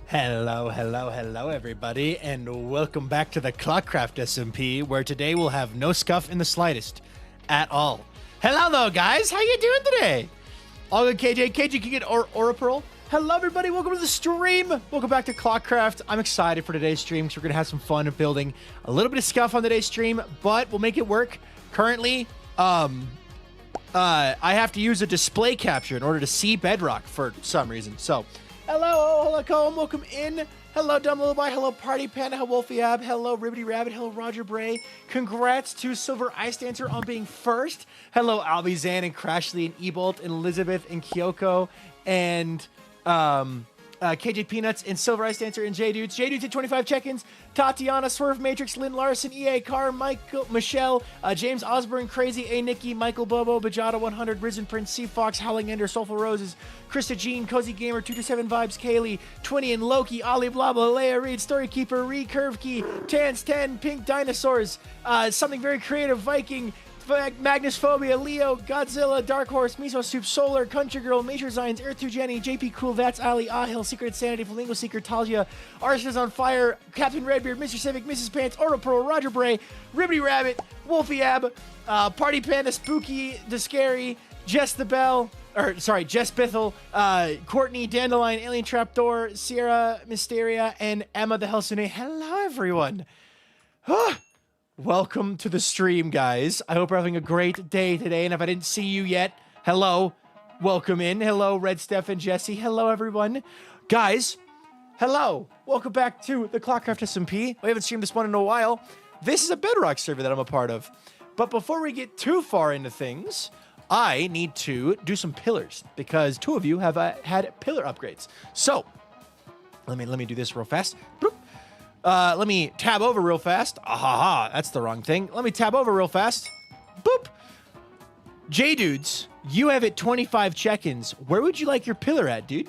Hello, everybody, and welcome back to the ClockCraft SMP, where today we'll have no scuff in the slightest at all. Hello, though, guys. How you doing today? All good, KJ. KJ can get Orapearl. Hello, everybody. Welcome to the stream. Welcome back to ClockCraft. I'm excited for today's stream because we're going to have some fun building a little bit of scuff on today's stream, but we'll make it work. Currently, I have to use a display capture in order to see Bedrock for some reason. So, hello, Comb, welcome in. Hello, Dumb Little Boy. Hello, Party Panda. Hello, Wolfie Ab. Hello, Ribbity Rabbit. Hello, Roger Bray. Congrats to Silver Ice Dancer on being first. Hello, Albie Zan and Crashly and Ebolt and Elizabeth and Kyoko and KJ Peanuts and Silver Ice Dancer and J-Dudes. J-Dudes at 25 check-ins. Tatiana, Swerve Matrix, Lynn Larson, EA Carr, Michael, Michelle, James Osborne, Crazy, A. Nikki, Michael Bobo, Bajada 100, Risen Prince, C. Fox, Howling Ender, Soulful Roses, Krista Jean, Cozy Gamer, 227 Vibes, Kaylee, 20 and Loki, Ali Blabla, Leia Reed, Storykeeper, Recurve Key, Tans 10, Pink Dinosaurs, Something Very Creative, Viking, Magnus Phobia, Leo, Godzilla, Dark Horse, Miso Soup, Solar, Country Girl, Major Zines, Earth 2 Jenny, JP Cool, Vats, Ali, Ahil, Secret Insanity, Flamingo Seeker, Talia, Arson is on Fire, Captain Redbeard, Mr. Civic, Mrs. Pants, Orapearl, Roger Bray, Ribbity Rabbit, Wolfie Ab, Party Panda, Spooky, The Scary, Jess Bithel, Courtney, Dandelion, Alien Trapdoor, Sierra, Mysteria, and Emma the Helsune. Hello, everyone. Welcome to the stream, guys. I hope you're having a great day today, and if I didn't see you yet, hello. Welcome in. Hello, Red Steph and Jesse. Hello, everyone. Guys, hello. Welcome back to the ClockCraft SMP. We haven't streamed this one in a while. This is a Bedrock server that I'm a part of. But before we get too far into things, I need to do some pillars, because two of you have had pillar upgrades. So, let me do this real fast. Boop. Let me tab over real fast. Ahaha, that's the wrong thing. Let me tab over real fast. Boop. J-Dudes, you have it 25 check-ins. Where would you like your pillar at, dude?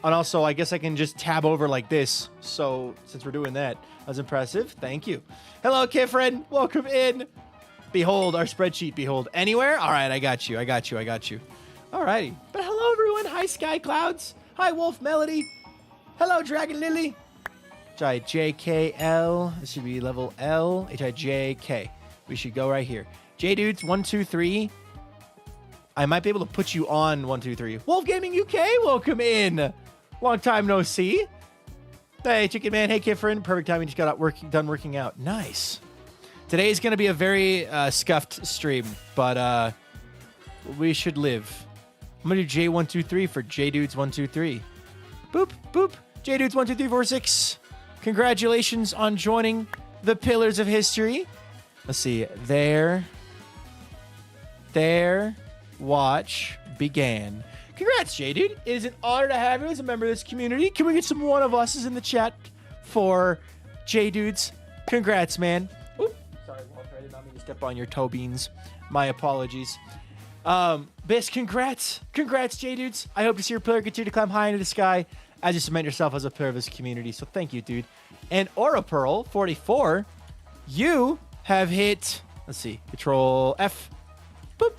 And also, I guess I can just tab over like this. So, since we're doing that, that's impressive. Thank you. Hello, Kifrin. Welcome in. Behold our spreadsheet. Behold. Anywhere? All right, I got you. All righty. But hello, everyone. Hi, Sky Clouds. Hi, Wolf Melody. Hello, Dragon Lily. HIJKL. This should be level L. HIJK. We should go right here. J-Dudes, 1, 2, 3. I might be able to put you on 1, 2, 3. Wolf Gaming UK, welcome in. Long time no see. Hey, Chicken Man. Hey, Kifrin. Perfect timing. Just got done working out. Nice. Today is going to be a very scuffed stream, but we should live. I'm going to do J123 for J-Dudes 1, 2, 3. Boop, boop. J-Dudes 1, 2, 3, 4, 6. Congratulations on joining the Pillars of History. Let's see. There. Watch. Began. Congrats, J-Dude. It is an honor to have you as a member of this community. Can we get some one of us's in the chat for J-Dudes? Congrats, man. Oop. Sorry, Walter. I did not mean to step on your toe beans. My apologies. Biss, congrats. Congrats, J-Dudes. I hope to see your pillar continue to climb high into the sky as you cement yourself as a pillar of this community. So thank you, dude. And Orapearl 44, you have hit, let's see, Control F. Boop.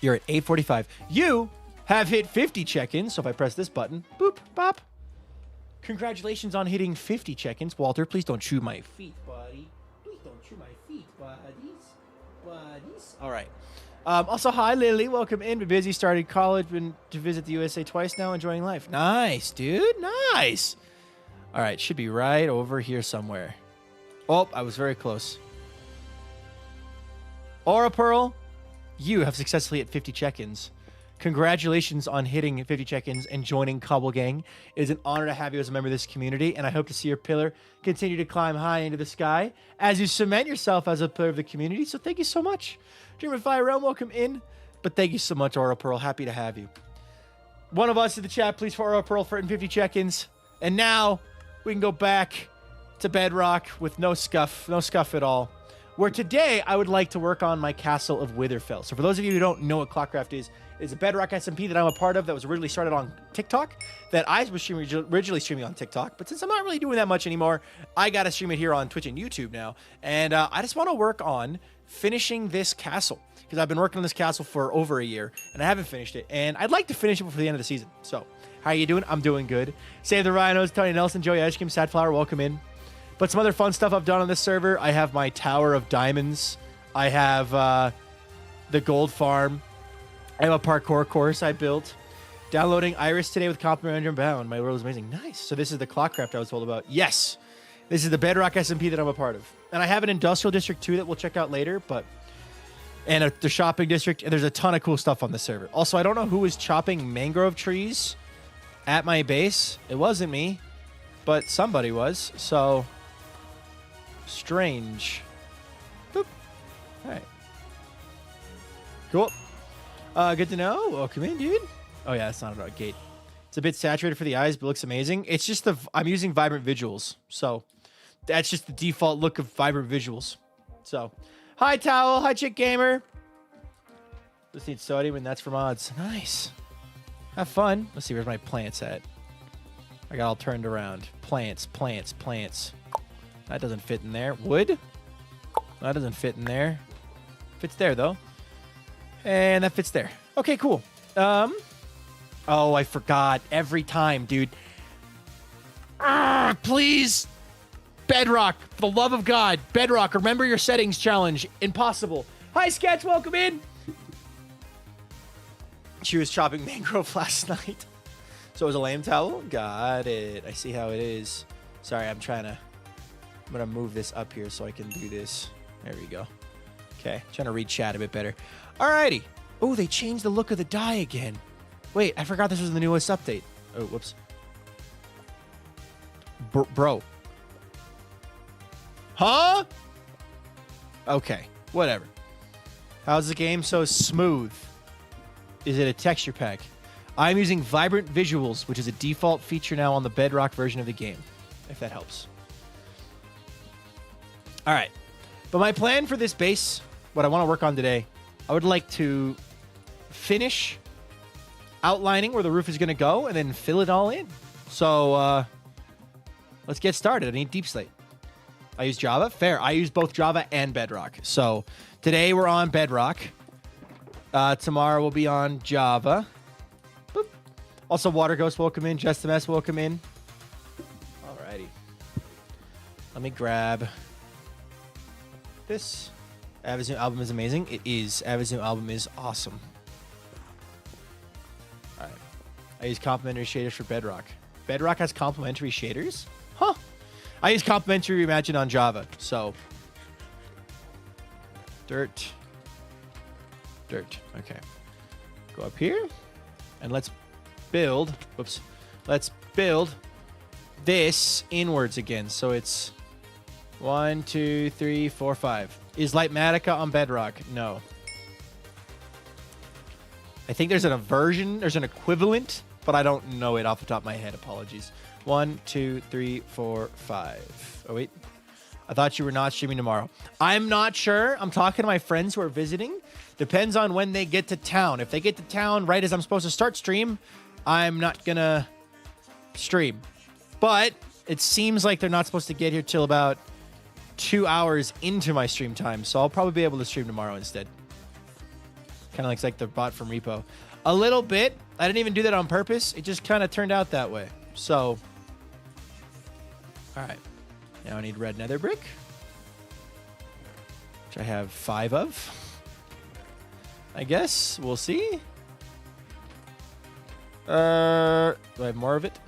You're at 845. You have hit 50 check-ins. So if I press this button, boop, bop. Congratulations on hitting 50 check-ins. Walter, please don't chew my feet, buddy. Please don't chew my feet, buddies. All right. Also, hi, Lily. Welcome in. Been busy. Started college. Been to visit the USA twice now. Enjoying life. Nice, dude. Nice. All right. Should be right over here somewhere. Oh, I was very close. Orapearl, you have successfully hit 50 check-ins. Congratulations on hitting 50 check-ins and joining Cobble Gang. It is an honor to have you as a member of this community, and I hope to see your pillar continue to climb high into the sky as you cement yourself as a pillar of the community. So thank you so much. Dreamer Fire Realm, welcome in. But thank you so much, Orapearl. Happy to have you. One of us in the chat, please, for Orapearl for 50 check-ins. And now we can go back to Bedrock with no scuff at all. Where today I would like to work on my Castle of Witherfell. So for those of you who don't know what ClockCraft is a Bedrock SMP that I'm a part of that was originally started on TikTok, that I was originally streaming on TikTok. But since I'm not really doing that much anymore, I got to stream it here on Twitch and YouTube now. And I just want to work on finishing this castle, because I've been working on this castle for over a year, and I haven't finished it. And I'd like to finish it before the end of the season. So How you doing? I'm doing good. Save the Rhinos, Tony Nelson, Joey Ice Cream, Sad Flower, welcome in. But some other fun stuff I've done on this server. I have my Tower of Diamonds. I have the Gold Farm. I have a parkour course I built. Downloading Iris today with complimentary Bound. My world is amazing. Nice. So this is the ClockCraft I was told about. Yes. This is the Bedrock SMP that I'm a part of. And I have an industrial district too that we'll check out later, and the shopping district, and there's a ton of cool stuff on the server. Also, I don't know who was chopping mangrove trees at my base. It wasn't me, but somebody was. So strange. Boop. All right. Cool. Good to know. Welcome in, dude. Oh yeah, it's not a gate. It's a bit saturated for the eyes, but looks amazing. It's just I'm using vibrant visuals, so that's just the default look of vibrant visuals. So, hi Towel, hi Chick Gamer. This needs sodium, and that's for mods. Nice. Have fun. Let's see, where's my plants at? I got all turned around. Plants, plants, plants. That doesn't fit in there. Wood? That doesn't fit in there. Fits there though. And that fits there. Okay, cool. Oh, I forgot. Every time, dude. Please. Bedrock. For the love of God. Bedrock. Remember your settings challenge. Impossible. Hi, Sketch. Welcome in. She was chopping mangrove last night. So it was a lame towel? Got it. I see how it is. Sorry, I'm going to move this up here so I can do this. There we go. Okay. Trying to read chat a bit better. Alrighty. Oh, they changed the look of the dye again. Wait, I forgot this was the newest update. Oh, whoops. Bro. Huh? Okay, whatever. How's the game so smooth? Is it a texture pack? I'm using vibrant visuals, which is a default feature now on the Bedrock version of the game, if that helps. All right. But my plan for this base, what I want to work on today, I would like to finish outlining where the roof is going to go and then fill it all in. So let's get started. I need deep slate. I use Java. Fair. I use both Java and Bedrock. So today we're on Bedrock. Tomorrow we'll be on Java. Boop. Also, Water Ghost, welcome in. Just a Mess, welcome in. Alrighty. Let me grab this. Ava's new album is amazing. It is. Ava's new album is awesome. Alright. I use complementary shaders for Bedrock. Bedrock has complementary shaders? Huh. I use complementary Reimagine on Java. So. Dirt. Okay. Go up here. And let's build. Whoops. Let's build this inwards again. So it's 1, 2, 3, 4, 5. Is Lightmatica on Bedrock? No. I think there's an equivalent, but I don't know it off the top of my head. Apologies. 1, 2, 3, 4, 5. Oh, wait. I thought you were not streaming tomorrow. I'm not sure. I'm talking to my friends who are visiting. Depends on when they get to town. If they get to town right as I'm supposed to start stream, I'm not going to stream. But it seems like they're not supposed to get here till about 2 hours into my stream time. So I'll probably be able to stream tomorrow instead. Kind of looks like the bot from Repo. A little bit. I didn't even do that on purpose. It just kind of turned out that way. So, all right. Now I need red nether brick, which I have 5 of. I guess. We'll see. Do I have more of it?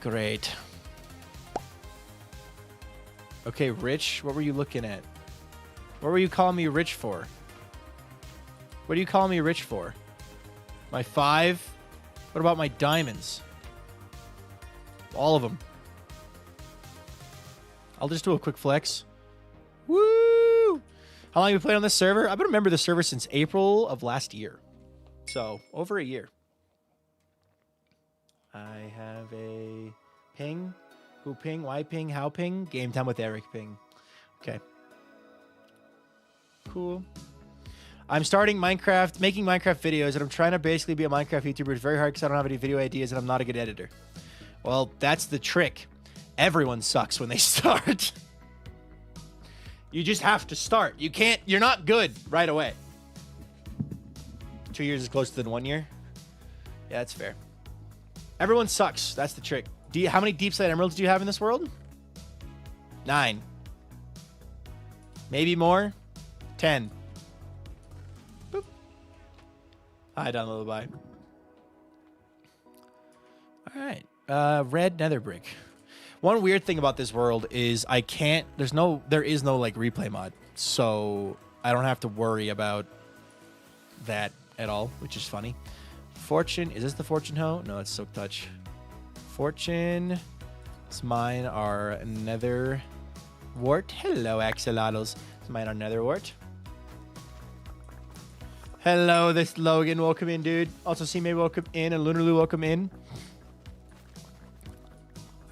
Great. Okay, Rich, what were you looking at? What were you calling me rich for? What are you calling me rich for? My 5? What about my diamonds? All of them. I'll just do a quick flex. Woo! How long have you played on this server? I've been a member of the server since April of last year. So, over a year. I have a ping. Who ping? Why ping? How ping? Game time with Eric ping. Okay. Cool. I'm starting Minecraft, making Minecraft videos, and I'm trying to basically be a Minecraft YouTuber. It's very hard because I don't have any video ideas, and I'm not a good editor. Well, that's the trick. Everyone sucks when they start. You just have to start. You're not good right away. 2 years is closer than 1 year. Yeah, that's fair. Everyone sucks. That's the trick. How many deep slate emeralds do you have in this world? 9. Maybe more. 10. Boop. Hi, download by. All right. Red nether brick. One weird thing about this world is there is no like replay mod, so I don't have to worry about that at all, which is funny. Fortune, is this the fortune hoe? No, it's Silk Touch. Fortune, it's mine are nether wart. Hello, axolotls. It's mine are nether wart. Hello, this Logan, welcome in, dude. Also, C-May, welcome in, and Lunarlu, welcome in.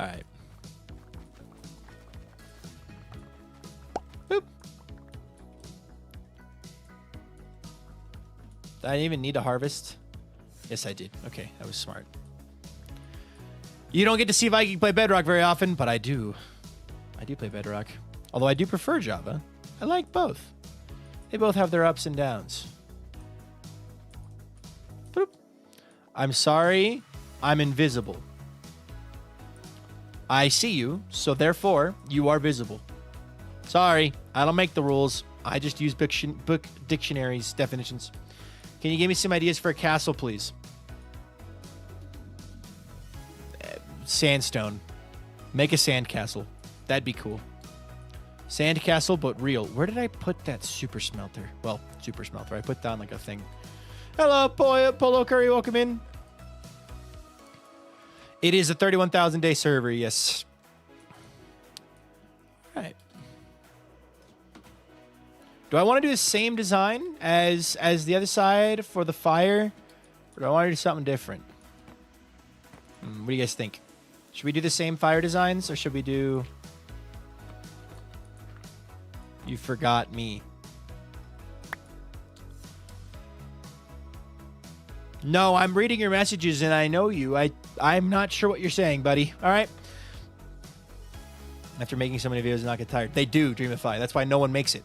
All right. Boop. Did I even need to harvest? Yes, I did. Okay, that was smart. You don't get to see Viking play Bedrock very often, but I do. I do play Bedrock. Although I do prefer Java. I like both. They both have their ups and downs. Boop. I'm sorry. I'm invisible. I see you, so therefore, you are visible. Sorry. I don't make the rules. I just use book dictionaries, definitions. Can you give me some ideas for a castle, please? Sandstone. Make a sand castle. That'd be cool. Sand castle, but real. Where did I put that super smelter? Well, super smelter. I put down like a thing. Hello, Polo Curry. Welcome in. It is a 31,000 day server. Yes. All right. Do I want to do the same design as the other side for the fire? Or do I want to do something different? What do you guys think? Should we do the same fire designs, or should we do... You forgot me. No, I'm reading your messages and I know you. I'm not sure what you're saying, buddy. All right? After making so many videos and not get tired. They do, Dreamify. That's why no one makes it.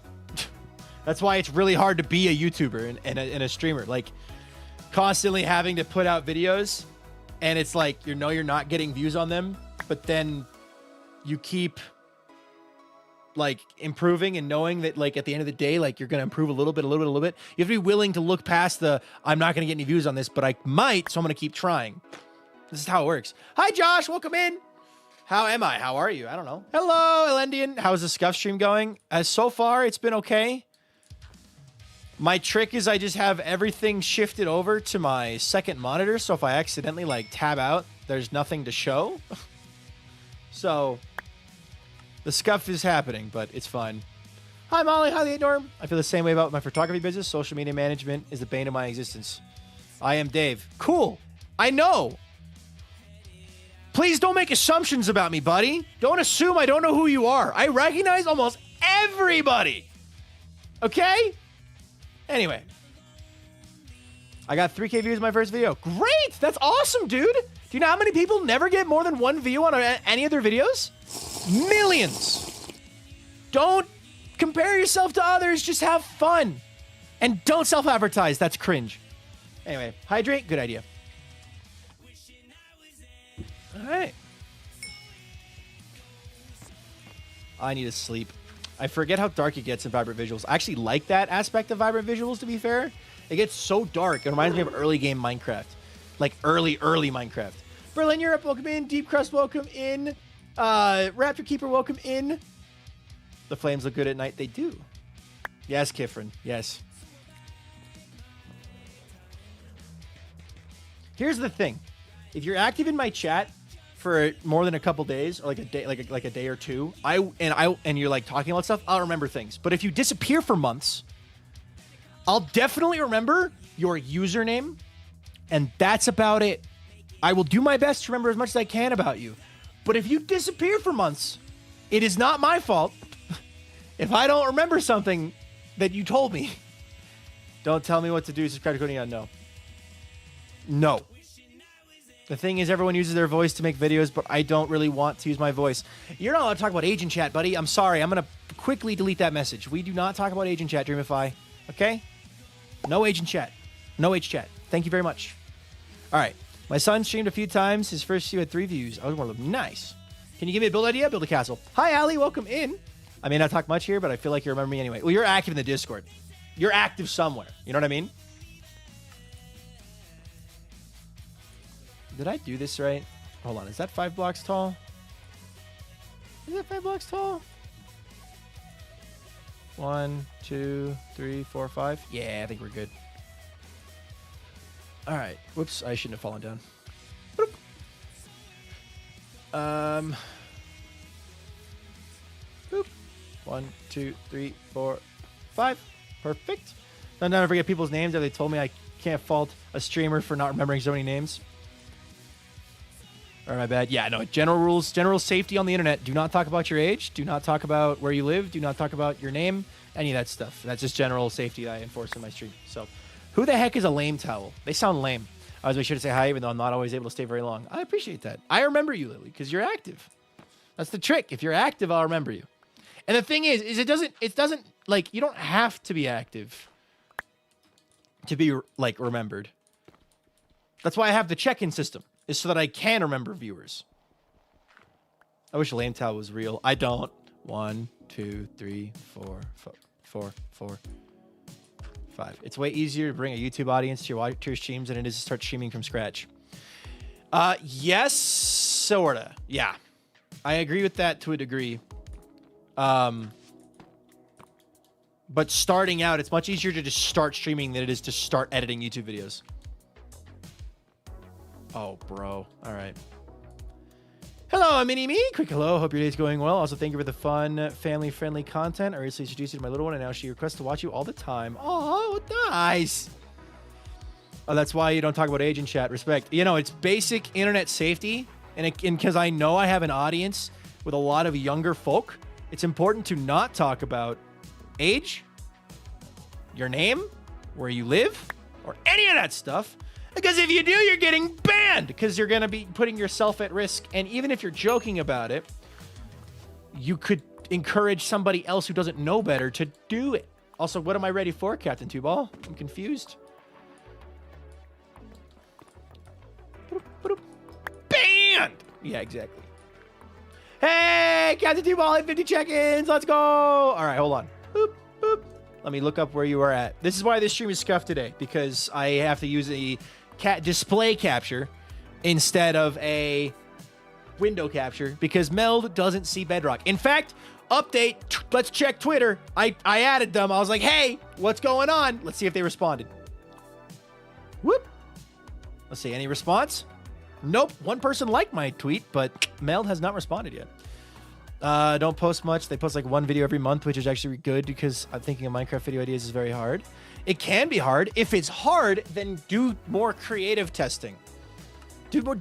That's why it's really hard to be a YouTuber and a streamer. Like, constantly having to put out videos, and it's like, you're not getting views on them, but then you keep, like, improving and knowing that, like, at the end of the day, like, you're going to improve a little bit. You have to be willing to look past the, I'm not going to get any views on this, but I might, so I'm going to keep trying. This is how it works. Hi, Josh. Welcome in. How am I? How are you? I don't know. Hello, Elendian. How's the Scuff stream going? So far, it's been okay. My trick is I just have everything shifted over to my second monitor, so if I accidentally, like, tab out, there's nothing to show. So, the Scuff is happening, but it's fine. Hi, Molly. Hi, Norm. I feel the same way about my photography business. Social media management is the bane of my existence. I am Dave. Cool. I know. Please don't make assumptions about me, buddy. Don't assume I don't know who you are. I recognize almost everybody. Okay? Anyway. I got 3K views in my first video. Great! That's awesome, dude. Do you know how many people never get more than 1 view on any of their videos? Millions. Don't compare yourself to others. Just have fun. And don't self-advertise. That's cringe. Anyway, hydrate. Good idea. All right. I need to sleep. I forget how dark it gets in Vibrant Visuals. I actually like that aspect of Vibrant Visuals, to be fair. It gets so dark. It reminds me of early game Minecraft. Like early Minecraft. Berlin Europe, welcome in. Deep Crust, welcome in. Raptor Keeper, welcome in. The flames look good at night. They do. Yes, Kifrin. Yes. Here's the thing. If you're active in my chat for more than a couple days, or like a day, like a day or two, and you're like talking about stuff, I'll remember things. But if you disappear for months, I'll definitely remember your username, and that's about it. I will do my best to remember as much as I can about you. But if you disappear for months, it is not my fault if I don't remember something that you told me. Don't tell me what to do. Subscribe to Coding on. No. No. The thing is, everyone uses their voice to make videos, but I don't really want to use my voice. You're not allowed to talk about Agent Chat, buddy. I'm sorry. I'm going to quickly delete that message. We do not talk about Agent Chat, Dreamify. Okay? No Agent Chat. No H chat. Thank you very much. All right. My son streamed a few times. His first few had 3 views. I was one of them. Nice. Can you give me a build idea? Build a castle. Hi, Ali. Welcome in. I may not talk much here, but I feel like you remember me anyway. Well, you're active in the Discord. You're active somewhere. You know what I mean? Did I do this right? Hold on. Is that 5 blocks tall? Is that 5 blocks tall? 1, 2, 3, 4, 5. Yeah, I think we're good. All right. Whoops. I shouldn't have fallen down. Boop. Boop. 1, 2, 3, 4, 5. Perfect. Don't ever forget people's names. They told me I can't fault a streamer for not remembering so many names. Or my bad. Yeah, no. General rules, general safety on the internet. Do not talk about your age. Do not talk about where you live. Do not talk about your name. Any of that stuff. That's just general safety that I enforce in my stream. So, who the heck is a lame towel? They sound lame. I always make sure to say hi, even though I'm not always able to stay very long. I appreciate that. I remember you, Lily, because you're active. That's the trick. If you're active, I'll remember you. And the thing is it doesn't like, you don't have to be active to be like remembered. That's why I have the check-in system, is so that I can remember viewers. I wish Lame Towel was real. I don't. 1, 2, 3, 4, 5. It's way easier to bring a YouTube audience to your streams than it is to start streaming from scratch. Yes, sorta. Yeah. I agree with that to a degree. But starting out, it's much easier to just start streaming than it is to start editing YouTube videos. Oh, bro. All right. Hello, I'm Mini-Me. Quick hello. Hope your day's going well. Also, thank you for the fun, family-friendly content. I recently introduced you to my little one, and now she requests to watch you all the time. Oh, nice. Oh, that's why you don't talk about age in chat. Respect. You know, it's basic internet safety, and because I know I have an audience with a lot of younger folk, it's important to not talk about age, your name, where you live, or any of that stuff. Because if you do, you're getting banned, because you're going to be putting yourself at risk. And even if you're joking about it, you could encourage somebody else who doesn't know better to do it. Also, what am I ready for, Captain Two-Ball? I'm confused. Banned! Yeah, exactly. Hey, Captain Two-Ball, hit 50 check-ins. Let's go. All right, hold on. Boop, boop. Let me look up where you are at. This is why this stream is scuffed today, because I have to use a display capture instead of a window capture, because Meld doesn't see Bedrock. In fact, update, let's check Twitter. I added them. I was like, hey, what's going on? Let's see if they responded. Whoop. Let's see, any response? Nope. One person liked my tweet, but Meld has not responded yet. Don't post much. They post like 1 video every month, which is actually good, because I'm thinking of Minecraft video ideas is very hard. It can be hard. If it's hard, then do more creative testing. Do more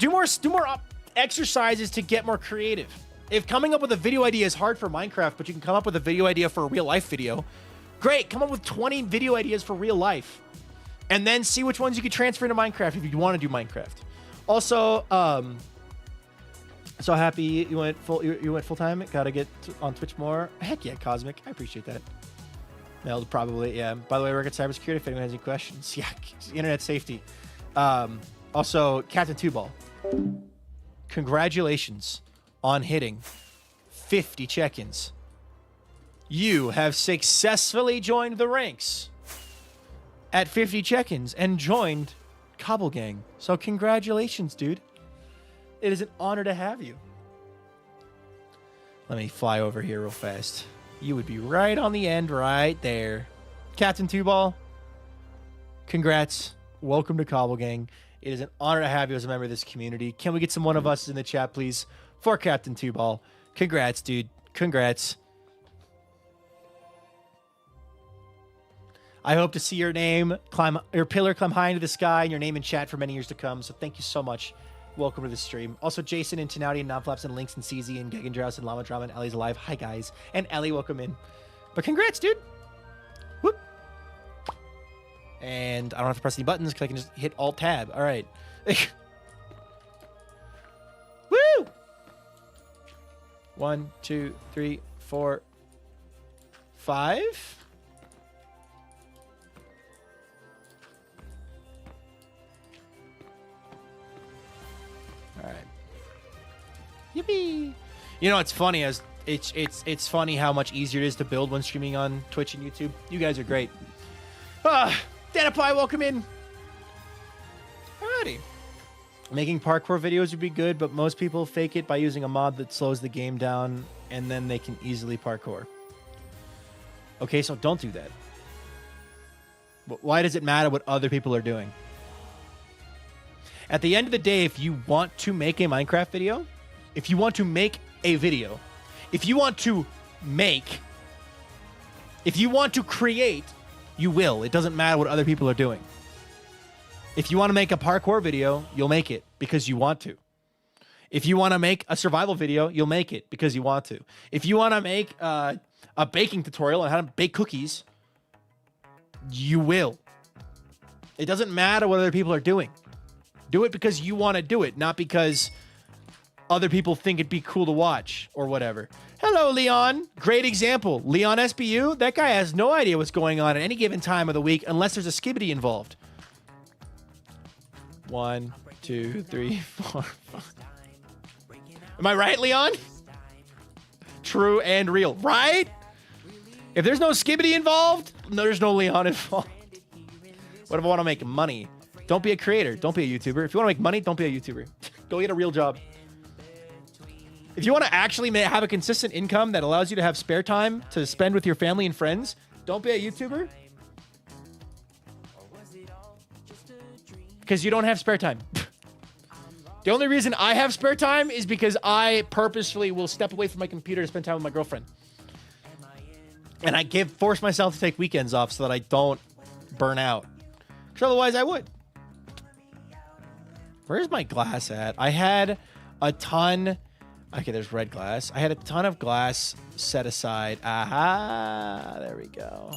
exercises to get more creative. If coming up with a video idea is hard for Minecraft, but you can come up with a video idea for a real life video, great. Come up with 20 video ideas for real life, and then see which ones you can transfer into Minecraft if you want to do Minecraft. Also, so happy you went full time. Gotta get on Twitch more. Heck yeah, Cosmic. I appreciate that. Meld probably, yeah. By the way, I work at cybersecurity. If anyone has any questions, yeah, internet safety. Also, Captain Two-Ball, congratulations on hitting 50 check-ins. You have successfully joined the ranks at 50 check-ins and joined Cobble Gang. So congratulations, dude. It is an honor to have you. Let me fly over here real fast. You would be right on the end right there. Captain Two-Ball, congrats. Welcome to Cobble Gang. It is an honor to have you as a member of this community. Can we get some one of us in the chat, please, for Captain Two-Ball? Congrats, dude. Congrats. I hope to see your pillar climb high into the sky, and your name in chat for many years to come. So thank you so much. Welcome to the stream. Also, Jason and Tenouty and Nonflaps and Lynx and CZ and Gegendrouse and Llama Drama and Ellie's alive. Hi, guys. And Ellie, welcome in. But congrats, dude. Whoop. And I don't have to press any buttons because I can just hit Alt-Tab. All right. Woo! 1, 2, 3, 4, 5. Yippee! You know, it's funny as it's funny how much easier it is to build when streaming on Twitch and YouTube. You guys are great. Danapie, welcome in. Alrighty. Making parkour videos would be good, but most people fake it by using a mod that slows the game down, and then they can easily parkour. Okay, so don't do that. Why does it matter what other people are doing? At the end of the day, if you want to make a Minecraft video, if you want to make a video, if you want to make, if you want to create, you will. It doesn't matter what other people are doing. If you want to make a parkour video, you'll make it because you want to. If you want to make a survival video, you'll make it because you want to. If you want to make a baking tutorial on how to bake cookies, you will. It doesn't matter what other people are doing. Do it because you want to do it, not because other people think it'd be cool to watch or whatever. Hello, Leon. Great example. Leon SBU, that guy has no idea what's going on at any given time of the week unless there's a skibbity involved. 1, 2, 3, 4, 5. Am I right, Leon? True and real. Right? If there's no skibbity involved, no, there's no Leon involved. What if I want to make money? Don't be a creator. Don't be a YouTuber. If you want to make money, don't be a YouTuber. Go get a real job. If you want to actually have a consistent income that allows you to have spare time to spend with your family and friends, don't be a YouTuber. Because you don't have spare time. The only reason I have spare time is because I purposefully will step away from my computer to spend time with my girlfriend. And I force myself to take weekends off so that I don't burn out. Because otherwise I would. Where's my glass at? I had a ton. Okay, there's red glass. I had a ton of glass set aside. Aha! There we go.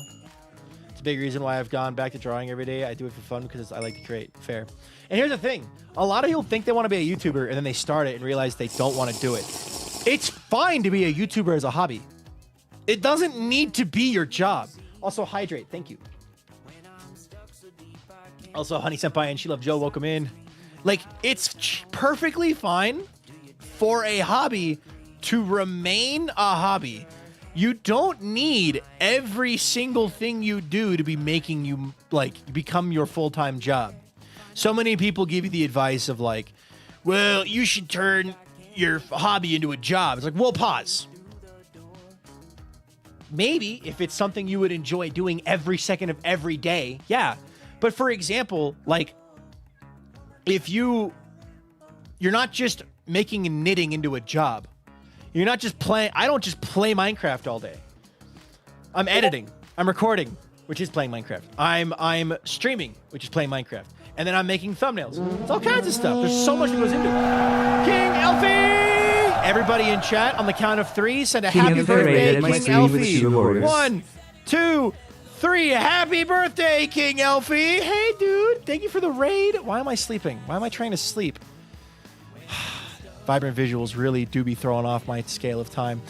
It's a big reason why I've gone back to drawing every day. I do it for fun because I like to create. Fair. And here's the thing. A lot of people think they want to be a YouTuber and then they start it and realize they don't want to do it. It's fine to be a YouTuber as a hobby. It doesn't need to be your job. Also, hydrate. Thank you. Also, Honey Senpai and She Love Joe, welcome in. Like, it's perfectly fine for a hobby to remain a hobby. You don't need every single thing you do to be making you, like, become your full-time job. So many people give you the advice of, like, well, you should turn your hobby into a job. It's like, well, pause. Maybe if it's something you would enjoy doing every second of every day, yeah. But for example, like, if you're not just making knitting into a job. You're not just playing. I don't just play Minecraft all day. I'm editing. I'm recording, which is playing Minecraft. I'm streaming, which is playing Minecraft. And then I'm making thumbnails. It's all kinds of stuff. There's so much that goes into it. King Elfie! Everybody in chat, on the count of 3, send a happy birthday, King Elfie. 1, 2, 3. Happy birthday, King Elfie. Hey, dude. Thank you for the raid. Why am I sleeping? Why am I trying to sleep? Vibrant visuals really do be throwing off my scale of time.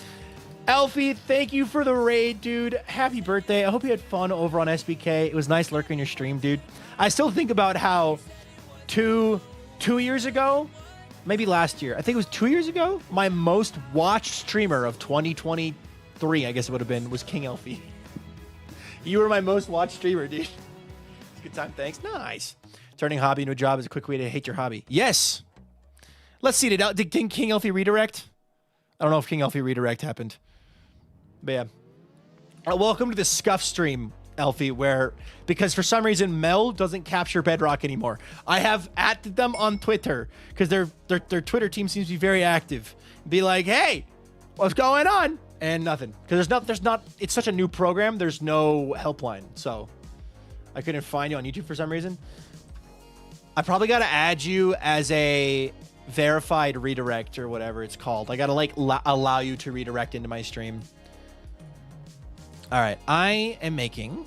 Elfie, thank you for the raid, dude. Happy birthday. I hope you had fun over on SBK. It was nice lurking your stream, dude. I still think about how two years ago, maybe last year, I think it was 2 years ago, my most watched streamer of 2023, I guess it would have been, was King Elfie. You were my most watched streamer, dude. Good time, thanks. Nice. Turning hobby into a job is a quick way to hate your hobby. Yes. Let's see. Did King Elfie redirect? I don't know if King Elfie redirect happened. But yeah. Welcome to the Scuff stream, Elfie, because for some reason Mel doesn't capture Bedrock anymore. I have added them on Twitter because their Twitter team seems to be very active. Be like, hey, what's going on? And nothing. Because there's not, it's such a new program, there's no helpline. So I couldn't find you on YouTube for some reason. I probably got to add you as a verified redirect or whatever it's called. I got to like allow you to redirect into my stream. All right. I am making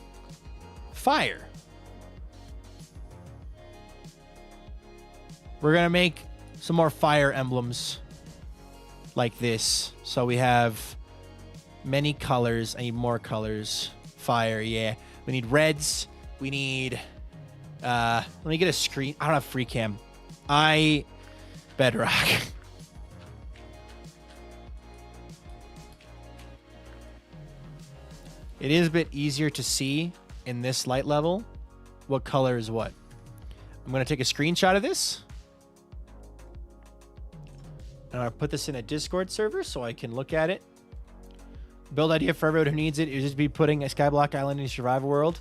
fire. We're going to make some more fire emblems like this. So we have many colors. I need more colors. Fire, yeah. We need reds. We need... let me get a screen. I don't have free cam. Bedrock. it is a bit easier to see in this light level what color is what. I'm going to take a screenshot of this. And I'll put this in a Discord server so I can look at it. Build idea for everyone who needs it is just be putting a Skyblock Island in a survival world.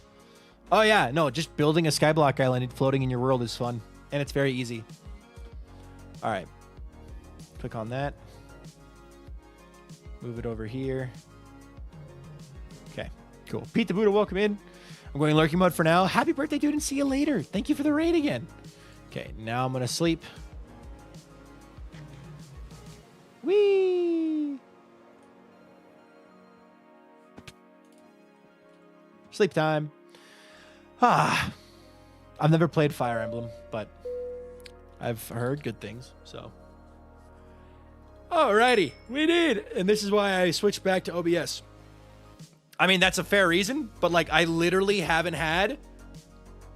Oh yeah, no, just building a Skyblock Island and floating in your world is fun. And it's very easy. All right. Click on that. Move it over here. Okay, cool. Pete the Buddha, welcome in. I'm going lurking mode for now. Happy birthday, dude, and see you later. Thank you for the raid again. Okay, now I'm going to sleep. Whee! Sleep time. I've never played Fire Emblem, but I've heard good things, so. Alrighty, we did. And this is why I switched back to OBS. I mean, that's a fair reason, but like I literally haven't had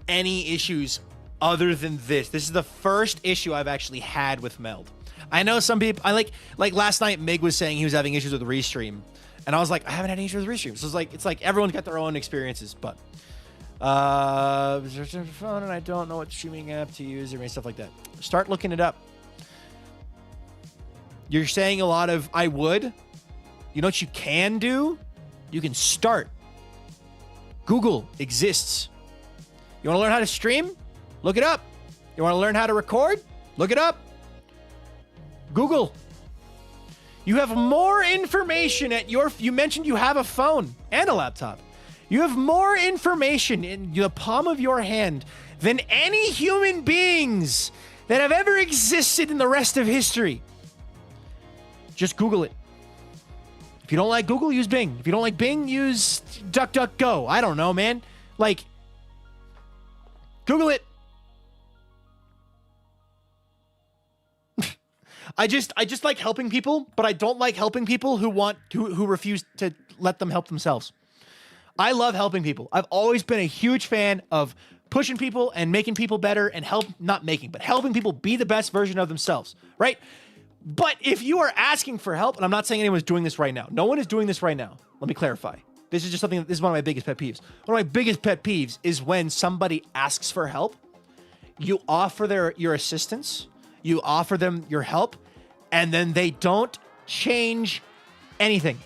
any issues other than this. This is the first issue I've actually had with Meld. I know some people, like last night Mig was saying he was having issues with Restream. And I was like, I haven't had any issues with Restream. So it's like everyone's got their own experiences, but phone and I don't know what streaming app to use or stuff like that. Start looking it up. You're saying a lot of I would. You know what you can do? You can start. Google exists. You want to learn how to stream? Look it up. You want to learn how to record? Look it up. Google. You have more information at your... You mentioned you have a phone and a laptop. You have more information in the palm of your hand than any human beings that have ever existed in the rest of history. Just Google it. If you don't like Google, use Bing. If you don't like Bing, use DuckDuckGo. I don't know, man. Like, Google it. I just like helping people, but I don't like helping people who refuse to let them help themselves. I love helping people. I've always been a huge fan of pushing people and making people better and helping people be the best version of themselves, right? But if you are asking for help, and I'm not saying anyone's doing this right now. No one is doing this right now. Let me clarify. This is one of my biggest pet peeves. One of my biggest pet peeves is when somebody asks for help, you offer your assistance, you offer them your help, and then they don't change anything.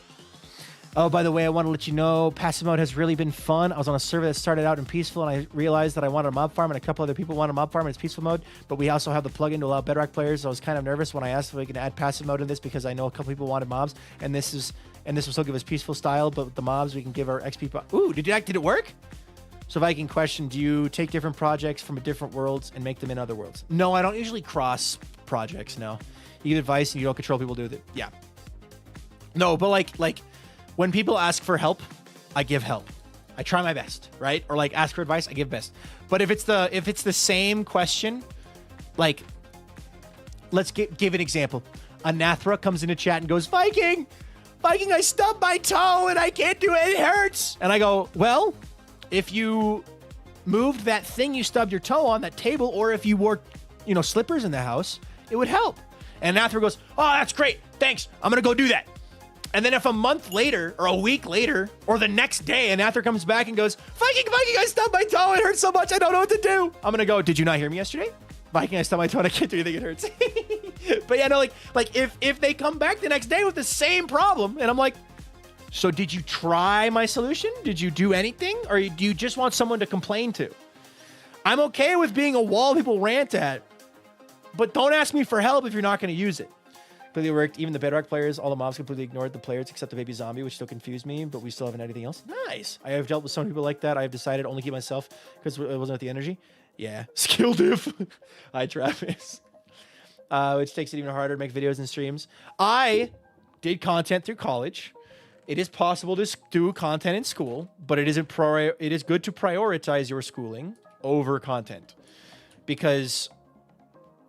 Oh, by the way, I want to let you know, passive mode has really been fun. I was on a server that started out in peaceful, and I realized that I wanted a mob farm, and a couple other people wanted a mob farm in its peaceful mode, but we also have the plugin to allow Bedrock players. So I was kind of nervous when I asked if we can add passive mode in this because I know a couple people wanted mobs, and this will still give us peaceful style, but with the mobs, we can give our XP... Ooh, did it work? So Viking question, do you take different projects from different worlds and make them in other worlds? No, I don't usually cross projects, no. You give advice and you don't control people do it. Yeah. No, but like when people ask for help, I give help. I try my best, right? Or like ask for advice, I give best. But if it's the same question, like let's give an example. Anathra comes into chat and goes, Viking, I stubbed my toe and I can't do it. It hurts. And I go, well, if you moved that thing you stubbed your toe on, that table, or if you wore, slippers in the house, it would help. And Anathra goes, oh, that's great. Thanks. I'm going to go do that. And then if a month later or a week later or the next day, Anathra comes back and goes, Viking, I stubbed my toe. It hurts so much. I don't know what to do. I'm going to go, did you not hear me yesterday? Viking, I stubbed my toe and I can't do anything. It hurts. But yeah, no, like if they come back the next day with the same problem and I'm like, so did you try my solution? Did you do anything? Or do you just want someone to complain to? I'm okay with being a wall people rant at, but don't ask me for help if you're not going to use it. Completely worked. Even the Bedrock players, all the mobs completely ignored the players except the baby zombie, which still confused me, but we still haven't had anything else. Nice. I have dealt with some people like that. I have decided only keep myself because it wasn't with the energy. Yeah. Skill diff. Hi, Travis. Which takes it even harder to make videos and streams. I did content through college. It is possible to do content in school, but it is good to prioritize your schooling over content because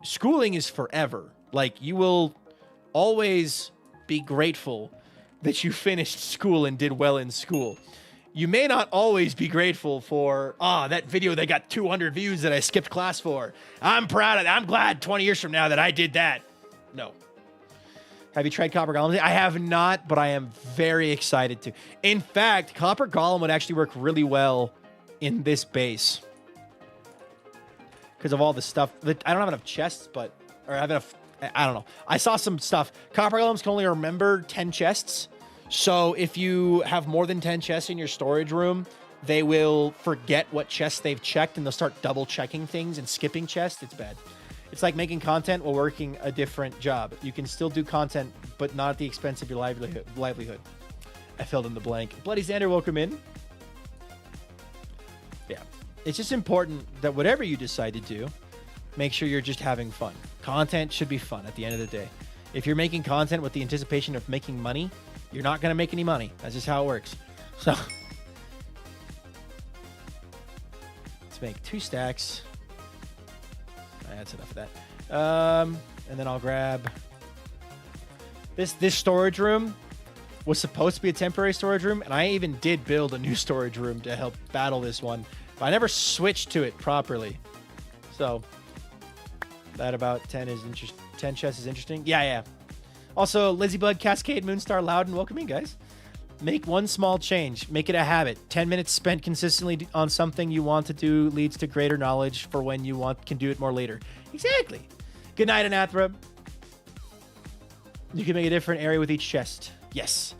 schooling is forever. Like, you will always be grateful that you finished school and did well in school. You may not always be grateful for, that video that got 200 views that I skipped class for. I'm proud of that. I'm glad 20 years from now that I did that. No. Have you tried Copper Golem? I have not, but I am very excited to. In fact, Copper Golem would actually work really well in this base. Because of all the stuff. I don't have enough chests, but... Or I have enough... I don't know. I saw some stuff. Copper Golems can only remember 10 chests. So if you have more than 10 chests in your storage room, they will forget what chests they've checked, and they'll start double checking things and skipping chests. It's bad. It's like making content while working a different job. You can still do content, but not at the expense of your livelihood. I filled in the blank. Bloody Xander, welcome in. Yeah. It's just important that whatever you decide to do, make sure you're just having fun. Content should be fun at the end of the day. If you're making content with the anticipation of making money, you're not going to make any money. That's just how it works. So, let's make 2 stacks. That's enough of that. And then I'll grab this storage room was supposed to be a temporary storage room, and I even did build a new storage room to help battle this one, but I never switched to it properly. So that about 10 chests is interesting. Yeah. Also, Lizzie Bud, Cascade, Moonstar, Loudon, welcome in, guys. Make one small change. Make it a habit. 10 minutes spent consistently on something you want to do leads to greater knowledge for when you can do it more later. Exactly. Good night, Anathra. You can make a different area with each chest. Yes.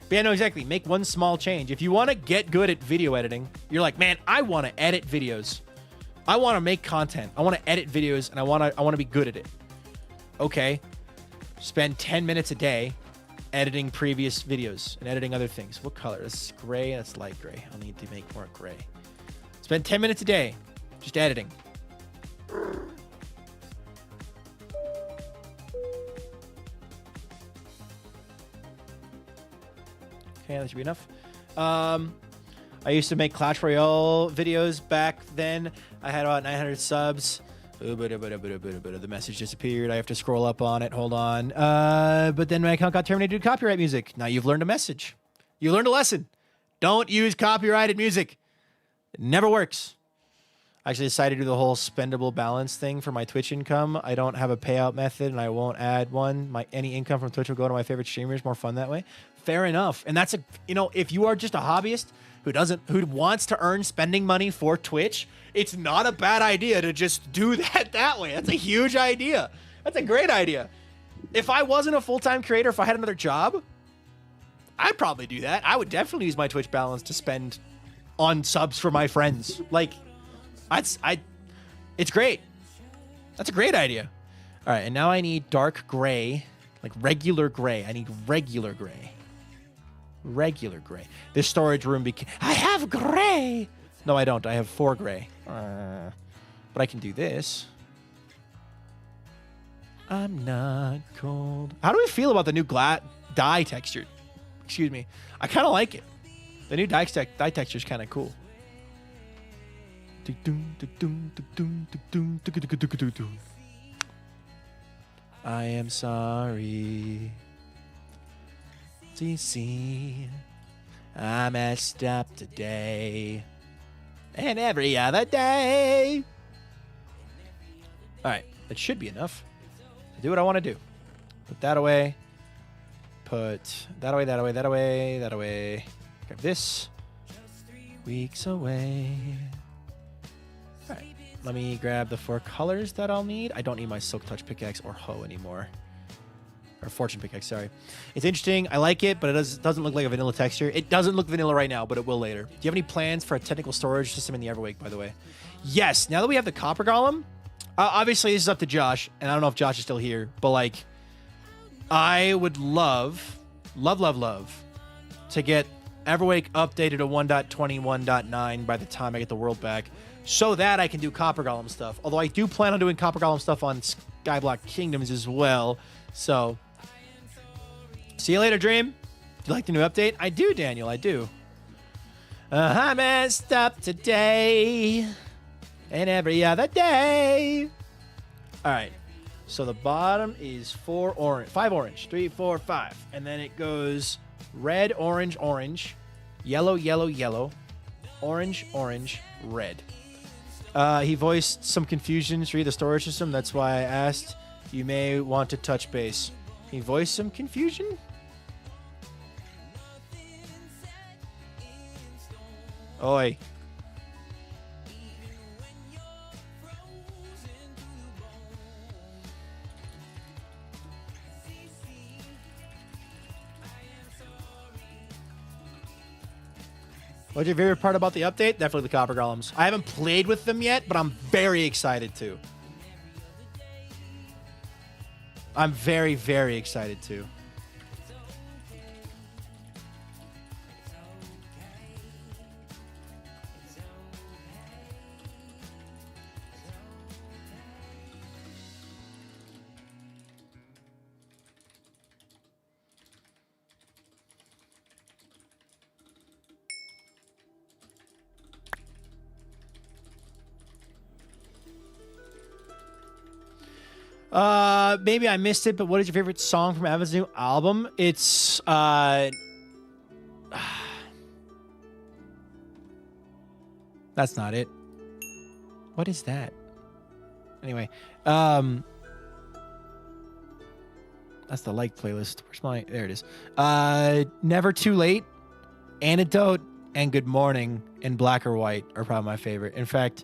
But yeah, no, exactly. Make one small change. If you want to get good at video editing, you're like, man, I want to edit videos. I want to make content. I want to edit videos, and I want to be good at it. Okay. Spend 10 minutes a day editing previous videos and editing other things. What color? This is gray. That's light gray. I'll need to make more gray. Spend 10 minutes a day just editing. Okay, that should be enough. I used to make Clash Royale videos back then. I had about 900 subs. The message disappeared. I have to scroll up on it. Hold on. But then my account got terminated due to copyright music. Now you've learned a message. You learned a lesson. Don't use copyrighted music. It never works. I actually decided to do the whole spendable balance thing for my Twitch income. I don't have a payout method, and I won't add one. Any income from Twitch will go to my favorite streamers. More fun that way. Fair enough. And that's if you are just a hobbyist who wants to earn spending money for Twitch, it's not a bad idea to just do that way. That's a huge idea. That's a great idea. If I wasn't a full-time creator, if I had another job, I'd probably do that. I would definitely use my Twitch balance to spend on subs for my friends. Like, it's great. That's a great idea. All right, and now I need dark gray, like regular gray. I need regular gray. Regular gray. This storage room I have gray. No, I don't. I have 4 gray. But I can do this. I'm not cold. How do we feel about the new dye texture? Excuse me. I kind of like it. The new dye texture is kind of cool. I am sorry. DC. I messed up today. And every other day. Alright, that should be enough to do what I want to do. Put that away. Put that away, that away, that away, that away. Grab this. Weeks away. Alright, let me grab the 4 colors that I'll need. I don't need my Silk Touch pickaxe or hoe anymore. Or Fortune pickaxe, sorry. It's interesting. I like it, but it doesn't look like a vanilla texture. It doesn't look vanilla right now, but it will later. Do you have any plans for a technical storage system in the Everwake, by the way? Yes. Now that we have the Copper Golem, obviously this is up to Josh, and I don't know if Josh is still here, but like, I would love to get Everwake updated to 1.21.9 by the time I get the world back, so that I can do Copper Golem stuff. Although I do plan on doing Copper Golem stuff on Skyblock Kingdoms as well. So, see you later, Dream. Do you like the new update? I do, Daniel. I do. I messed up today and every other day. All right. So the bottom is 5 orange. 3, 4, 5. And then it goes red, orange, orange, yellow, yellow, yellow, orange, orange, red. He voiced some confusion through the storage system. That's why I asked. You may want to touch base. Can you voice some confusion? Oi. What's your favorite part about the update? Definitely the copper golems. I haven't played with them yet, but I'm very excited to. I'm very, very excited to. Maybe I missed it, but what is your favorite song from Evan's new album? It's, that's not it. What is that? Anyway, that's the like playlist. Where's my, there it is. Never Too Late, Antidote, and Good Morning in Black or White are probably my favorite. In fact,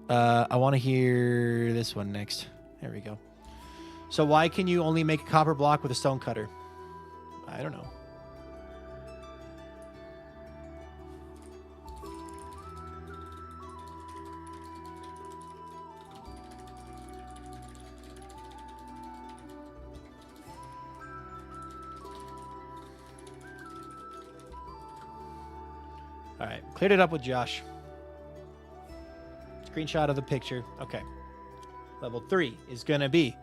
I want to hear this one next. There we go. So why can you only make a copper block with a stone cutter? I don't know. All right, cleared it up with Josh. Screenshot of the picture. Okay. Level 3 is going to be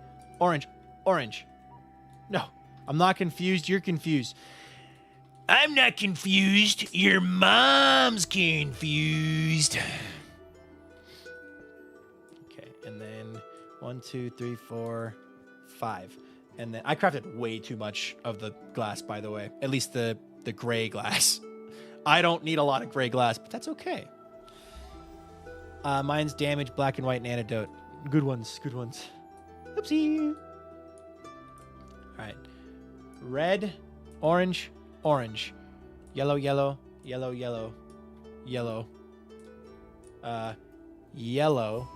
orange, orange. No, I'm not confused. You're confused. I'm not confused. Your mom's confused. Okay, and then 1, 2, 3, 4, 5. And then I crafted way too much of the glass, by the way. At least the gray glass. I don't need a lot of gray glass, but that's okay. Mine's damage, black and white, and antidote. Good ones, good ones. Oopsie. All right. Red, orange, orange. Yellow, yellow, yellow, yellow, yellow. Yellow.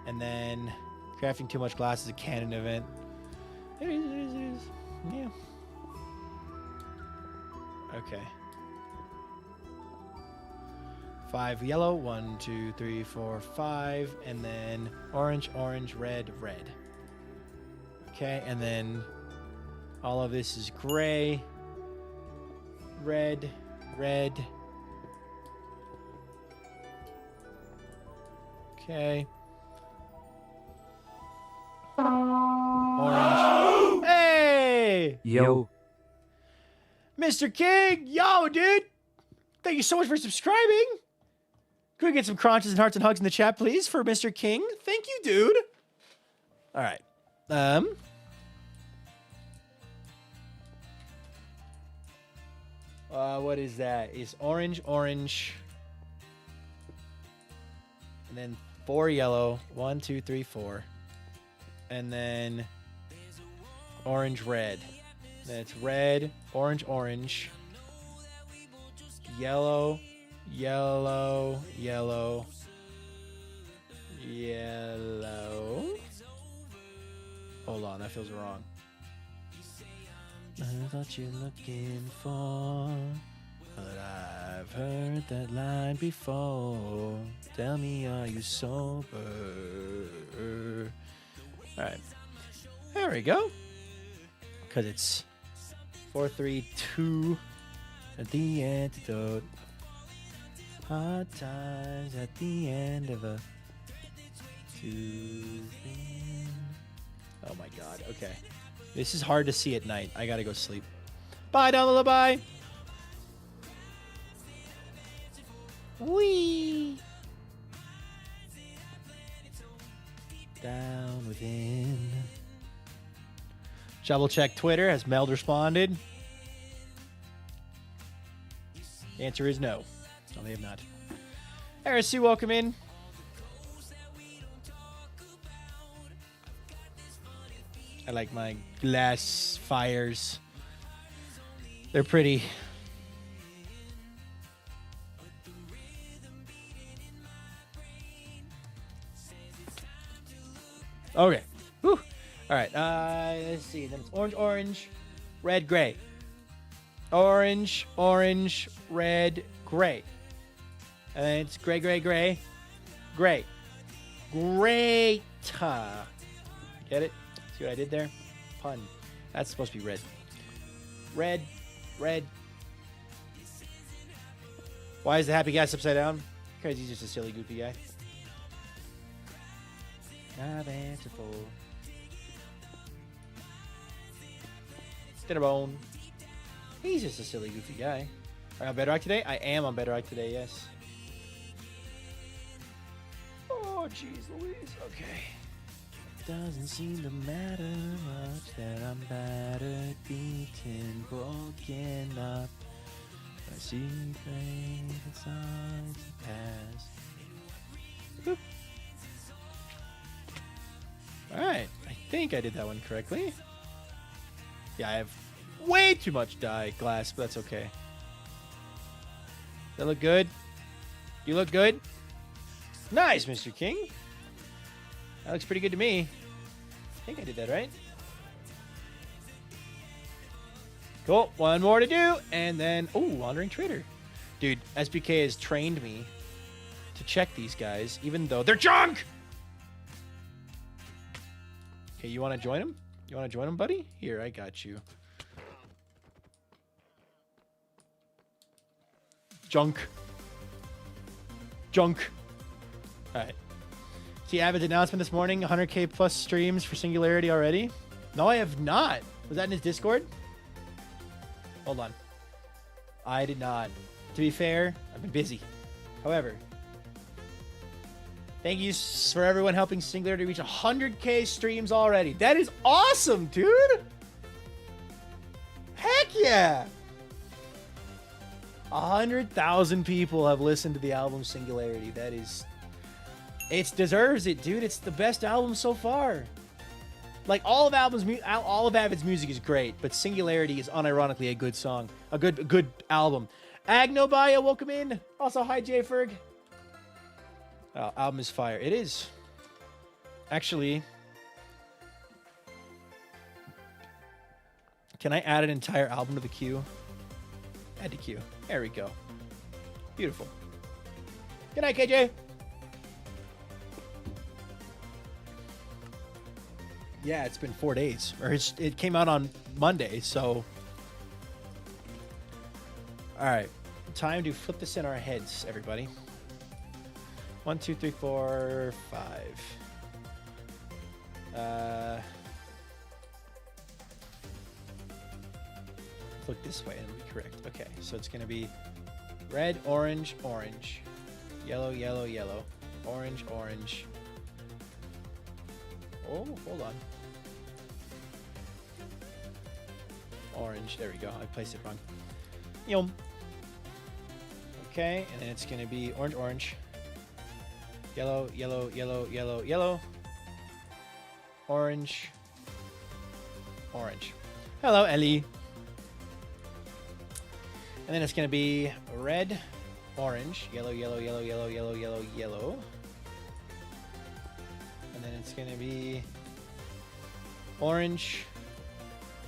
And then crafting too much glass is a canon event. There it is, there it is, there it is. Yeah. Okay. 5 yellow, 1, 2, 3, 4, 5, and then orange, orange, red, red. Okay, and then all of this is gray, red, red. Okay. Orange. Hey! Yo. Mr. King! Yo, dude! Thank you so much for subscribing! Could we get some crunches and hearts and hugs in the chat, please, for Mr. King? Thank you, dude. All right. What is that? Is orange, orange, and then 4 yellow. 1, 2, 3, 4, and then orange, red. Then it's red, orange, orange, yellow. Yellow, yellow, yellow. Hold on, that feels wrong. I thought you're looking for, but I've heard that line before. Tell me, are you sober? All right, there we go. Because it's 4, 3, 2 at the antidote. Hard times at the end of a 2. Oh my god, okay. This is hard to see at night. I gotta go sleep. Bye, Domino, bye! Whee! Down within. Double check Twitter. Has Meld responded? The answer is no. No, they have not. RSU, welcome in. I like my glass fires. They're pretty. Okay. Whew. All right. Let's see. Then it's orange, orange, red, gray. Orange, orange, red, gray. And then it's gray, gray, gray, gray. Great. Get it? See what I did there? Pun. That's supposed to be red. Red, red. Why is the happy gas upside down? Because he's just a silly, goofy guy. Not answerful. Dinnerbone. He's just a silly, goofy guy. Are you on Bedrock today? I am on Bedrock today, yes. Oh, jeez Louise. Okay. Doesn't seem to matter much that I'm battered, beaten, broken up. I see faded signs of past. Boop. Alright, I think I did that one correctly. Yeah, I have way too much dye glass, but that's okay. That look good? You look good? Nice, Mr. King. That looks pretty good to me. I think I did that right. Cool. One more to do. And then, oh, Wandering Trader. Dude, SBK has trained me to check these guys, even though they're junk! Okay, you want to join him? You want to join him, buddy? Here, I got you. Junk. Junk. All right. See Avid's announcement this morning, 100K plus streams for Singularity already? No, I have not. Was that in his Discord? Hold on. I did not. To be fair, I've been busy. However, thank you for everyone helping Singularity reach 100K streams already. That is awesome, dude. Heck yeah. 100,000 people have listened to the album Singularity. That is... It deserves it, dude. It's the best album so far. Like, all of Avid's music is great, but Singularity is unironically a good song. A good album. Agnobaya, welcome in. Also, hi, J Ferg. Oh, album is fire. It is. Actually, can I add an entire album to the queue? Add to queue. There we go. Beautiful. Good night, KJ. Yeah, it's been 4 days. Or it came out on Monday, so... Alright. Time to flip this in our heads, everybody. 1, 2, 3, 4, 5. Look this way and it'll be correct. Okay, so it's going to be red, orange, orange. Yellow, yellow, yellow. Orange, orange. Oh, hold on. Orange. There we go. I placed it wrong. Yum. Okay, and then it's going to be orange, orange. Yellow, yellow, yellow, yellow, yellow. Orange. Orange. Hello, Ellie. And then it's going to be red, orange, yellow, yellow, yellow, yellow, yellow, yellow, yellow. And then it's going to be orange,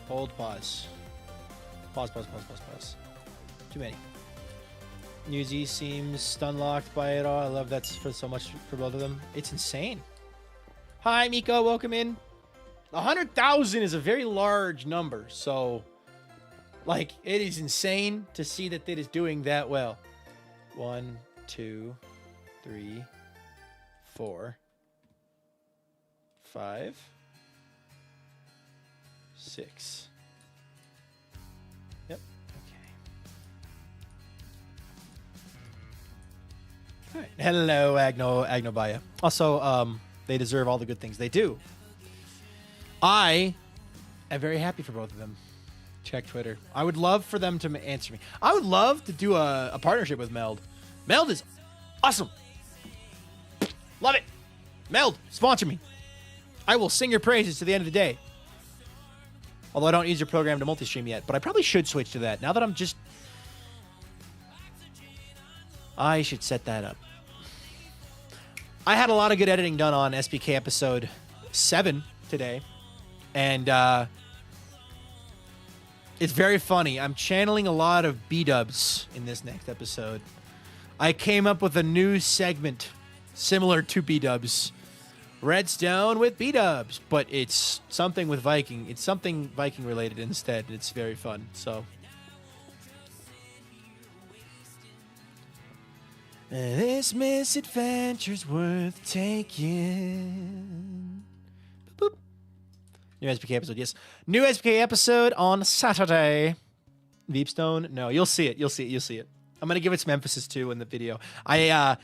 hold, pause. Pause, pause, pause, pause, pause. Too many. Newsy seems stun-locked by it all. I love that for so much for both of them. It's insane. Hi, Miko. Welcome in. 100,000 is a very large number, so... Like, it is insane to see that it is doing that well. 1, 2, 3, 4, 5, 6. Yep. Okay. All right. Hello, Agnobaya. Also, they deserve all the good things they do. I am very happy for both of them. Check Twitter. I would love for them to answer me. I would love to do a partnership with Meld. Meld is awesome. Love it. Meld, sponsor me. I will sing your praises to the end of the day. Although I don't use your program to multi-stream yet, but I probably should switch to that. Now that I'm just... I should set that up. I had a lot of good editing done on SPK episode 7 today. And it's very funny. I'm channeling a lot of B-dubs in this next episode. I came up with a new segment similar to B-dubs. Redstone with B-dubs, but it's something with Viking. It's something Viking related instead. It's very fun. So, this misadventure's worth taking. Boop, boop. New SPK episode, yes. New SPK episode on Saturday. Veepstone? No, you'll see it. You'll see it. You'll see it. I'm gonna give it some emphasis too in the video. I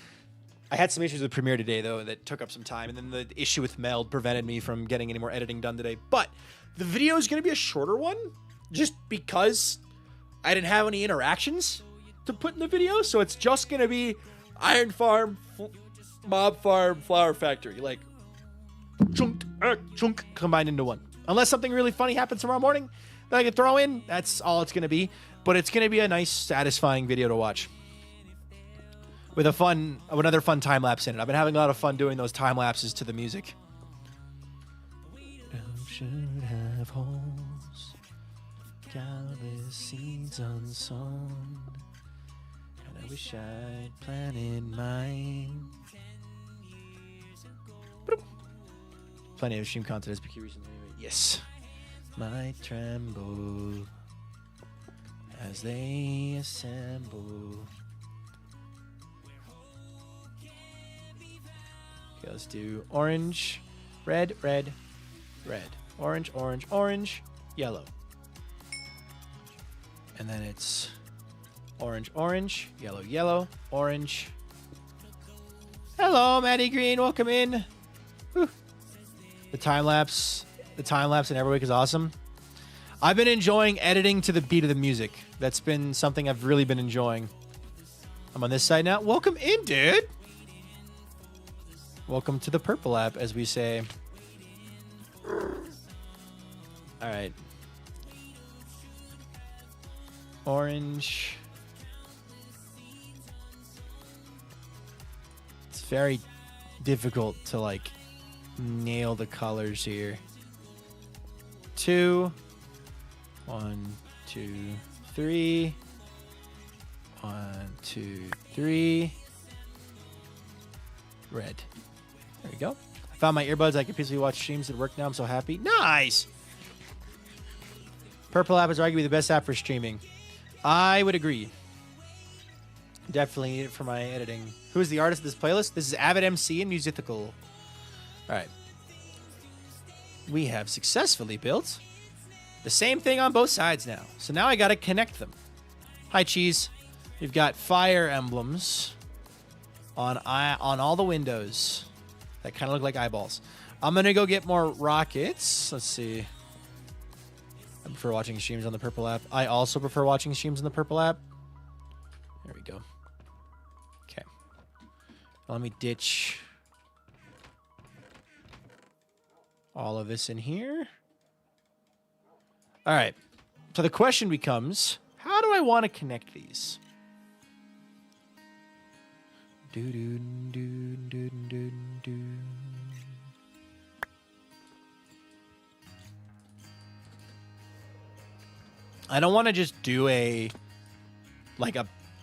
had some issues with Premiere today, though, that took up some time, and then the issue with Meld prevented me from getting any more editing done today. But the video is going to be a shorter one, just because I didn't have any interactions to put in the video, so it's just going to be Iron Farm, Mob Farm, Flower Factory, like, chunk, chunk, combined into one. Unless something really funny happens tomorrow morning that I can throw in, that's all it's going to be. But it's going to be a nice, satisfying video to watch. With another fun time lapse in it. I've been having a lot of fun doing those time lapses to the music. Should have holes, countless seeds unsown, and I wish I'd planted mine. Plenty of stream content SPQ recently. Yes, might tremble as they assemble. Okay, let's do orange, red, red, red, orange, orange, orange, yellow. And then it's orange, orange, yellow, yellow, orange. Hello, Maddie Green, welcome in. Whew. The time lapse in Everweek is awesome. I've been enjoying editing to the beat of the music. That's been something I've really been enjoying. I'm on this side now. Welcome in, dude. Welcome to the purple app, as we say. All right. Orange. It's very difficult to, like, nail the colors here. 2. 1, 2, 3. 1, 2, 3. Red. There we go. I found my earbuds. I can peacefully watch streams at work now. I'm so happy. Nice! Purple app is arguably the best app for streaming. I would agree. Definitely need it for my editing. Who is the artist of this playlist? This is Avid MC and Musical. Alright. We have successfully built the same thing on both sides now. So now I gotta connect them. Hi, Cheese. We've got fire emblems on all the windows that kind of look like eyeballs. I'm gonna go get more rockets. Let's see. I prefer watching streams on the purple app. I also prefer watching streams on the purple app. There we go. Okay. Let me ditch all of this in here. All right. So the question becomes, how do I want to connect these? I don't want to just do a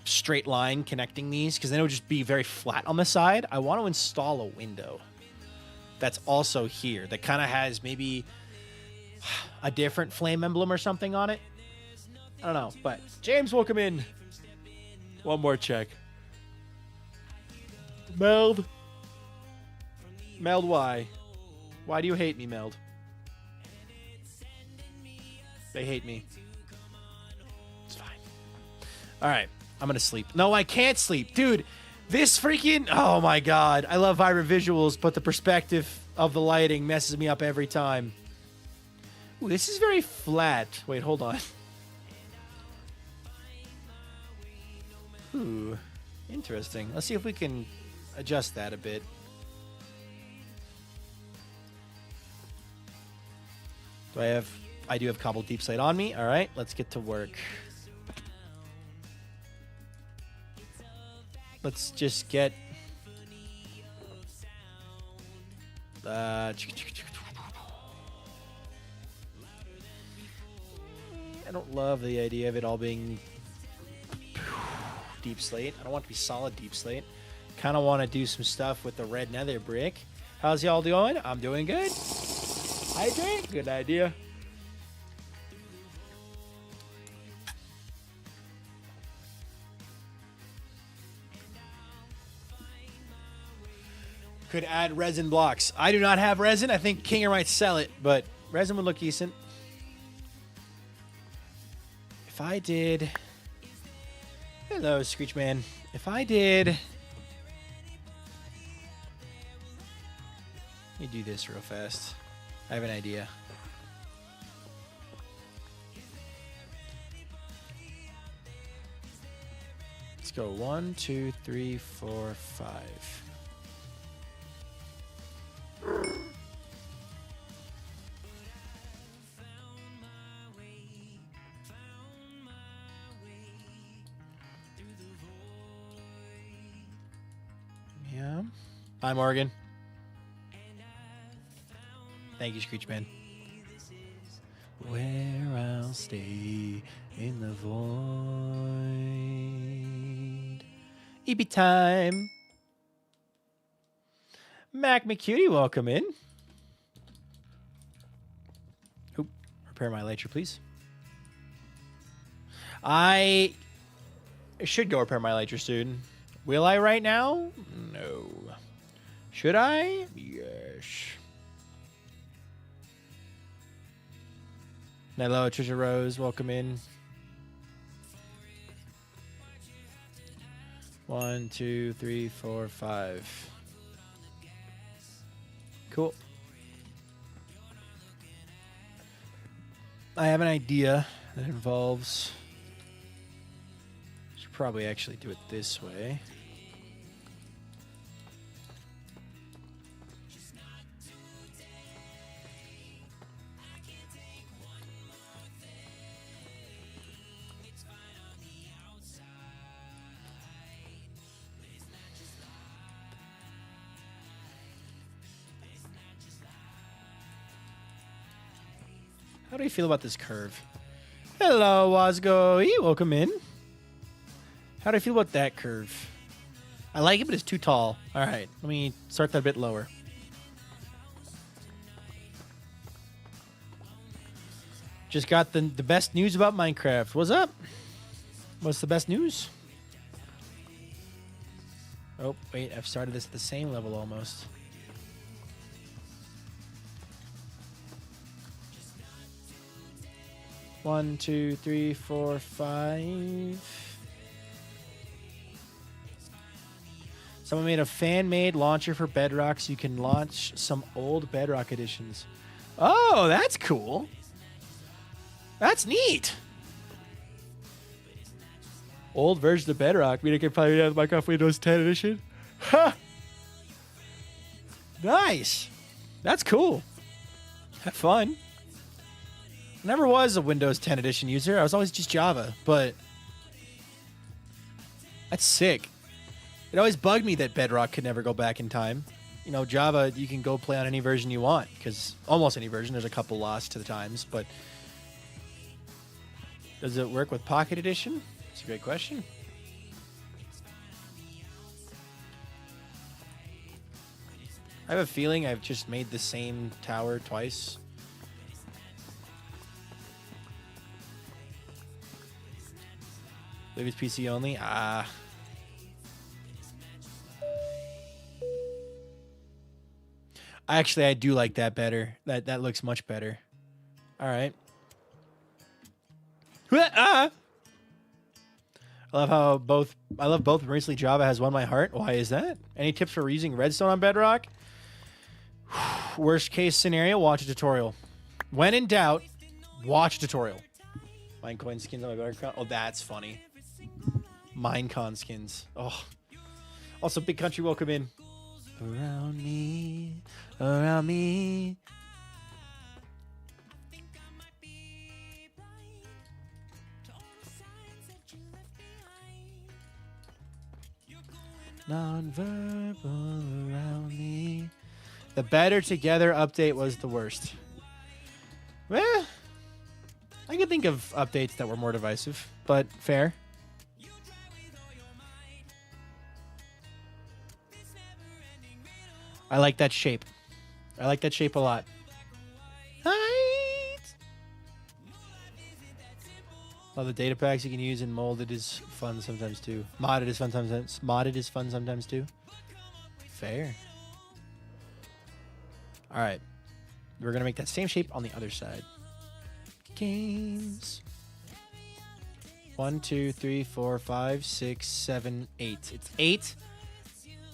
straight line connecting these, because then it would just be very flat on the side. I want to install a window that's also here that kind of has maybe a different flame emblem or something on it. I don't know, but James, welcome in. One more check. Meld, why? Why do you hate me, Meld? They hate me. It's fine. All right, I'm gonna sleep. No, I can't sleep. Dude, this freaking... Oh, my God. I love vibrant visuals, but the perspective of the lighting messes me up every time. Ooh, this is very flat. Wait, hold on. Ooh, interesting. Let's see if we can adjust that a bit. Do I have I do have cobbled deep slate on me. All right, let's get to work. Let's just get... I don't love the idea of it all being deep slate. I don't want it to be solid deep slate. Kind of want to do some stuff with the red nether brick. How's y'all doing? I'm doing good. Hydrate? Good idea. Could add resin blocks. I do not have resin. I think Kinger might sell it, but resin would look decent. If I did... Hello, Screech Man. If I did... Let me do this real fast. I have an idea. Let's go 1, 2, 3, 4, 5. Yeah. Hi, Morgan. Thank you, Screech Man. Where I'll stay in the void. EB time. Mac McCutie, welcome in. Oop, repair my elytra, please. I should go repair my elytra soon. Will I right now? No. Should I? Yes. Hello, Trisha Rose. Welcome in. 1, 2, 3, 4, 5. Cool. I have an idea that involves... Should probably actually do it this way. How do you feel about this curve? Hello, Wazgo. Welcome in. How do I feel about that curve? I like it, but it's too tall. All right, let me start that a bit lower. Just got the best news about Minecraft. What's up? What's the best news? Oh, wait, I've started this at the same level almost. One, 2, 3, 4, 5. Someone made a fan-made launcher for Bedrock so you can launch some old Bedrock editions. Oh, that's cool. That's neat. Old version of Bedrock. I mean, I could probably have Minecraft Windows 10 edition. Ha! Nice. That's cool. Have fun. Never was a Windows 10 edition user. I was always just Java, but that's sick. It always bugged me that Bedrock could never go back in time. You know, Java, you can go play on any version you want, because almost any version. There's a couple lost to the times, but does it work with Pocket Edition? That's a great question. I have a feeling I've just made the same tower twice. Maybe it's PC only. Actually, I do like that better. That looks much better. All right. I love both Recently Java has won my heart. Why is that? Any tips for using redstone on Bedrock? Worst case scenario, watch a tutorial. When in doubt, watch a tutorial. Minecoin skins on my background. Oh, that's funny. Minecon skins. Oh. Also, Big Country, welcome in. Around me, around me. Non-verbal around me. The Better Together update was the worst. I can think of updates that were more divisive, but fair. I like that shape. I like that shape a lot. Love the data packs you can use, and molded is fun sometimes too. Modded is fun sometimes. Modded is fun sometimes too. Fair. All right, we're gonna make that same shape on the other side. Games. 1, 2, 3, 4, 5, 6, 7, 8. It's 8.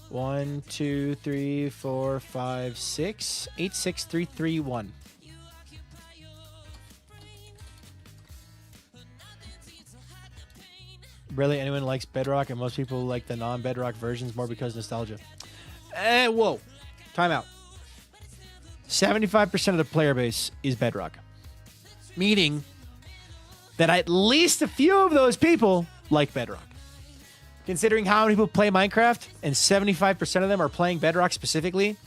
1, 2, 3, 4, 5, 6. 8, 6, 3, 3, 1. Really, anyone likes Bedrock, and most people like the non-Bedrock versions more because nostalgia. Whoa. Time out. 75% of the player base is Bedrock. Meaning that at least a few of those people like Bedrock. Considering how many people play Minecraft, and 75% of them are playing Bedrock specifically,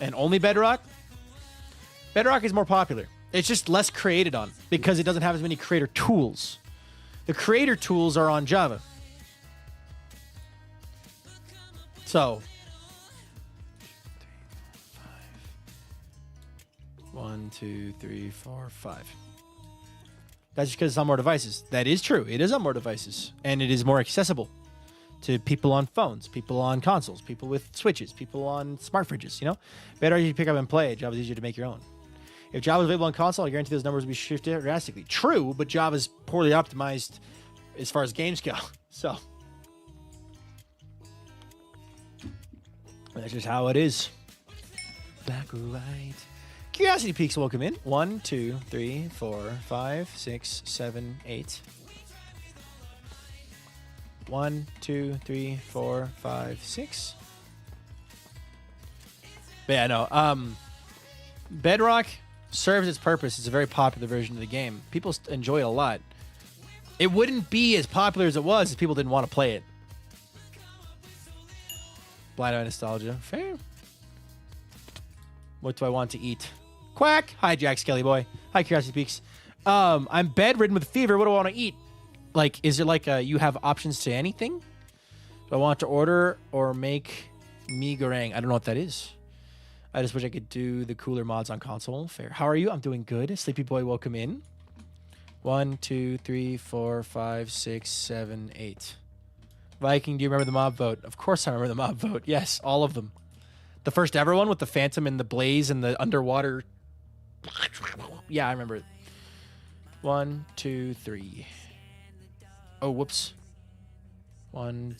and only Bedrock, Bedrock is more popular. It's just less created on because it doesn't have as many creator tools. The creator tools are on Java. So, 1, 2, 3, 4, 5. That's just because it's on more devices. That is true. It is on more devices. And it is more accessible to people on phones, people on consoles, people with Switches, people on smart fridges, you know? Better you pick up and play. Java's easier to make your own. If Java was available on console, I guarantee those numbers would be shifted drastically. True, but Java's poorly optimized as far as games go. So, that's just how it is. Black or white. Curiosity Peaks, welcome in. 1, 2, 3, 4, 5, 6, 7, 8. 1, 2, 3, 4, 5, 6. But yeah, no. Bedrock serves its purpose. It's a very popular version of the game. People enjoy it a lot. It wouldn't be as popular as it was if people didn't want to play it. Blind Eye Nostalgia. Fair. What do I want to eat? Quack. Hi, Jack Skelly Boy. Hi, Curiosity Peaks. I'm bedridden with fever. What do I want to eat? Like, is it like you have options to anything? Do I want to order or make mee goreng? I don't know what that is. I just wish I could do the cooler mods on console. Fair. How are you? I'm doing good. Sleepy Boy, welcome in. 1, 2, 3, 4, 5, 6, 7, 8. Viking, do you remember the mob vote? Of course I remember the mob vote. Yes, all of them. The first ever one with the Phantom and the Blaze and the underwater. Yeah, I remember it. 1, 2, 3. Oh, whoops. 1,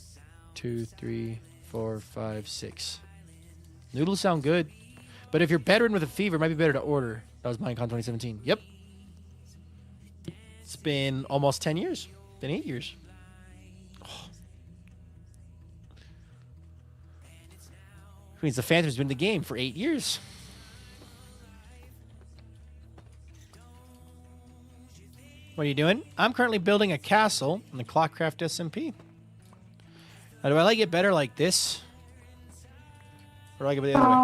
2, 3, 4, 5, 6. Noodles sound good. But if you're bedridden with a fever, it might be better to order. That was Minecon 2017. Yep. It's been almost 10 years. Been 8 years. Oh. Which means the Phantom's been in the game for 8 years. What are you doing? I'm currently building a castle in the ClockCraft SMP. Now, do I like it better like this? Or do I like it the other way?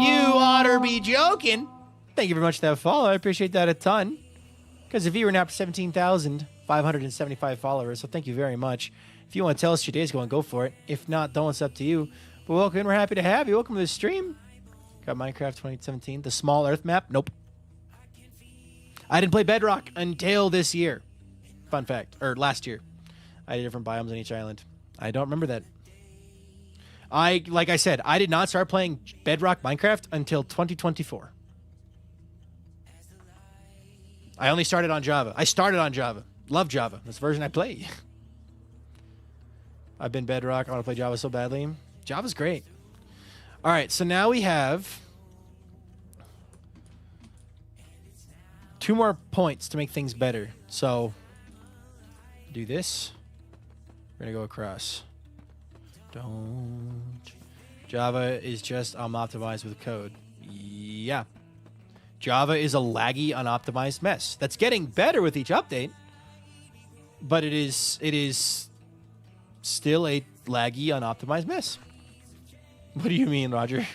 You ought to be joking. Thank you very much for that follow. I appreciate that a ton. Because if you were now 17,575 followers, so thank you very much. If you want to tell us your day's going, go for it. If not, don't. It's up to you. But welcome. We're happy to have you. Welcome to the stream. Got Minecraft 2017. The small Earth map. Nope. I didn't play Bedrock until this year. Fun fact. Or last year. I had different biomes on each island. I don't remember that. Like I said, I did not start playing Bedrock Minecraft until 2024. I only started on Java. I started on Java. Love Java. That's the version I play. I've been Bedrock. I want to play Java so badly. Java's great. All right, so now we have 2 more points to make things better. So do this. We're going to go across. Don't. Java is just optimized with code. Yeah. Java is a laggy, unoptimized mess. That's getting better with each update, but it is still a laggy, unoptimized mess. What do you mean, Roger?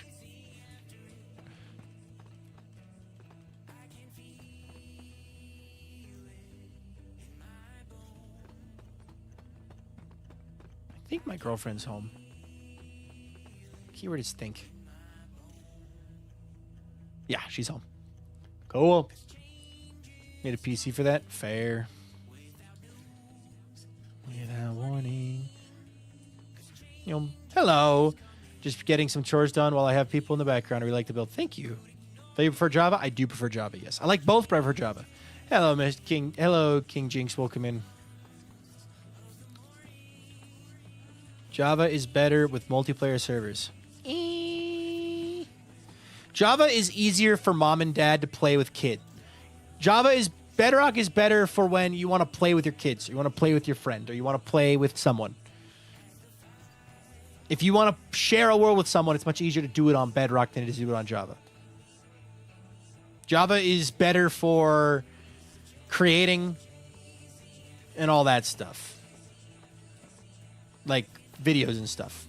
I think my girlfriend's home. Keyword is think. Yeah, she's home. Cool. Need a PC for that? Fair. Without warning. Hello. Just getting some chores done while I have people in the background who like to build. Thank you. Do you prefer Java? I do prefer Java, yes. I like both, but I prefer Java. Hello, Miss King. Hello, King Jinx. Welcome in. Java is better with multiplayer servers. Java is easier for mom and dad to play with kid. Bedrock is better for when you want to play with your kids, or you want to play with your friend, or you want to play with someone. If you want to share a world with someone, it's much easier to do it on Bedrock than it is to do it on Java. Java is better for creating and all that stuff. Like videos and stuff.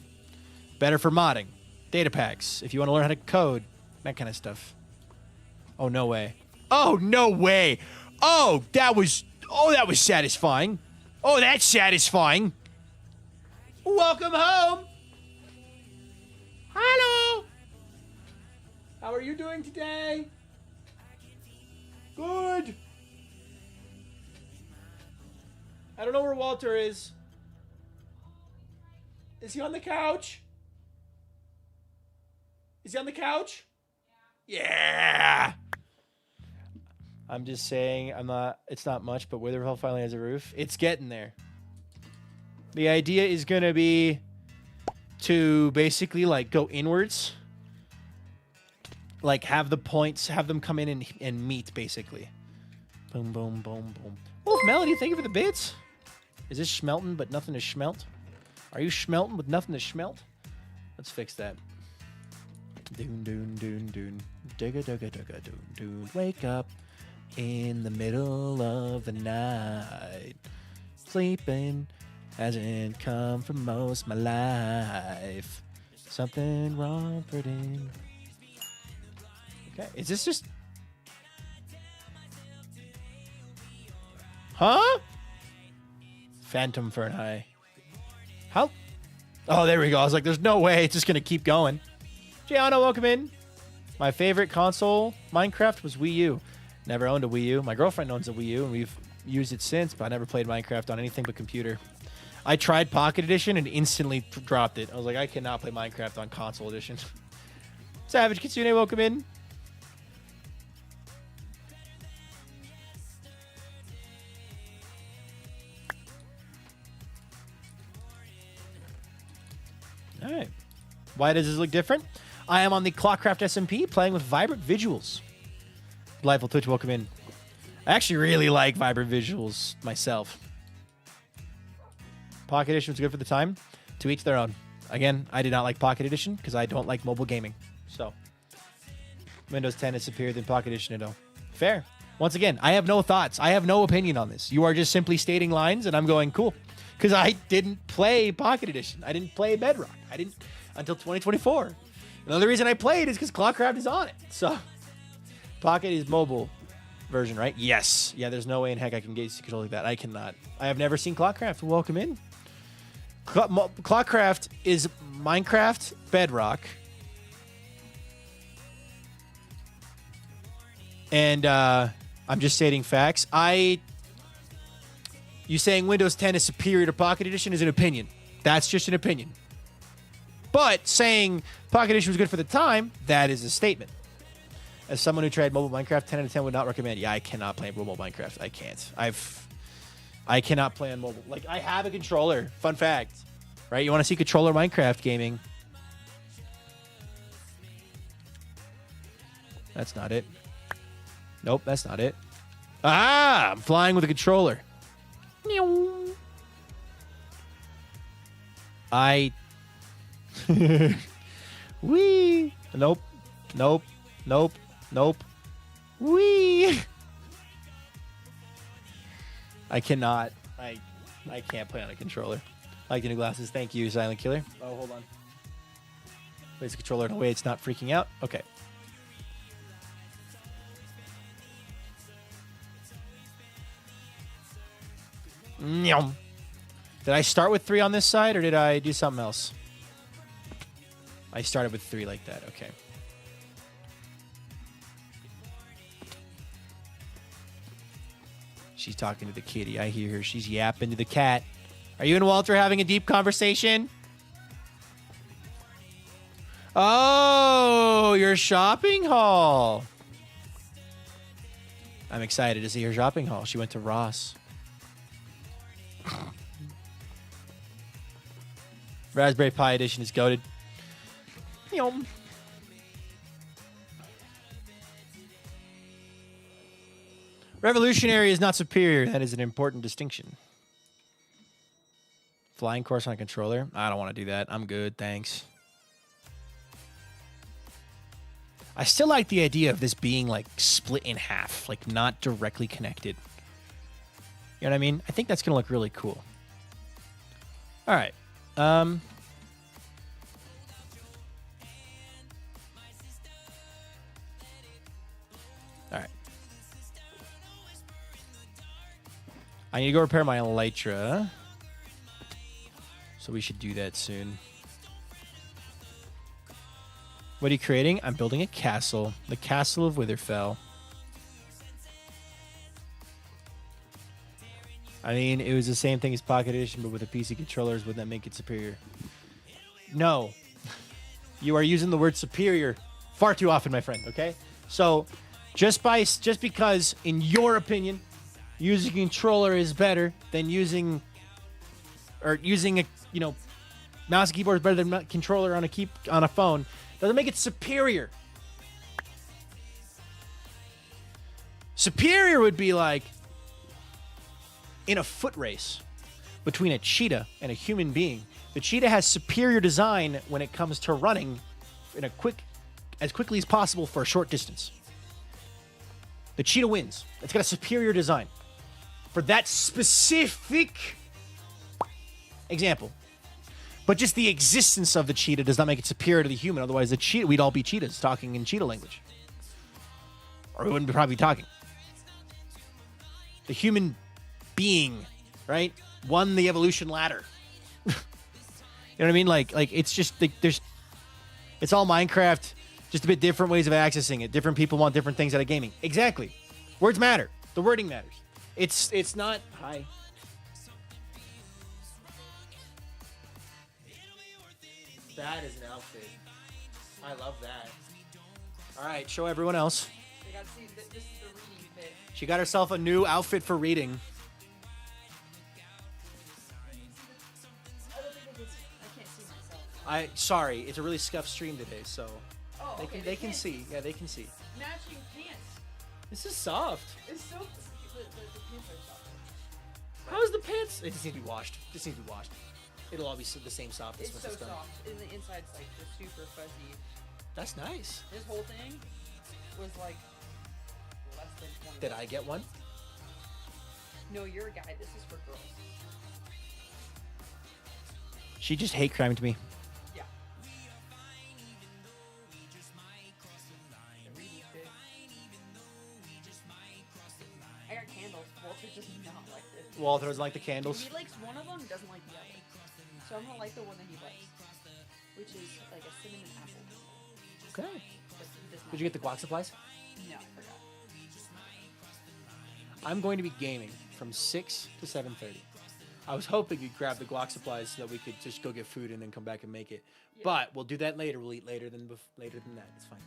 Better for modding. Data packs. If you want to learn how to code. That kind of stuff. Oh, no way. Oh, no way. Oh, that was satisfying. Oh, that's satisfying. Welcome home. Hello. How are you doing today? Good. I don't know where Walter is. Is he on the couch? Is he on the couch? Yeah. I'm just saying, it's not much, but Witherfell finally has a roof. It's getting there. The idea is going to be to basically like go inwards. Like have the points, have them come in and meet basically. Boom, boom, boom, boom. Wolf Melody, thank you for the bits. Is this schmelting but nothing to schmelt? Are you schmelting with nothing to schmelt? Let's fix that. Doon, doon, doon, doon. Digga, digga, digga, doon, doon. Wake up in the middle of the night. Sleeping hasn't come for most of my life. Something wrong, pretty. Okay, is this just... Huh? Phantom Fern High. How? Oh, there we go. I was like, there's no way it's just going to keep going. Gianna, welcome in. My favorite console, Minecraft, was Wii U. Never owned a Wii U. My girlfriend owns a Wii U, and we've used it since, but I never played Minecraft on anything but computer. I tried Pocket Edition and instantly dropped it. I was like, I cannot play Minecraft on console edition. Savage Kitsune, welcome in. All right. Why does this look different? I am on the ClockCraft SMP playing with vibrant visuals. Delightful Twitch, welcome in. I actually really like vibrant visuals myself. Pocket Edition was good for the time. To each their own. Again, I did not like Pocket Edition because I don't like mobile gaming. So, Windows 10 is superior than Pocket Edition. No. Fair. Once again, I have no thoughts. I have no opinion on this. You are just simply stating lines, and I'm going, cool. Because I didn't play Pocket Edition. I didn't play Bedrock. I didn't until 2024. Another reason I played is because ClockCraft is on it. So, Pocket is mobile version, right? Yes. Yeah, there's no way in heck I can get control like that. I cannot. I have never seen ClockCraft. Welcome in. ClockCraft is Minecraft Bedrock. And I'm just stating facts. You saying Windows 10 is superior to Pocket Edition is an opinion. That's just an opinion. But saying Pocket Edition was good for the time, that is a statement. As someone who tried mobile Minecraft, 10 out of 10 would not recommend. Yeah, I cannot play mobile Minecraft. I can't. I cannot play on mobile. Like, I have a controller. Fun fact. Right? You want to see controller Minecraft gaming. That's not it. Nope, that's not it. Ah! I'm flying with a controller. Wee. Nope. Nope. Nope. Nope. Wee. I cannot. I can't play on a controller. I like the new glasses. Thank you, Silent Killer. Oh, hold on. Place the controller in a way it's not freaking out. Okay. Nyum. Did I start with 3 on this side, or did I do something else? I started with 3 like that. Okay. She's talking to the kitty. I hear her. She's yapping to the cat. Are you and Walter having a deep conversation? Oh, your shopping haul. I'm excited to see her shopping haul. She went to Ross. Raspberry Pi edition is goated. Yum. Revolutionary is not superior. That is an important distinction. Flying course on a controller. I don't want to do that. I'm good, thanks. I still like the idea of this being like split in half, like not directly connected. You know what I mean? I think that's going to look really cool. All right. All right. I need to go repair my elytra. So we should do that soon. What are you creating? I'm building a castle. The castle of Witherfell. I mean, it was the same thing as Pocket Edition, but with a PC controllers. Would that make it superior? No. You are using the word superior far too often, my friend, okay? So, just because, in your opinion, using a controller is better than using a, mouse and keyboard is better than a controller on a phone, doesn't make it superior. Superior would be like in a foot race between a cheetah and a human being. The cheetah has superior design when it comes to running as quickly as possible for a short distance. The cheetah wins. It's got a superior design for that specific example. But just the existence of the cheetah does not make it superior to the human. Otherwise, we'd all be cheetahs talking in cheetah language. Or we wouldn't probably be talking. The human being, right, won the evolution ladder. You know what I mean? Like it's just like it's all Minecraft, just a bit different ways of accessing it. Different people want different things out of gaming. Exactly. Words matter. The wording matters. It's not hi. That is an outfit. I love that. All right, show everyone else. They got to see this is the reading bit. She got herself a new outfit for reading. I don't think I can't see myself. Sorry, it's a really scuffed stream today, so Oh, they can see. Yeah, they can see. Matching pants. This is soft. It's so. The pants are soft. How's the pants? It just needs to be washed. Just needs to be washed. It'll all be the same softness It's once so it's done. soft. And the inside's like just super fuzzy. That's nice. This whole thing was like less than 20. Did I get one? No, you're a guy. This is for girls. She just hate crimed me. Yeah. The reading bit. I got candles. Walter does not like this. Walter doesn't like the candles. He likes one of them, doesn't like the other. So I'm gonna like the one that he likes, which is like a cinnamon apple. Okay. But he does not Did you get the guac supplies? No, I forgot. I'm going to be gaming from 6 to 7:30. I was hoping you'd grab the guac supplies so that we could just go get food and then come back and make it. Yeah. But we'll do that later. We'll eat later than that. It's fine.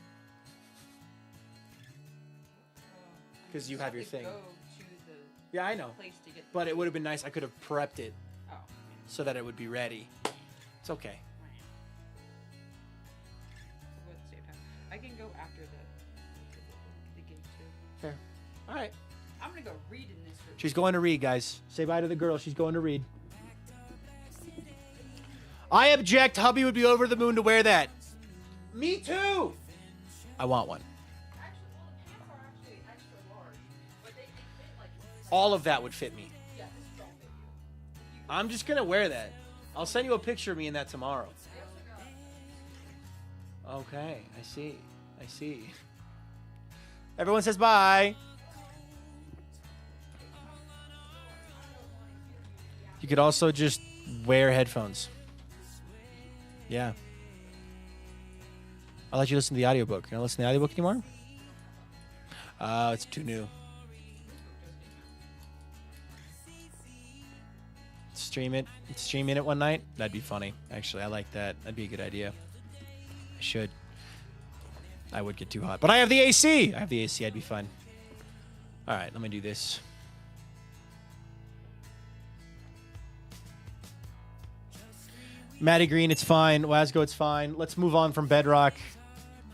Because you have your thing. Go to the Yeah, I know. place to get. But it would have been nice. I could have prepped it Oh. so that it would be ready. It's okay. We'll go at the same time. I can go after the gate too. Fair. All right. I'm gonna go read in this room. She's going to read, guys. Say bye to the girl. She's going to read. I object. Hubby would be over the moon to wear that. Me too. I want one. Actually, well, the pants are actually extra large, but they fit like. All of that would fit me. Yeah, this don't fit you. I'm just going to wear that. I'll send you a picture of me in that tomorrow. Okay, I see. I see. Everyone says bye. You could also just wear headphones. Yeah. I'll let you listen to the audiobook. Can I listen to the audiobook anymore? It's too new. Stream it. Stream in it one night? That'd be funny. Actually, I like that. That'd be a good idea. I should. I would get too hot. But I have the AC! I have the AC. I'd be fine. Alright, let me do this. Matty Green, it's fine. Wasgo, it's fine. Let's move on from Bedrock.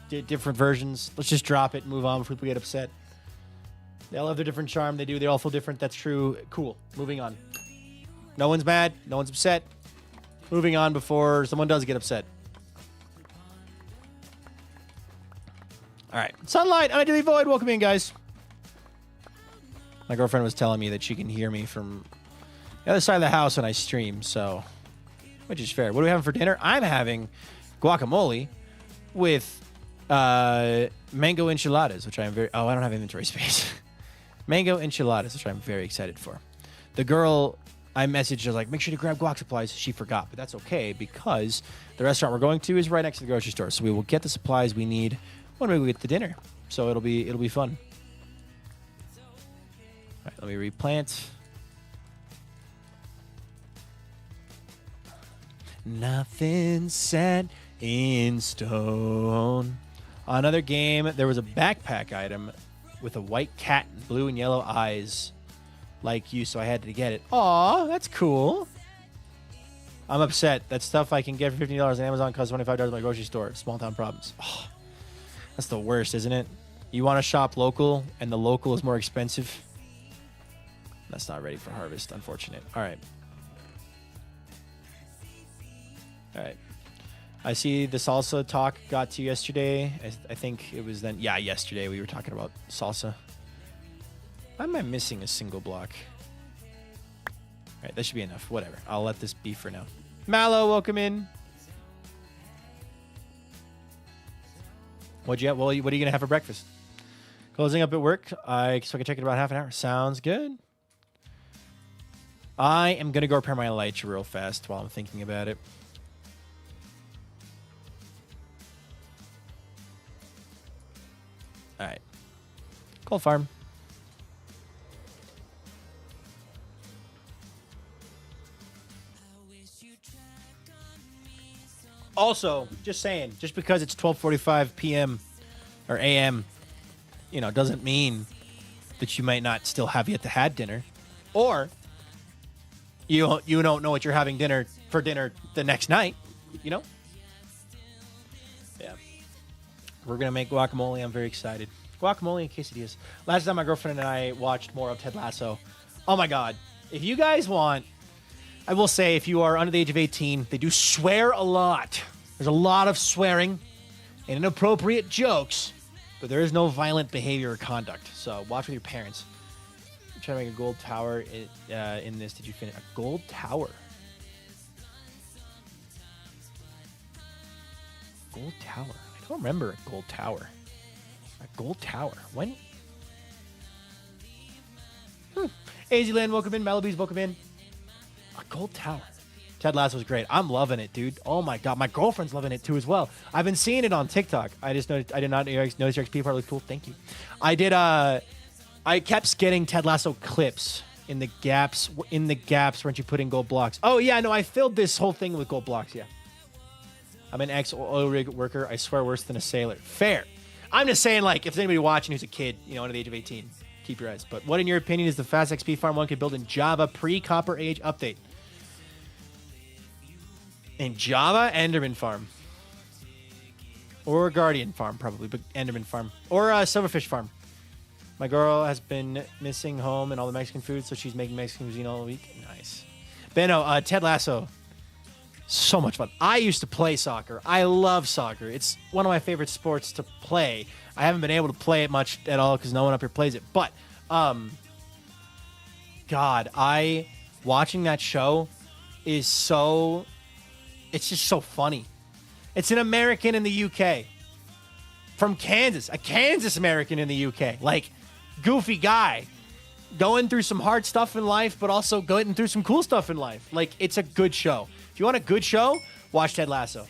Different versions. Let's just drop it and move on before people get upset. They all have their different charm. They do. They all feel different. That's true. Cool. Moving on. No one's mad. No one's upset. Moving on before someone does get upset. All right. Sunlight, Unideally Void. Welcome in, guys. My girlfriend was telling me that she can hear me from the other side of the house when I stream, so... Which is fair. What are we having for dinner? I'm having guacamole with mango enchiladas, which I'm very... Oh, I don't have inventory space. Mango enchiladas, which I'm very excited for. The girl I messaged her, like, make sure to grab guac supplies. She forgot, but that's okay because the restaurant we're going to is right next to the grocery store. So we will get the supplies we need when we get to dinner. So it'll be fun. All right, let me replant. Nothing set in stone. Another game, there was a backpack item with a white cat and blue and yellow eyes like you, so I had to get it. Aw, that's cool. I'm upset. That stuff I can get for $50 on Amazon costs $25 at my grocery store. Small town problems. Oh, that's the worst, isn't it? You want to shop local, and the local is more expensive. That's not ready for harvest. Unfortunate. All right. All right. I see the salsa talk got to you yesterday. I think it was then. Yeah, yesterday we were talking about salsa. Why am I missing a single block? All right, that should be enough. Whatever. I'll let this be for now. Mallow, welcome in. What'd you have? Well, what are you going to have for breakfast? Closing up at work. So I can check it in about half an hour. Sounds good. I am going to go repair my lights real fast while I'm thinking about it. All right. Coal farm. Also, just saying, just because it's 12:45 p.m. or a.m., you know, doesn't mean that you might not still have yet to have dinner, or you don't know what you're having for dinner the next night, you know? Yeah. We're going to make guacamole. I'm very excited. Guacamole and quesadillas. Last time my girlfriend and I watched more of Ted Lasso. Oh my God. If you guys want, I will say if you are under the age of 18, they do swear a lot. There's a lot of swearing and inappropriate jokes, but there is no violent behavior or conduct. So watch with your parents. I'm trying to make a gold tower in this. Did you finish? A gold tower? Gold tower. I don't remember a gold tower. A gold tower. When? AZLand, welcome in. Malibu's, welcome in. A gold tower. Ted Lasso was great. I'm loving it, dude. Oh my God. My girlfriend's loving it too as well. I've been seeing it on TikTok. I did not notice your XP part looked cool. Thank you. I kept getting Ted Lasso clips in the gaps where you put in gold blocks. Oh yeah, no, I filled this whole thing with gold blocks, yeah. I'm an ex-oil rig worker. I swear worse than a sailor. Fair. I'm just saying, like, if there's anybody watching who's a kid, you know, under the age of 18, keep your eyes. But what, in your opinion, is the fast XP farm one could build in Java pre-Copper Age update? In Java, Enderman farm. Or Guardian farm, probably, but Enderman farm. Or Silverfish farm. My girl has been missing home and all the Mexican food, so she's making Mexican cuisine all week. Nice. Benno, Ted Lasso. So much fun. I used to play soccer. I love soccer. It's one of my favorite sports to play. I haven't been able to play it much at all because no one up here plays it. But, God, watching that show is so... It's just so funny. It's an American in the UK. From Kansas. A Kansas American in the UK. Like, goofy guy. Going through some hard stuff in life, but also going through some cool stuff in life. Like, it's a good show. If you want a good show, watch Ted Lasso.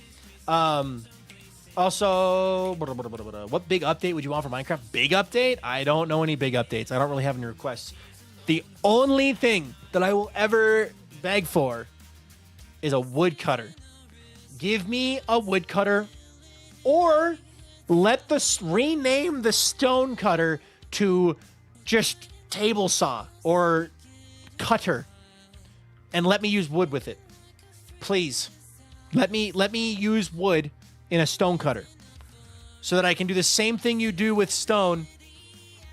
Also, what big update would you want for Minecraft? Big update? I don't know any big updates. I don't really have any requests. The only thing that I will ever beg for is a woodcutter. Give me a woodcutter, or rename the stone cutter to just table saw or cutter, and let me use wood with it. Please, let me use wood in a stone cutter, so that I can do the same thing you do with stone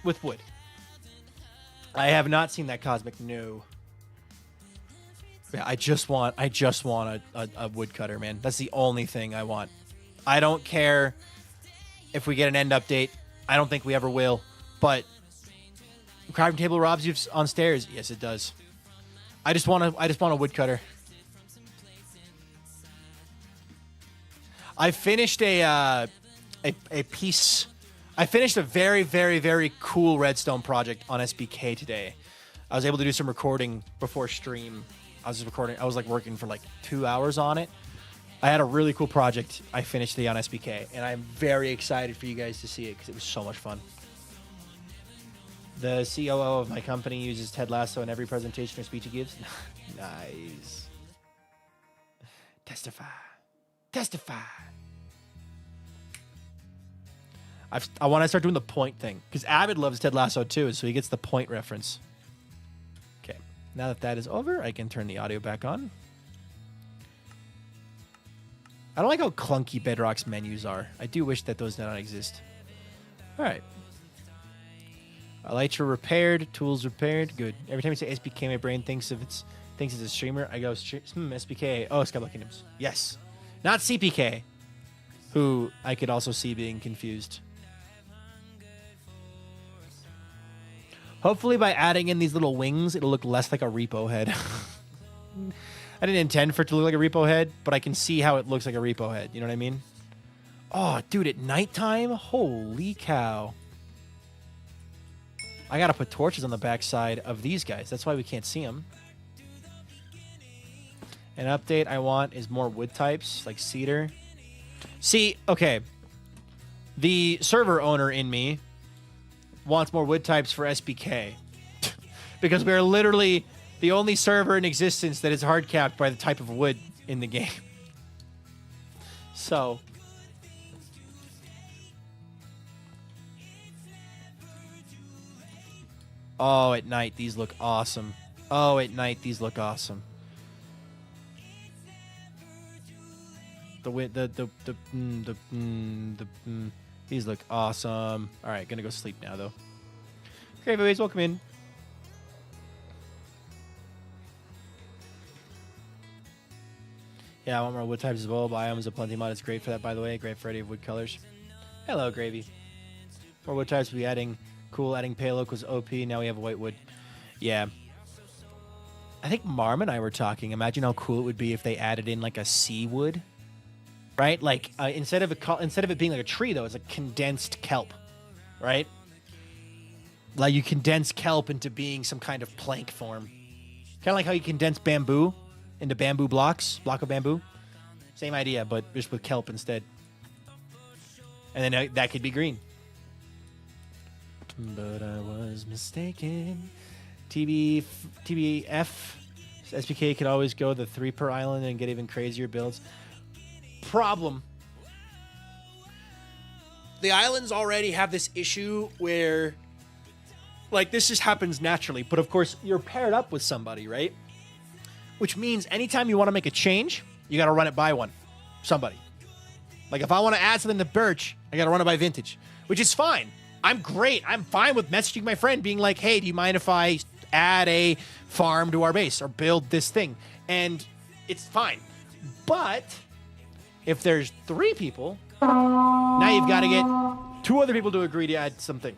with wood. I have not seen that Cosmic. No. Yeah, I just want a woodcutter, man. That's the only thing I want. I don't care if we get an end update. I don't think we ever will. But crafting table robs you on stairs. Yes, it does. I just want a woodcutter. I finished a piece. I finished a very, very, very cool redstone project on SBK today. I was able to do some recording before stream. I was like working for like 2 hours on it. I had a really cool project I finished today on SBK, and I'm very excited for you guys to see it because it was so much fun. The COO of my company uses Ted Lasso in every presentation or speech he gives. Nice. Testify. I want to start doing the point thing because Avid loves Ted Lasso too, so he gets the point reference. Okay, now that is over, I can turn the audio back on. I don't like how clunky Bedrock's menus are. I do wish that those did not exist. All right. Elytra repaired, tools repaired. Good. Every time you say SBK, my brain thinks it's a streamer. I go SBK. Oh, Sky Lucky Noobs. Yes, not CPK, who I could also see being confused. Hopefully, by adding in these little wings, it'll look less like a repo head. I didn't intend for it to look like a repo head, but I can see how it looks like a repo head. You know what I mean? Oh, dude, at nighttime? Holy cow. I gotta put torches on the backside of these guys. That's why we can't see them. An update I want is more wood types, like cedar. See, okay. The server owner in me wants more wood types for SBK. Because we are literally the only server in existence that is hard capped by the type of wood in the game. So... oh, at night, these look awesome. Oh, at night, these look awesome. These look awesome. All right, gonna go sleep now, though. Okay, everybody's welcome in. Yeah, I want more wood types as well. Biomes of Plenty mod is great for that, by the way. Great variety of wood colors. Hello, Gravy. More wood types will be adding... cool, adding pale oak was OP. Now we have white wood. Yeah. I think Marm and I were talking. Imagine how cool it would be if they added in like a sea wood, right? Like instead of it being like a tree, though, it's a condensed kelp, right? Like you condense kelp into being some kind of plank form, kind of like how you condense bamboo into bamboo block of bamboo. Same idea, but just with kelp instead. And then that could be green. But I was mistaken. TBF. SPK could always go the 3 per island and get even crazier builds. Problem. The islands already have this issue where, like, this just happens naturally. But, of course, you're paired up with somebody, right? Which means anytime you want to make a change, you got to run it by somebody. Like, if I want to add something to Birch, I got to run it by Vintage, which is fine. I'm great. I'm fine with messaging my friend being like, hey, do you mind if I add a farm to our base or build this thing? And it's fine. But if there's 3 people, now you've got to get 2 other people to agree to add something.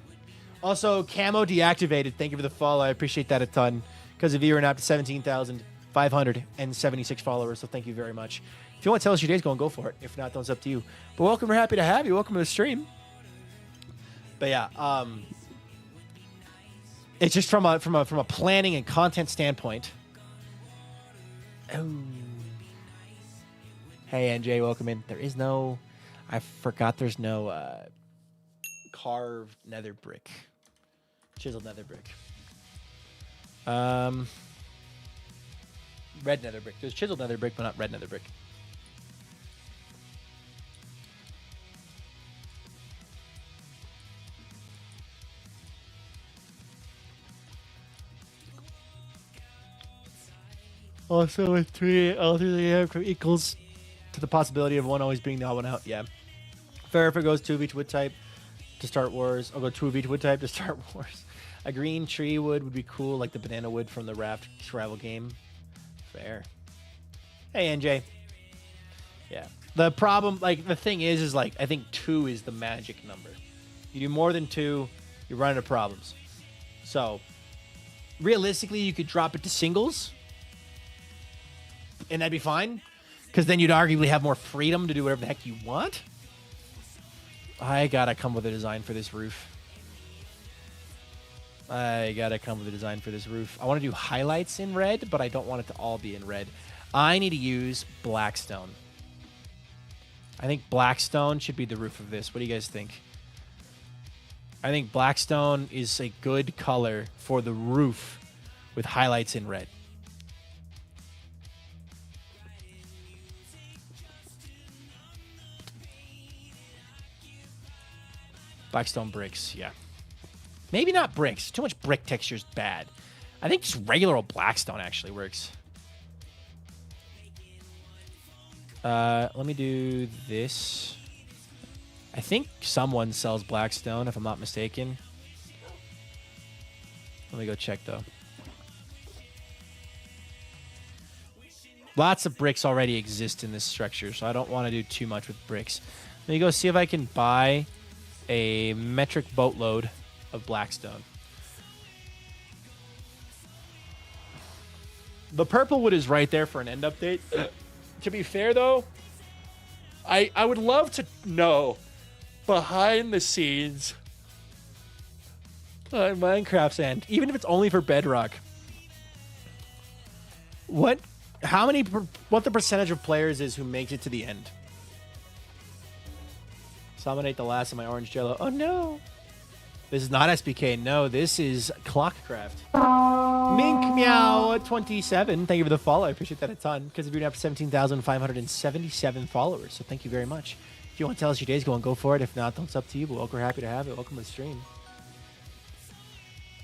Also, camo deactivated. Thank you for the follow. I appreciate that a ton. Because of you, we're now up to 17,000. 576 followers, so thank you very much. If you want to tell us your day's going, go for it. If not, then it's up to you. But welcome, we're happy to have you. Welcome to the stream. But yeah, it's just from a planning and content standpoint. Oh. Hey, NJ, welcome in. There is no... I forgot there's no carved nether brick. Chiseled nether brick. Red nether brick. There's chiseled nether brick, but not red nether brick. Also, with 3 equals to the possibility of one always being the odd one out. Yeah. Fair if it goes 2 of each wood type to start wars. I'll go 2 of each wood type to start wars. A green tree wood would be cool, like the banana wood from the raft travel game. Fair. Hey, NJ. Yeah. The problem, like, the thing is like, I think 2 is the magic number. You do more than 2, you run into problems. So, realistically, you could drop it to singles, and that'd be fine, because then you'd arguably have more freedom to do whatever the heck you want. I gotta come with a design for this roof. I want to do highlights in red, but I don't want it to all be in red. I need to use Blackstone. I think Blackstone should be the roof of this. What do you guys think? I think Blackstone is a good color for the roof with highlights in red. Blackstone bricks, yeah. Maybe not bricks. Too much brick texture is bad. I think just regular old Blackstone actually works. Let me do this. I think someone sells Blackstone, if I'm not mistaken. Let me go check, though. Lots of bricks already exist in this structure, so I don't want to do too much with bricks. Let me go see if I can buy a metric boatload of Blackstone. The purple wood is right there for an end update. To be fair, though, I would love to know behind the scenes on Minecraft's end, even if it's only for Bedrock, what the percentage of players is who makes it to the end. Dominate the last of my orange jello. Oh no. This is not SBK. No, this is ClockCraft. Mink Meow 27. Thank you for the follow. I appreciate that a ton. Because we're up to 17,577 followers. So thank you very much. If you want to tell us your day's going, go for it. If not, then it's up to you. But welcome, we're happy to have it. Welcome to the stream.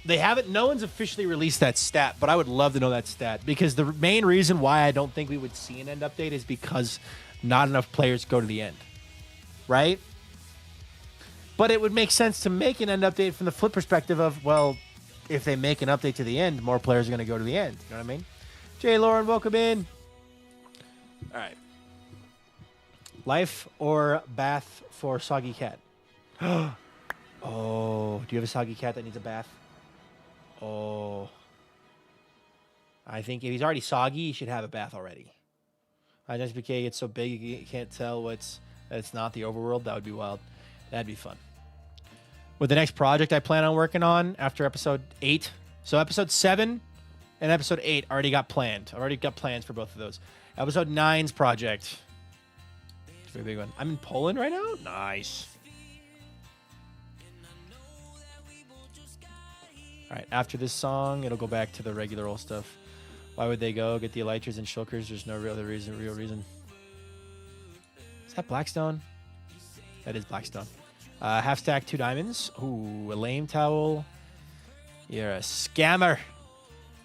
They haven't. No one's officially released that stat, but I would love to know that stat. Because the main reason why I don't think we would see an end update is because not enough players go to the end. Right? But it would make sense to make an end update from the flip perspective of, well, if they make an update to the end, more players are going to go to the end. You know what I mean? Jay Lauren, welcome in. All right. Life or bath for Soggy Cat? Oh, do you have a Soggy Cat that needs a bath? Oh. I think if he's already soggy, he should have a bath already. Just because it's so big you can't tell that it's not the overworld. That would be wild. That'd be fun. With the next project I plan on working on after episode 8. So episode 7 and episode 8 already got planned. I've already got plans for both of those. Episode 9's project. It's a very big one. I'm in Poland right now? Nice. All right, after this song, it'll go back to the regular old stuff. Why would they go get the elytras and shulkers? There's no real reason. Is that Blackstone? That is Blackstone. Half stack, 2 diamonds. Ooh, a lame towel. You're a scammer.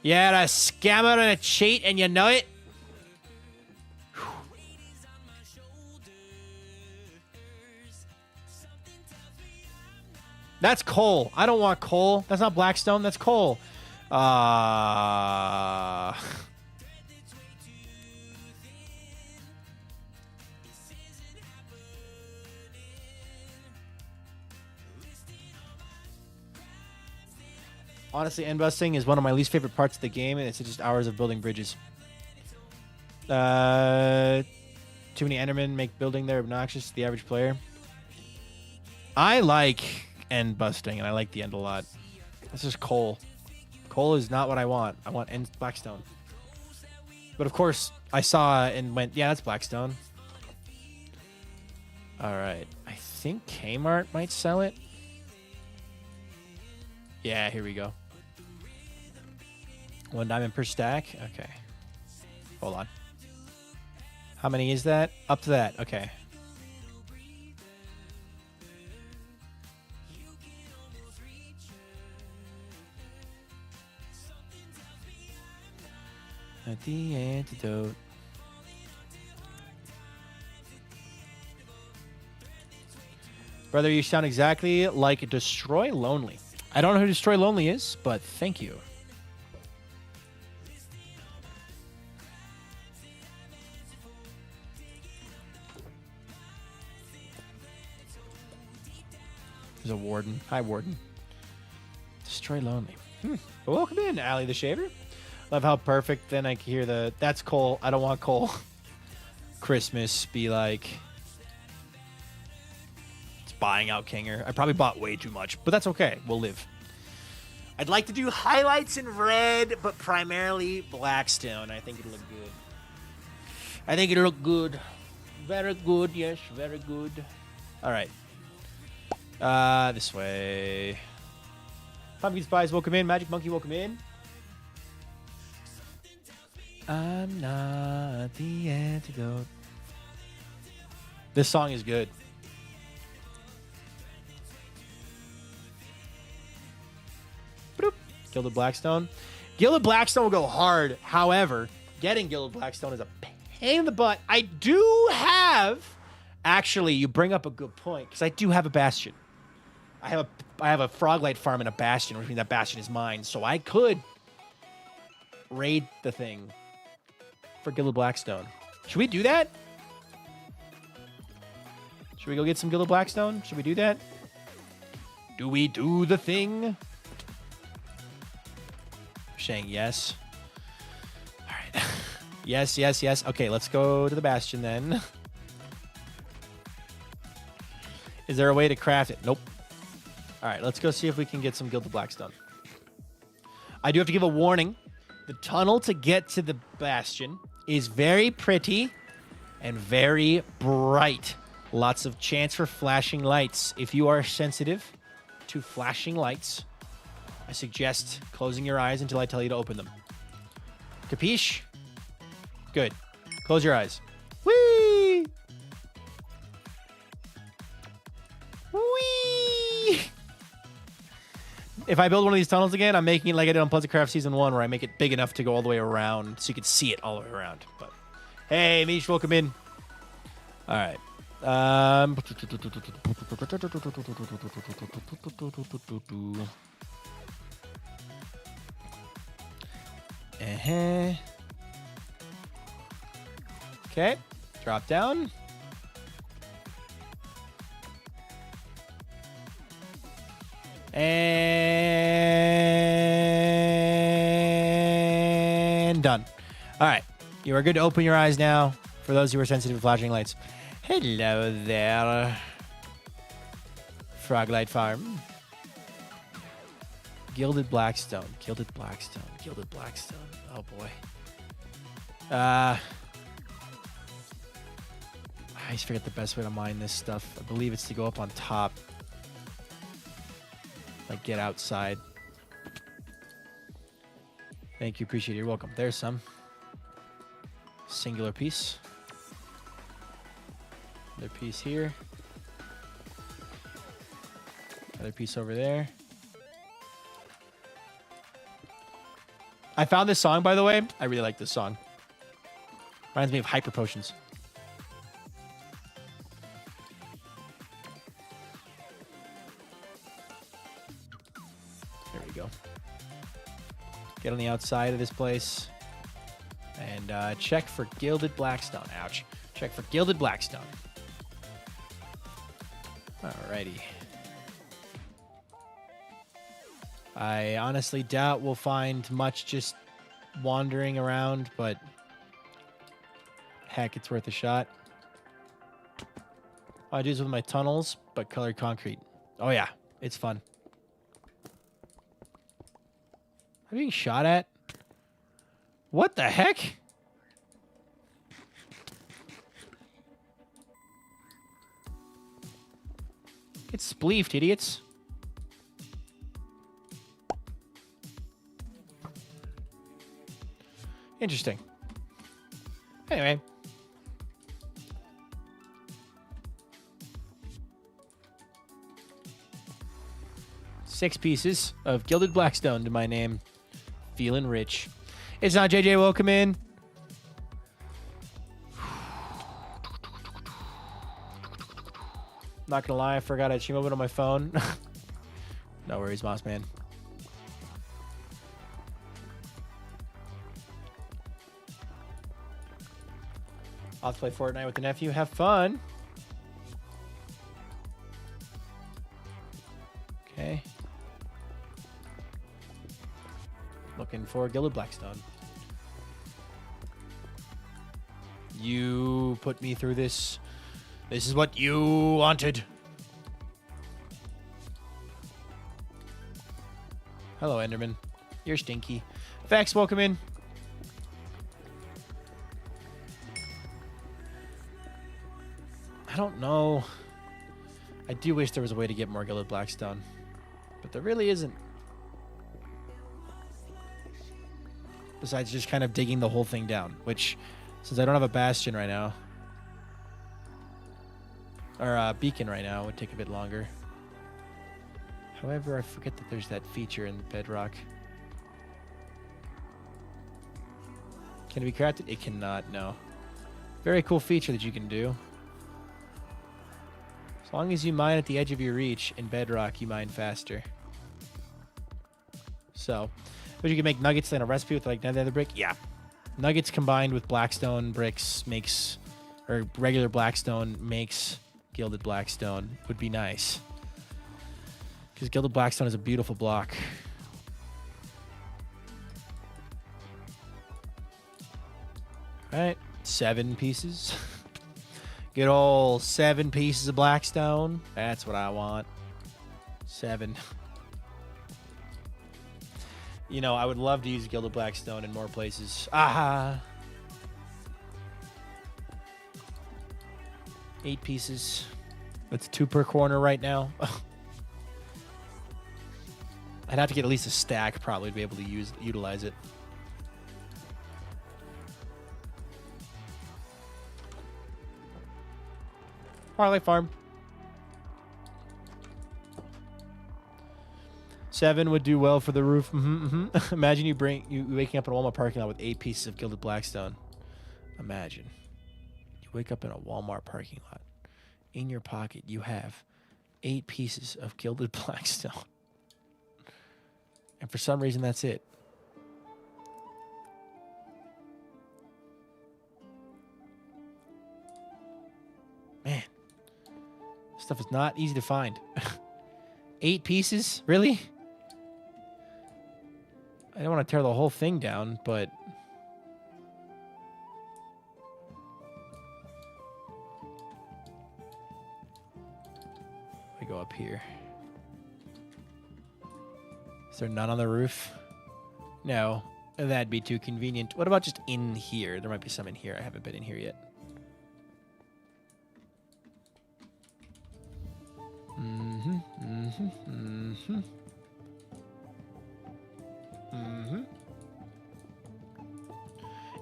You're a scammer and a cheat, and you know it. Whew. That's coal. I don't want coal. That's not Blackstone. That's coal. Honestly, end busting is one of my least favorite parts of the game, and it's just hours of building bridges. Too many Endermen make building there obnoxious to the average player. I like end busting, and I like the end a lot. This is coal. Coal is not what I want. I want end blackstone. But of course, I saw and went, yeah, that's blackstone. All right. I think Kmart might sell it. Yeah, here we go. 1 diamond per stack. Okay. Hold on. How many is that? Up to that. Okay. At the antidote. Brother, you sound exactly like Destroy Lonely. I don't know who Destroy Lonely is, but thank you. There's a warden. Hi, warden. Destroy Lonely. Welcome in, Allie the Shaver. Love how perfect. Then I can hear the, that's coal. I don't want coal. Christmas be like, it's buying out Kinger. I probably bought way too much, but that's okay. We'll live. I'd like to do highlights in red, but primarily Blackstone. I think it'll look good. I think it'll look good. Very good. Yes, very good. All right. This way. Pumpkin Spies, welcome in. Magic Monkey, welcome in. I'm not the antidote. This song is good. Boop. Gilded Blackstone. Gilded Blackstone will go hard. However, getting Gilded Blackstone is a pain in the butt. I do have... Actually, you bring up a good point, because I do have a Bastion. I have a Froglight farm and a Bastion, which means that Bastion is mine. So I could raid the thing for Gilded Blackstone. Should we do that? Should we go get some Gilded Blackstone? Should we do that? Do we do the thing? Saying yes. All right. Yes, yes, yes. Okay, let's go to the Bastion then. Is there a way to craft it? Nope. All right, let's go see if we can get some Gilded Blackstone. I do have to give a warning. The tunnel to get to the Bastion is very pretty and very bright. Lots of chance for flashing lights. If you are sensitive to flashing lights, I suggest closing your eyes until I tell you to open them. Capiche? Good. Close your eyes. Whee! Whee! If I build one of these tunnels again, I'm making it like I did on Pleasant Craft Season 1, where I make it big enough to go all the way around so you can see it all the way around. But hey, Mish, welcome in. All right. Okay. Drop down. And done. All right. You are good to open your eyes now for those who are sensitive to flashing lights. Hello there. Froglight Farm. Gilded Blackstone. Gilded Blackstone. Gilded Blackstone. Oh, boy. I always forget the best way to mine this stuff. I believe it's to go up on top. Like, get outside. Thank you. Appreciate it. You're welcome. There's some. Singular piece. Another piece here. Another piece over there. I found this song, by the way. I really like this song. Reminds me of Hyper Potions. There we go. Get on the outside of this place. And check for Gilded Blackstone. Ouch. Check for Gilded Blackstone. Alrighty. I honestly doubt we'll find much just wandering around, but heck, it's worth a shot. All I do is with my tunnels, but colored concrete. Oh yeah, it's fun. I'm being shot at? What the heck? It's spleefed, idiots. Interesting. Anyway. Six pieces of gilded blackstone to my name. Feeling rich. It's not JJ. Welcome in. Not gonna lie, I forgot I had Shimobu on my phone. No worries, Moss Man. I'll have to play Fortnite with the nephew. Have fun. Okay. Looking for gilded blackstone. You put me through this. This is what you wanted. Hello, Enderman. You're stinky. Fax, welcome in. I don't know. I do wish there was a way to get more gilded blackstone, but there really isn't. Besides just kind of digging the whole thing down, which, since I don't have a bastion right now, or a beacon right now, would take a bit longer. However, I forget that there's that feature in the bedrock. Can it be crafted? It cannot, no. Very cool feature that you can do. As long as you mine at the edge of your reach in bedrock, you mine faster. So, but you can make nuggets in a recipe with like nether brick. Yeah. Nuggets combined with blackstone bricks makes, or regular blackstone makes gilded blackstone would be nice. Because gilded blackstone is a beautiful block. All right, 7 pieces. Good old 7 pieces of blackstone. That's what I want. 7. You know, I would love to use gilded blackstone in more places. Aha! 8 pieces. That's 2 per corner right now. I'd have to get at least a stack probably to be able to utilize it. Parlay farm. 7 would do well for the roof. Imagine you waking up in a Walmart parking lot with 8 pieces of gilded blackstone. Imagine. You wake up in a Walmart parking lot. In your pocket, you have 8 pieces of gilded blackstone. And for some reason, that's it. Man. This stuff is not easy to find. 8 pieces? Really? I don't want to tear the whole thing down, but... I go up here. Is there none on the roof? No. That'd be too convenient. What about just in here? There might be some in here. I haven't been in here yet. Mm-hmm.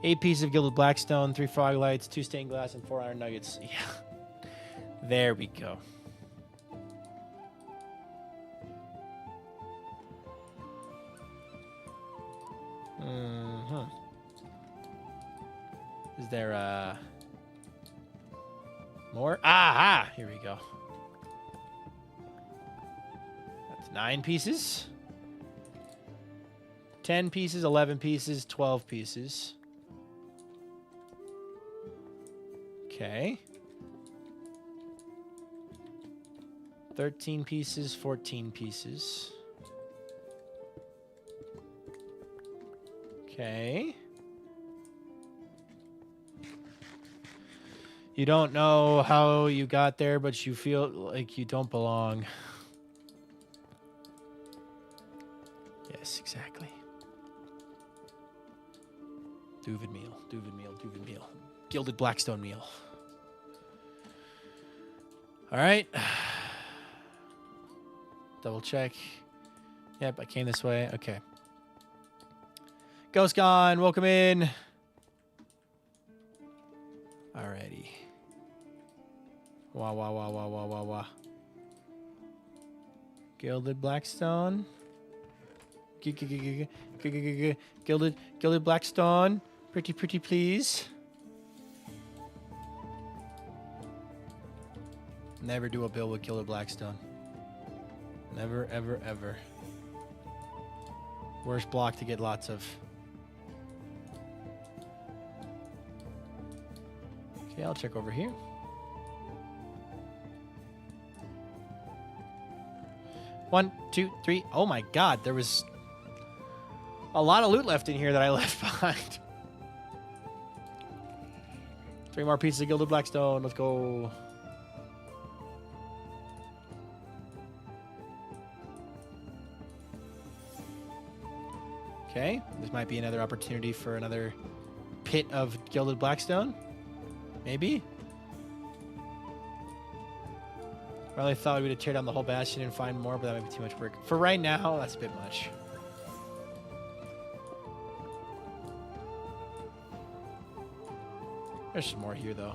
8 pieces of gilded blackstone, 3 frog lights, 2 stained glass, and 4 iron nuggets. Yeah. There we go. Is there more? Aha! Here we go. That's 9 pieces. 10 pieces, 11 pieces, 12 pieces. Okay. 13 pieces, 14 pieces. Okay. You don't know how you got there, but you feel like you don't belong. Yes, exactly. Duvid meal, Duvid meal, Duvid meal. Gilded Blackstone meal. All right. Double check. Yep, I came this way. Okay. Ghost gone. Welcome in. Alrighty. Wah, wah, wah, wah, wah, wah, wah. Gilded Blackstone. Gilded Blackstone. Pretty, pretty, please. Never do a build with Gilded Blackstone. Never, ever, ever. Worst block to get lots of. Okay, I'll check over here. One, two, three. Oh my god, there was a lot of loot left in here that I left behind. 3 more pieces of Gilded Blackstone. Let's go. Okay, this might be another opportunity for another pit of Gilded Blackstone. Maybe. I really thought we would tear down the whole bastion and find more, but that might be too much work. For right now, that's a bit much. There's some more here, though.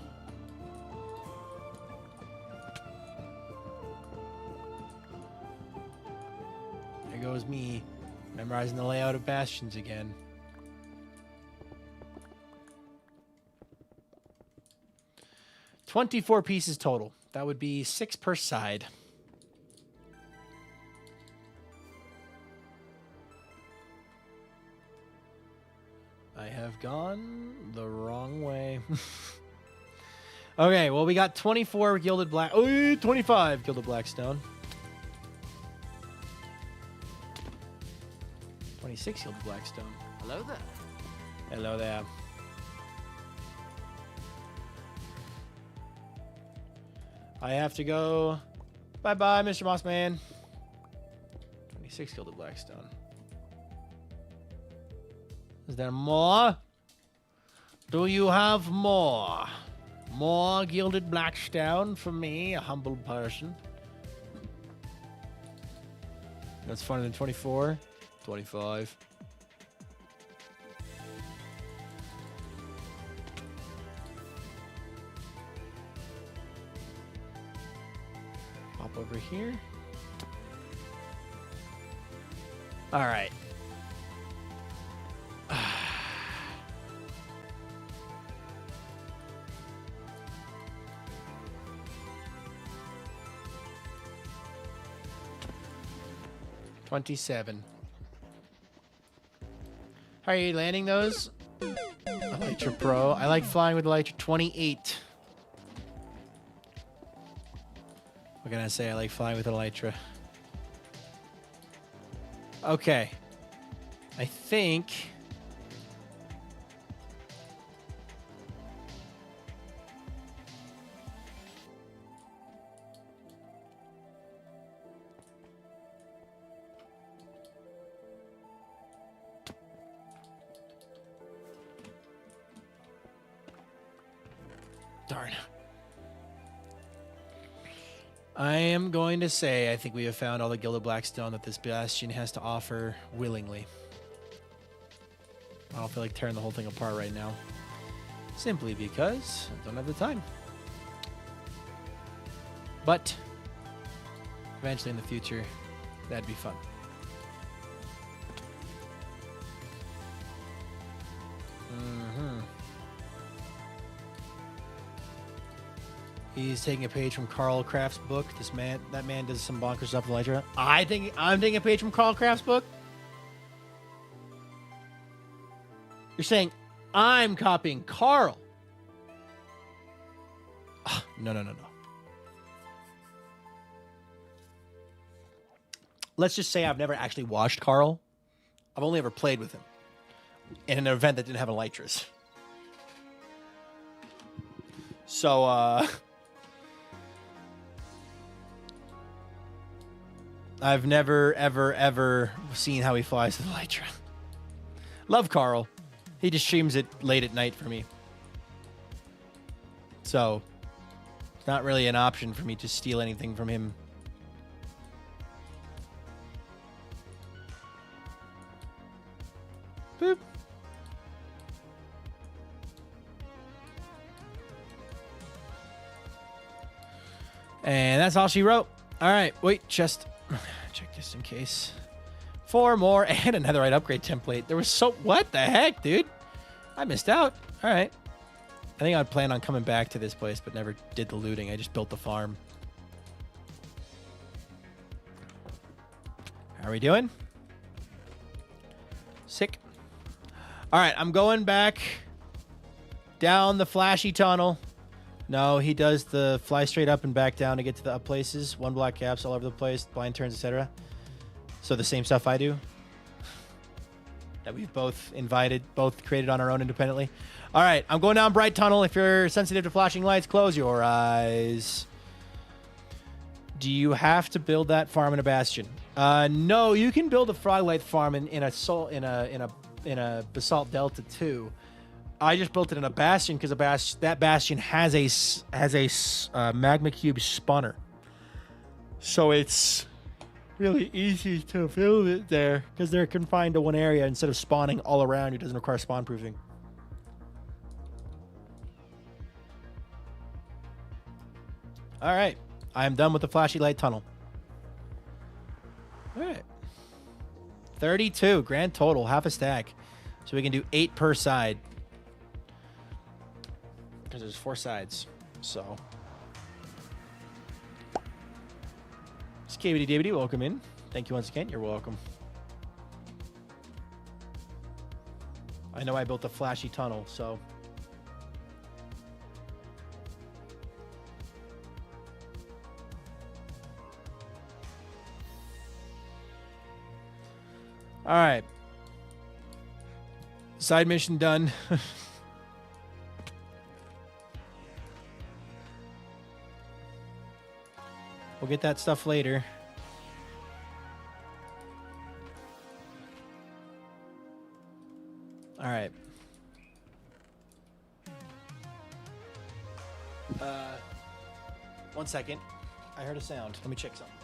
There goes me, memorizing the layout of bastions again. $24 pieces total. That would be 6 per side. I have gone the wrong way. Okay, well, we got 24 Gilded Black... Oh, 25 Gilded Blackstone. 26 Gilded Blackstone. Hello there. Hello there. I have to go. Bye-bye, Mr. Mossman. 26 Gilded Blackstone. Is there more? Do you have more? More Gilded Blackstone for me, a humble person? That's funner than 24. 25. Pop over here. All right. $27. How are you landing those? Elytra Pro. I like flying with Elytra. 28. What can I say? I like flying with Elytra. Okay. I think... Darn. I am going to say I think we have found all the Gilded Blackstone that this bastion has to offer willingly. I don't feel like tearing the whole thing apart right now. Simply because I don't have the time. But eventually in the future, that'd be fun. He's taking a page from ClockCraft's book. That man does some bonkers stuff with Elytra. I'm taking a page from ClockCraft's book. You're saying I'm copying Carl? No. Let's just say I've never actually watched Carl. I've only ever played with him in an event that didn't have Elytras. So, I've never, ever, ever seen how he flies the Elytra. Love Carl. He just streams it late at night for me. So, it's not really an option for me to steal anything from him. Boop. And that's all she wrote. All right, wait, chest. Check this in case. 4 more and a netherite upgrade template. There was so... What the heck, dude? I missed out. All right. I think I'd plan on coming back to this place, but never did the looting. I just built the farm. How are we doing? Sick. All right, I'm going back down the flashy tunnel. No, he does the fly straight up and back down to get to the up places. 1 block gaps all over the place, blind turns, etc. So the same stuff I do. That we've both created on our own independently. All right, I'm going down Bright Tunnel. If you're sensitive to flashing lights, close your eyes. Do you have to build that farm in a bastion? No, you can build a froglight farm in a basalt delta too. I just built it in a bastion because that bastion has a magma cube spawner, so it's really easy to build it there because they're confined to one area instead of spawning all around. It doesn't require spawn proofing. All right, I am done with the flashy light tunnel. All right, 32 grand total, half a stack, so we can do 8 per side. Because there's 4 sides, so. Skibidi Dibbidi, welcome in. Thank you once again. You're welcome. I know I built a flashy tunnel, so. All right. Side mission done. We'll get that stuff later. All right. 1 second. I heard a sound. Let me check something.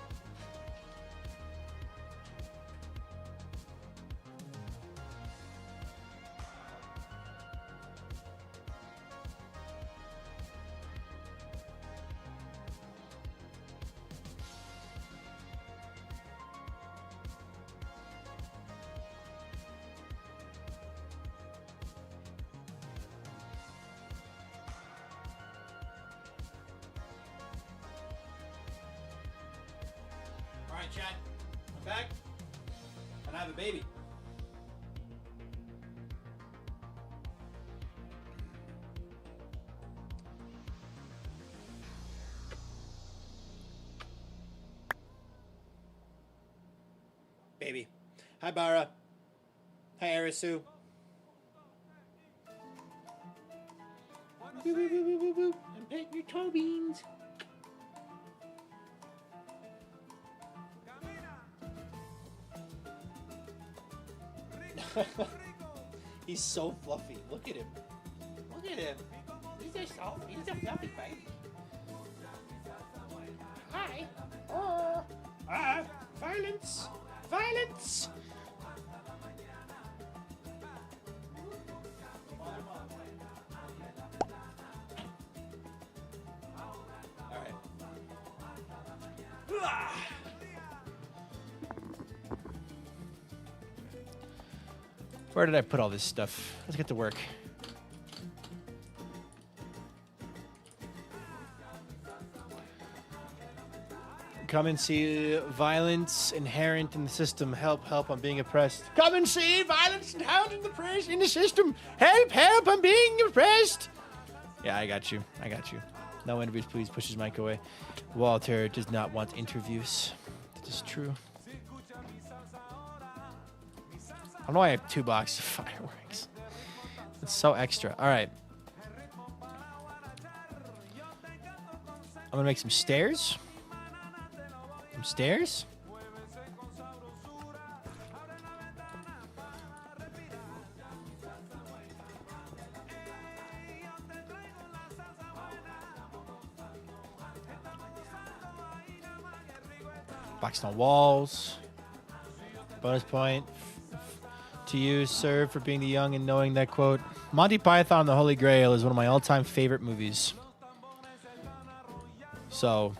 Chat, I'm back, and I have a baby. Baby. Hi, Bara. Hi, Arisu. I'm petting your toe beans. He's so fluffy. Look at him. Look at him. He's a fluffy baby. Hi. Violence. Violence. All right. Where did I put all this stuff? Let's get to work. Come and see violence inherent in the system. Help, help, I'm being oppressed. Come and see violence inherent in the system. Help, help, I'm being oppressed. Yeah, I got you. I got you. No interviews, please. Push his mic away. Walter does not want interviews. That is true. I don't know why I have 2 boxes of fireworks. It's so extra. All right. I'm gonna make some stairs. Some stairs. Blackstone walls. Bonus point to you, sir, for being the young and knowing that quote. Monty Python and the Holy Grail is one of my all-time favorite movies. So,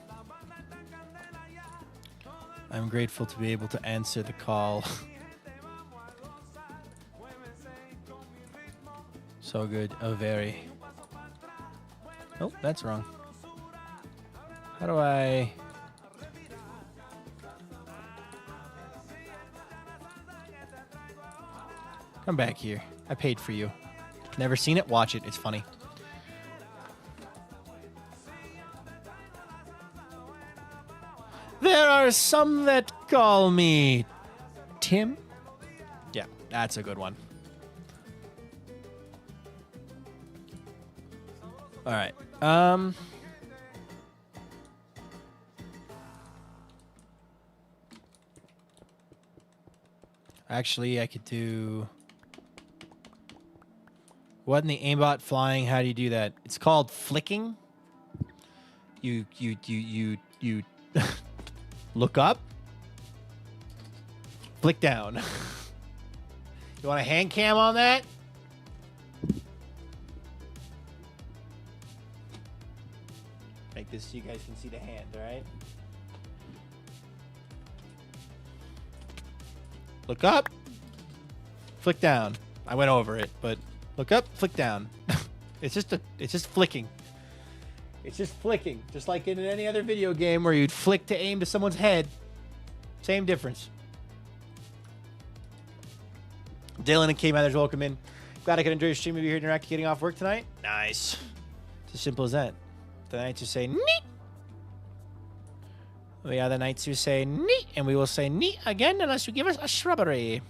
I'm grateful to be able to answer the call. So good. Oh, very. Oh, that's wrong. How do I... Come back here. I paid for you. Never seen it? Watch it. It's funny. There are some that call me Tim. Yeah, that's a good one. All right. Actually, I could do... Wasn't the aimbot flying? How do you do that? It's called flicking. You look up, flick down. You want a hand cam on that? Like this so you guys can see the hand, all right? Look up, flick down. I went over it, but look up, flick down. It's just flicking. It's just flicking, just like in any other video game where you'd flick to aim to someone's head. Same difference. Dylan and K Mathers, welcome in. Glad I could enjoy your stream. Maybe you're here and getting off work tonight. Nice. It's as simple as that. The nights who say neat. We are the knights who say neat, and we will say neat again unless you give us a shrubbery.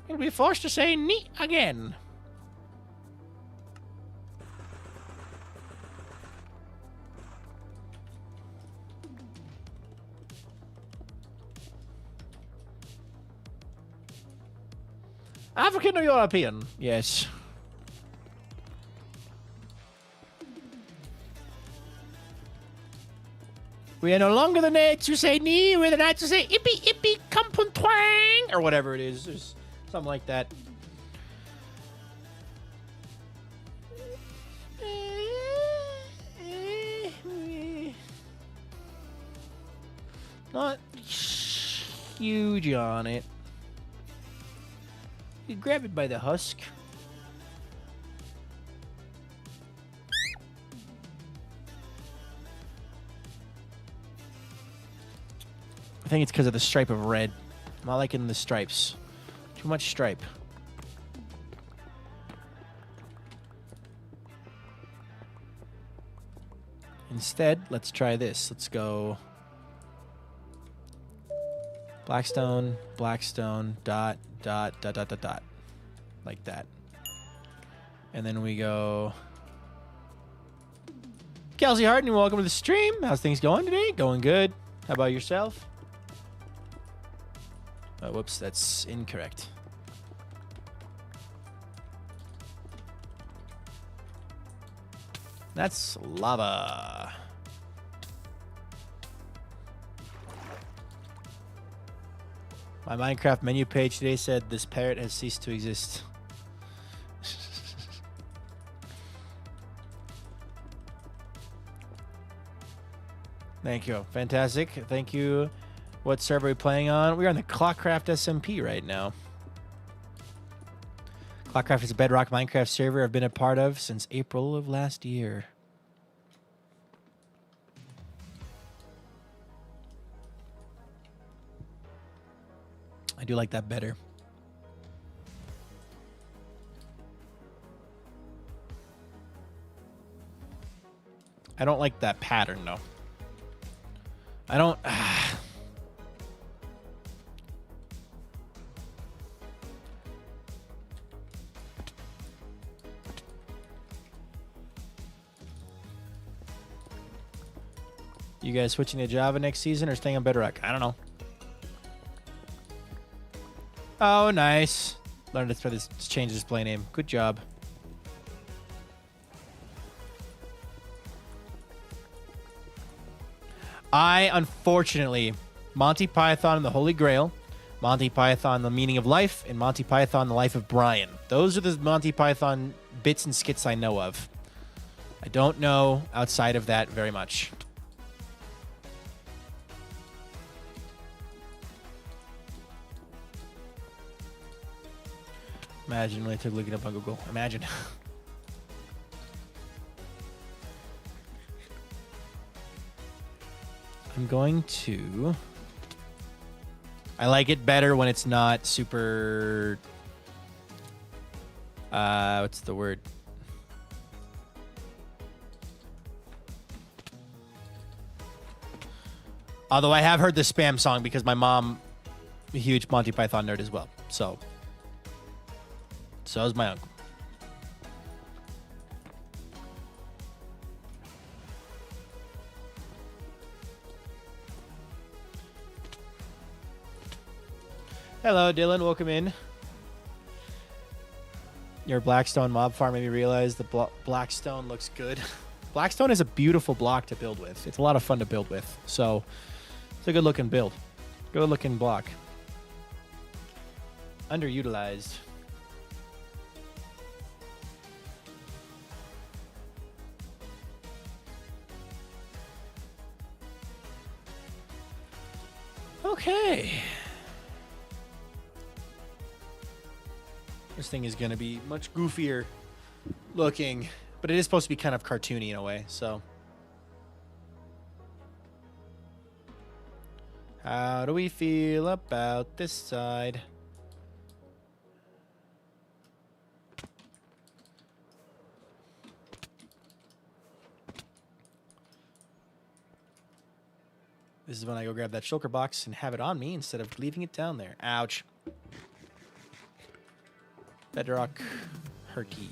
We'll be forced to say neat again. African or European? Yes. We are no longer the knights who say nee, we're the knights who say ippy ippy kumpun twang, or whatever it is. There's something like that. Not huge on it. You grab it by the husk. I think it's because of the stripe of red. I'm not liking the stripes. Too much stripe. Instead, let's try this. Let's go Blackstone, Blackstone, dot, dot, dot, dot, dot, dot. Like that. And then we go Kelsey Harden, welcome to the stream. How's things going today? Going good. How about yourself? Oh, whoops, that's incorrect. That's lava. My Minecraft menu page today said this parrot has ceased to exist. Thank you. Fantastic. Thank you. What server are we playing on? We're on the ClockCraft SMP right now. ClockCraft is a Bedrock Minecraft server I've been a part of since April of last year. I do like that better. I don't like that pattern, though. I don't... You guys switching to Java next season or staying on Bedrock? I don't know. Oh, nice. Learned to change the display name. Good job. Unfortunately, Monty Python and the Holy Grail, Monty Python, The Meaning of Life, and Monty Python, The Life of Brian. Those are the Monty Python bits and skits I know of. I don't know outside of that very much. Imagine when I took looking up on Google. Imagine. I'm going to... I like it better when it's not super... what's the word? Although I have heard the spam song because my mom, a huge Monty Python nerd as well. So is my uncle. Hello, Dylan. Welcome in. Your Blackstone mob farm made me realize the Blackstone looks good. Blackstone is a beautiful block to build with. It's a lot of fun to build with. So it's a good looking build. Good looking block. Underutilized. Okay. This thing is going to be much goofier looking, but it is supposed to be kind of cartoony in a way, so. How do we feel about this side? This is when I go grab that shulker box and have it on me instead of leaving it down there. Ouch. Bedrock Hurty.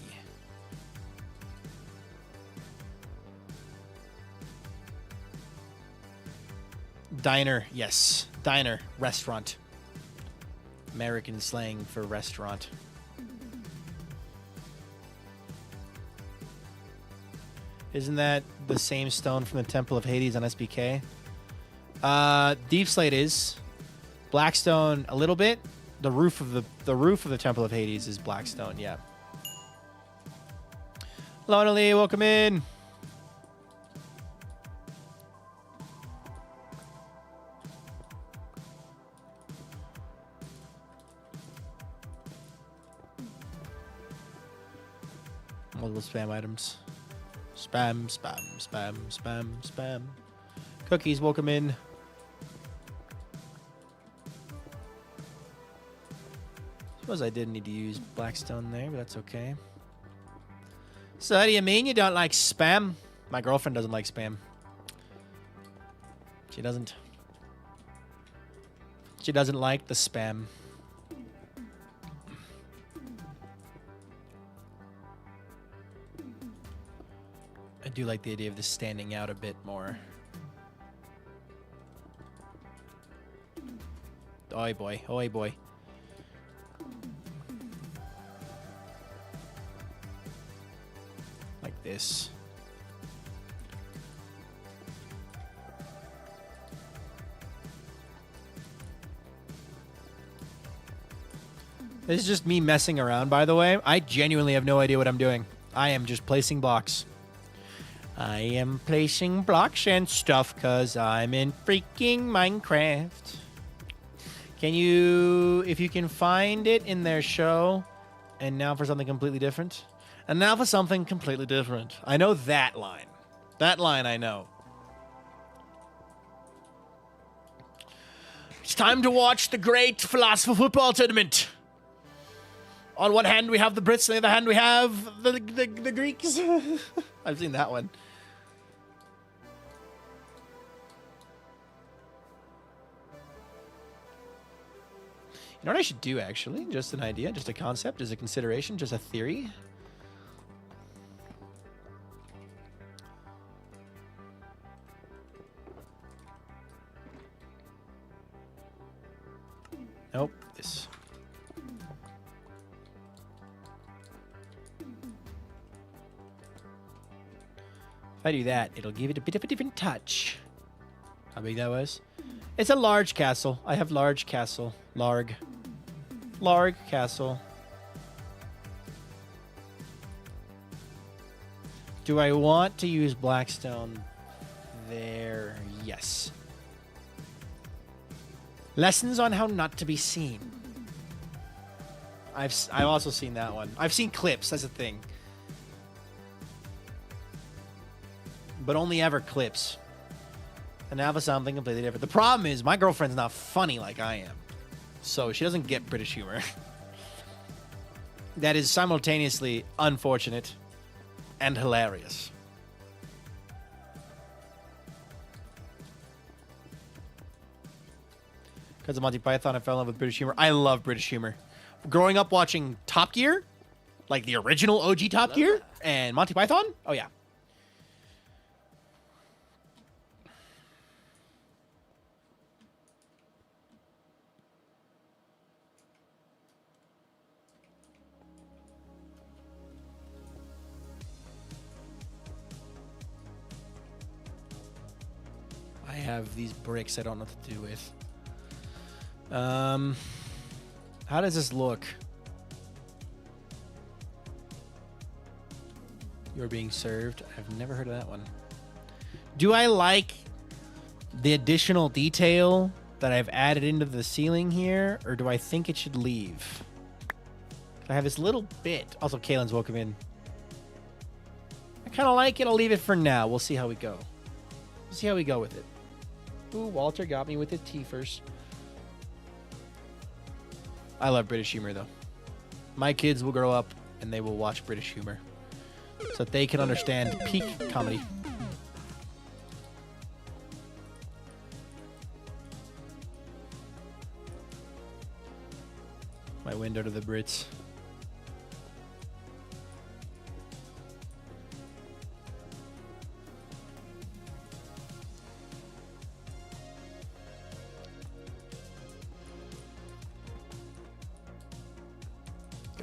Diner, yes. Diner, restaurant. American slang for restaurant. Isn't that the same stone from the Temple of Hades on SBK? Deep Slate is. Blackstone a little bit. The roof of the Temple of Hades is Blackstone, yeah. Lonely, welcome in. Multiple spam items. Spam, spam, spam, spam, spam. Cookies, welcome in. Suppose I did need to use Blackstone there, but that's okay. So how do you mean you don't like spam? My girlfriend doesn't like spam. She doesn't. She doesn't like the spam. I do like the idea of this standing out a bit more. Oi boy, oi boy. Like this. This is just me messing around, by the way. I genuinely have no idea what I'm doing. I am just placing blocks. I am placing blocks and stuff because I'm in freaking Minecraft. Can you, if you can find it in their show, and now for something completely different? And now for something completely different. I know that line. That line I know. It's time to watch the great philosopher football tournament. On one hand, we have the Brits. On the other hand, we have the Greeks. I've seen that one. You know what I should do, actually? Just an idea, just a concept, just a consideration, just a theory. Nope. This. If I do that, it'll give it a bit of a different touch. How big that was? It's a large castle. I have large castle. Larg castle. Do I want to use Blackstone there? Yes. Lessons on how not to be seen. I've also seen that one. I've seen clips. That's a thing. But only ever clips. And now for something completely different. The problem is my girlfriend's not funny like I am. So she doesn't get British humor. That is simultaneously unfortunate and hilarious. Because of Monty Python, I fell in love with British humor. I love British humor. Growing up watching Top Gear, like the original OG Top Gear, and Monty Python, oh yeah. I have these bricks I don't know what to do with. How does this look? You're being served. I've never heard of that one. Do I like the additional detail that I've added into the ceiling here, or do I think it should leave? I have this little bit. Also, Kaylin's welcome in. I kind of like it. I'll leave it for now. We'll see how we go. We'll see how we go with it. Ooh, Walter got me with his tea first. I love British humor, though. My kids will grow up and they will watch British humor so that they can understand peak comedy. My window to the Brits.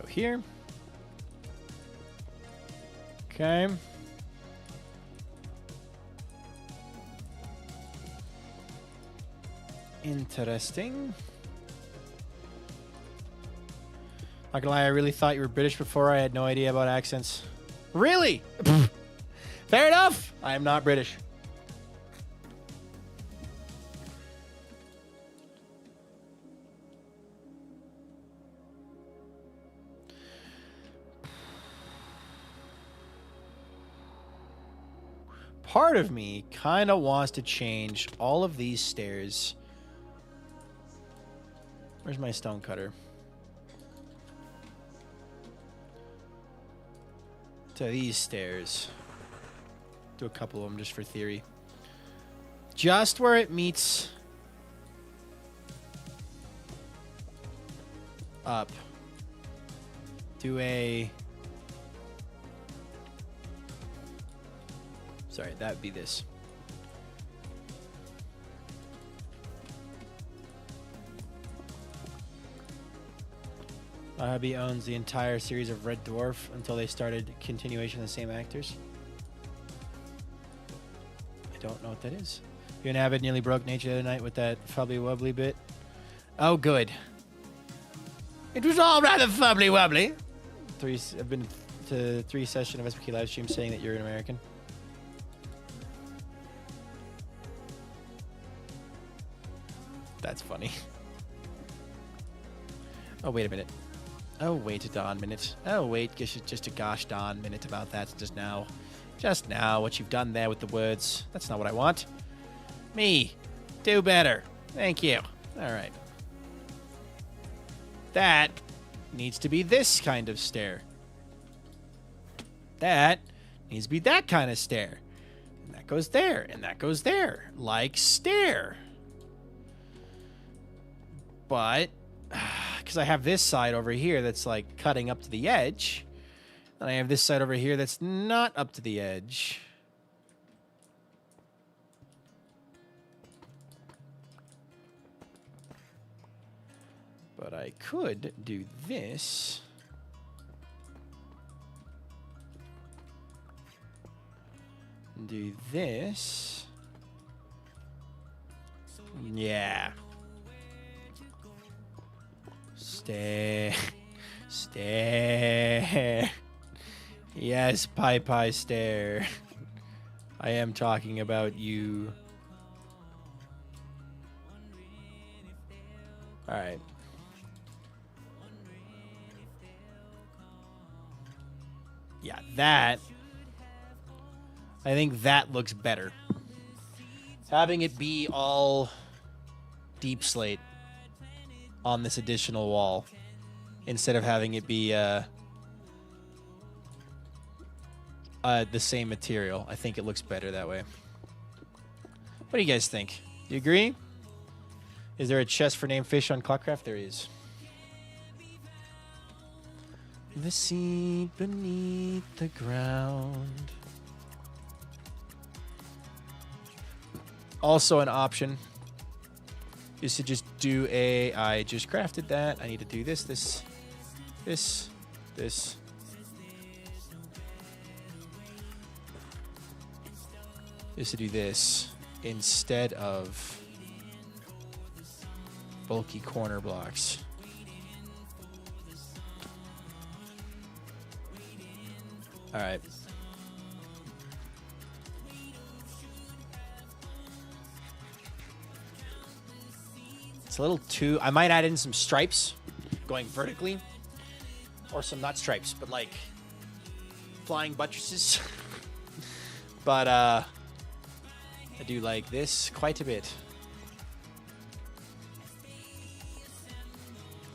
Here. Okay. Interesting. Not gonna lie, I really thought you were British before. I had no idea about accents. Really? Fair enough. I am not British. Part of me kind of wants to change all of these stairs. Where's my stone cutter? To these stairs. Do a couple of them just for theory. Just where it meets up. Do a... Sorry, that would be this. My hubby owns the entire series of Red Dwarf until they started continuation of the same actors. I don't know what that is. You're an avid, nearly broke nature the other night with that fubbly wubbly bit. Oh, good. It was all rather fubbly wubbly. I've been to 3 sessions of SPK live stream saying that you're an American. That's funny. Oh, wait a minute. Oh, wait a darn minute. Oh, wait, just a gosh darn minute about that just now. Just now, what you've done there with the words. That's not what I want. Me. Do better. Thank you. All right. That needs to be this kind of stair. That needs to be that kind of stair. And that goes there, and that goes there. Like stair. But, because I have this side over here that's like cutting up to the edge, and I have this side over here that's not up to the edge. But I could do this. Do this. Yeah. Stay. Stare. Yes, Pie stare. I am talking about you. Alright. Yeah, that. I think that looks better. Having it be all deep slate on this additional wall instead of having it be the same material. I think it looks better that way. What do you guys think? Do you agree? Is there a chest for named fish on ClockCraft? There is. The sea beneath the ground. Also an option is to just do I just crafted that. I need to do this. Is to do this instead of bulky corner blocks. All right. It's a little too... I might add in some stripes going vertically. Or some, not stripes, but like flying buttresses. But I do like this quite a bit.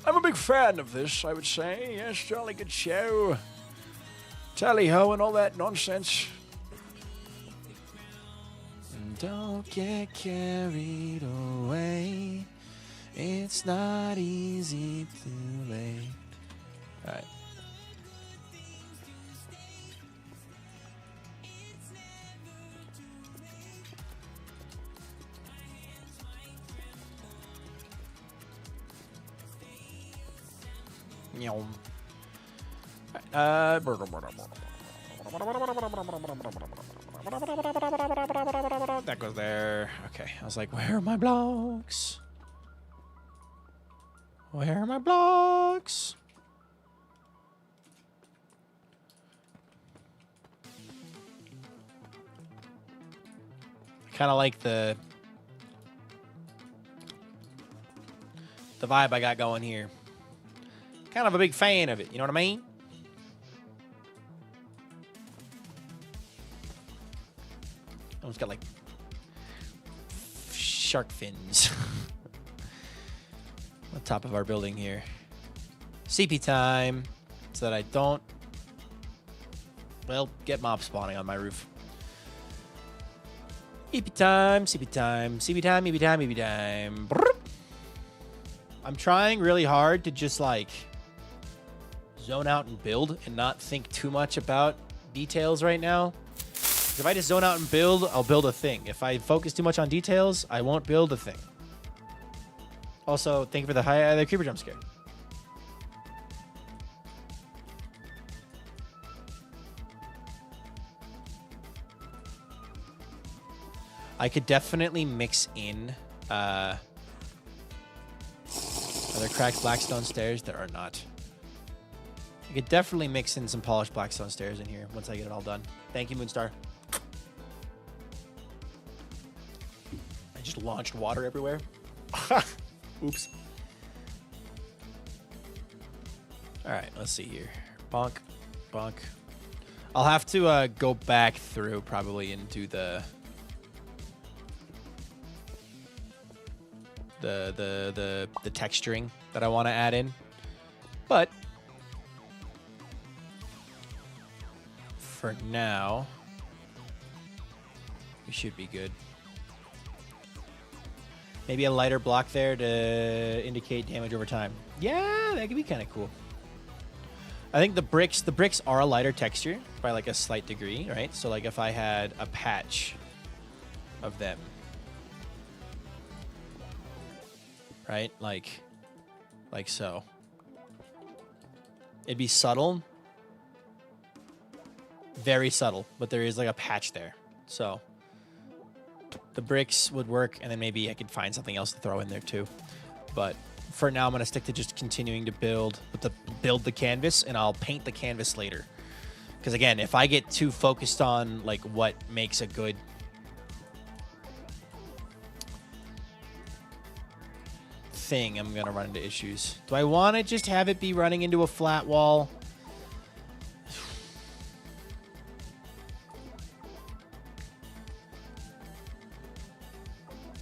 I'm a big fan of this, I would say. Yes, jolly good show. Tally-ho and all that nonsense. Don't get carried away. It's not easy to late. All right. That goes there. Okay, I was like, where are my blocks? Where are my blocks? I kind of like the vibe I got going here. Kind of a big fan of it, you know what I mean? Oh, it's got like shark fins on top of our building here. CP time, so that I don't, well, get mob spawning on my roof. EP time, CP time, CP time, EP time, EP time. Brrr. I'm trying really hard to just like zone out and build and not think too much about details right now. If I just zone out and build, I'll build a thing. If I focus too much on details, I won't build a thing. Also, thank you for the creeper jump scare. I could definitely mix in are there cracked blackstone stairs? There are not. I could definitely mix in some polished blackstone stairs in here once I get it all done. Thank you, Moonstar. I just launched water everywhere. Oops. All right, let's see here. Bonk, bonk. I'll have to go back through probably and do the texturing that I want to add in. But for now, we should be good. Maybe a lighter block there to indicate damage over time. Yeah, that could be kind of cool. I think the bricks are a lighter texture by like a slight degree, right? So like if I had a patch of them, right? Like Like so. It'd be subtle. Very subtle, but there is like a patch there. So the bricks would work, and then maybe I could find something else to throw in there too. But for now, I'm going to stick to just continuing to build the canvas, and I'll paint the canvas later. Because again, if I get too focused on like what makes a good thing, I'm going to run into issues. Do I want to just have it be running into a flat wall?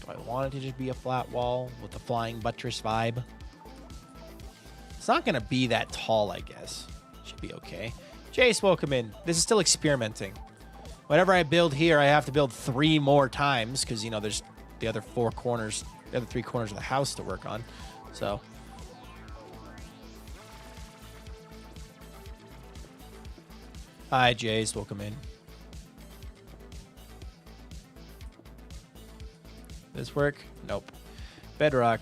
Do I want it to just be a flat wall with a flying buttress vibe? It's not going to be that tall, I guess. Should be okay. Jace, welcome in. This is still experimenting. Whatever I build here, I have to build 3 more times because, you know, there's the other 4 corners, the other 3 corners of the house to work on. So. Hi, Jace. Welcome in. This work? Nope. Bedrock.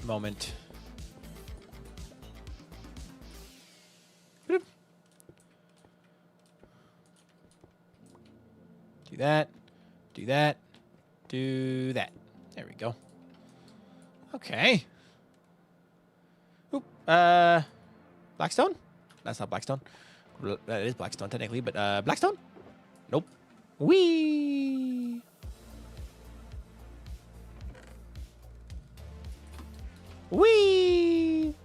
Moment. Boop. Do that. Do that. Do that. There we go. Okay. Oop. Blackstone? That's not Blackstone. That is Blackstone technically, but Blackstone? Nope. Whee! Whee!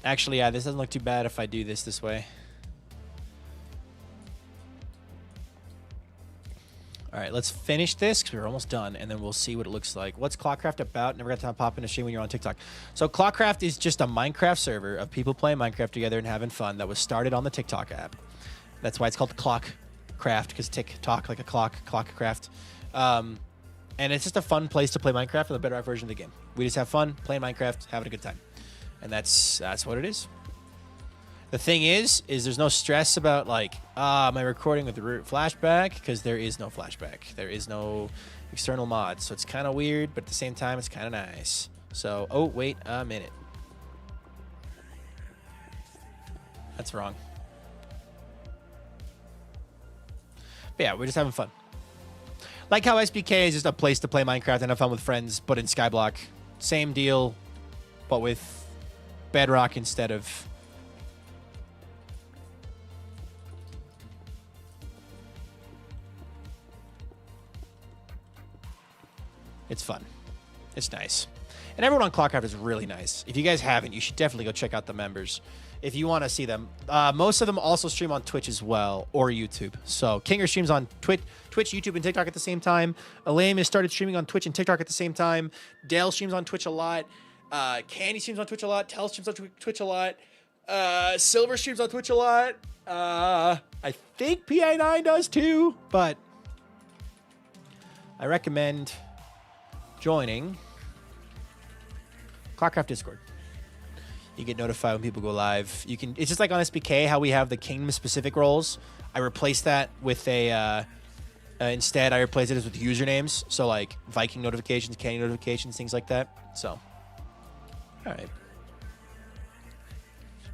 Actually, yeah, this doesn't look too bad if I do this way. All right, let's finish this because we're almost done, and then we'll see what it looks like. What's ClockCraft about? Never got time to pop in a stream when you're on TikTok. So ClockCraft is just a Minecraft server of people playing Minecraft together and having fun that was started on the TikTok app. That's why it's called ClockCraft, because TikTok, like a clock, ClockCraft. And it's just a fun place to play Minecraft and the Bedrock version of the game. We just have fun playing Minecraft, having a good time. And that's what it is. The thing is there's no stress about like, am I recording with the flashback? Because there is no flashback. There is no external mods. So it's kind of weird, but at the same time, it's kind of nice. So, oh, wait a minute. That's wrong. But yeah, we're just having fun. Like how SBK is just a place to play Minecraft and have fun with friends, but in Skyblock. Same deal, but with Bedrock instead of... It's fun. It's nice. And everyone on ClockCraft is really nice. If you guys haven't, you should definitely go check out the members if you want to see them. Most of them also stream on Twitch as well, or YouTube. So Kinger streams on Twitch, YouTube, and TikTok at the same time. Elaine has started streaming on Twitch and TikTok at the same time. Dale streams on Twitch a lot. Candy streams on Twitch a lot. Tel streams on Twitch a lot. Silver streams on Twitch a lot. I think PI9 does too, but I recommend joining ClockCraft Discord. You get notified when people go live. You can. It's just like on SBK how we have the kingdom specific roles. I replaced that with a. Instead, I replaced it with usernames. So like Viking notifications, Candy notifications, things like that. So, all right.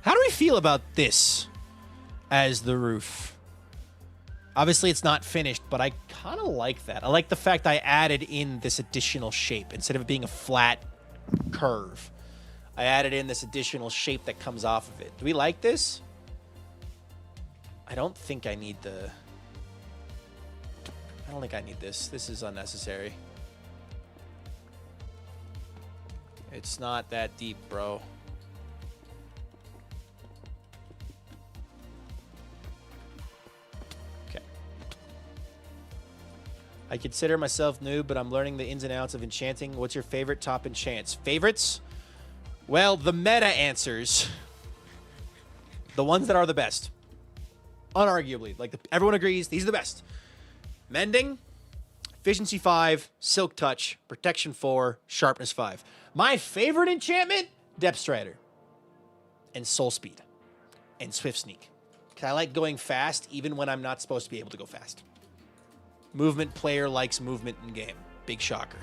How do we feel about this as the roof? Obviously, it's not finished, but I kind of like that. I like the fact I added in this additional shape. Instead of it being a flat curve, I added in this additional shape that comes off of it. Do we like this? I don't think I need the... I don't think I need this. This is unnecessary. It's not that deep, bro. I consider myself new, but I'm learning the ins and outs of enchanting. What's your favorite top enchants? Favorites? Well, the meta answers. The ones that are the best. Unarguably. Like, everyone agrees, these are the best. Mending, Efficiency 5, Silk Touch, Protection 4, Sharpness 5. My favorite enchantment? Depth Strider. And Soul Speed. And Swift Sneak. 'Cause I like going fast even when I'm not supposed to be able to go fast. Movement player likes movement in game. Big shocker.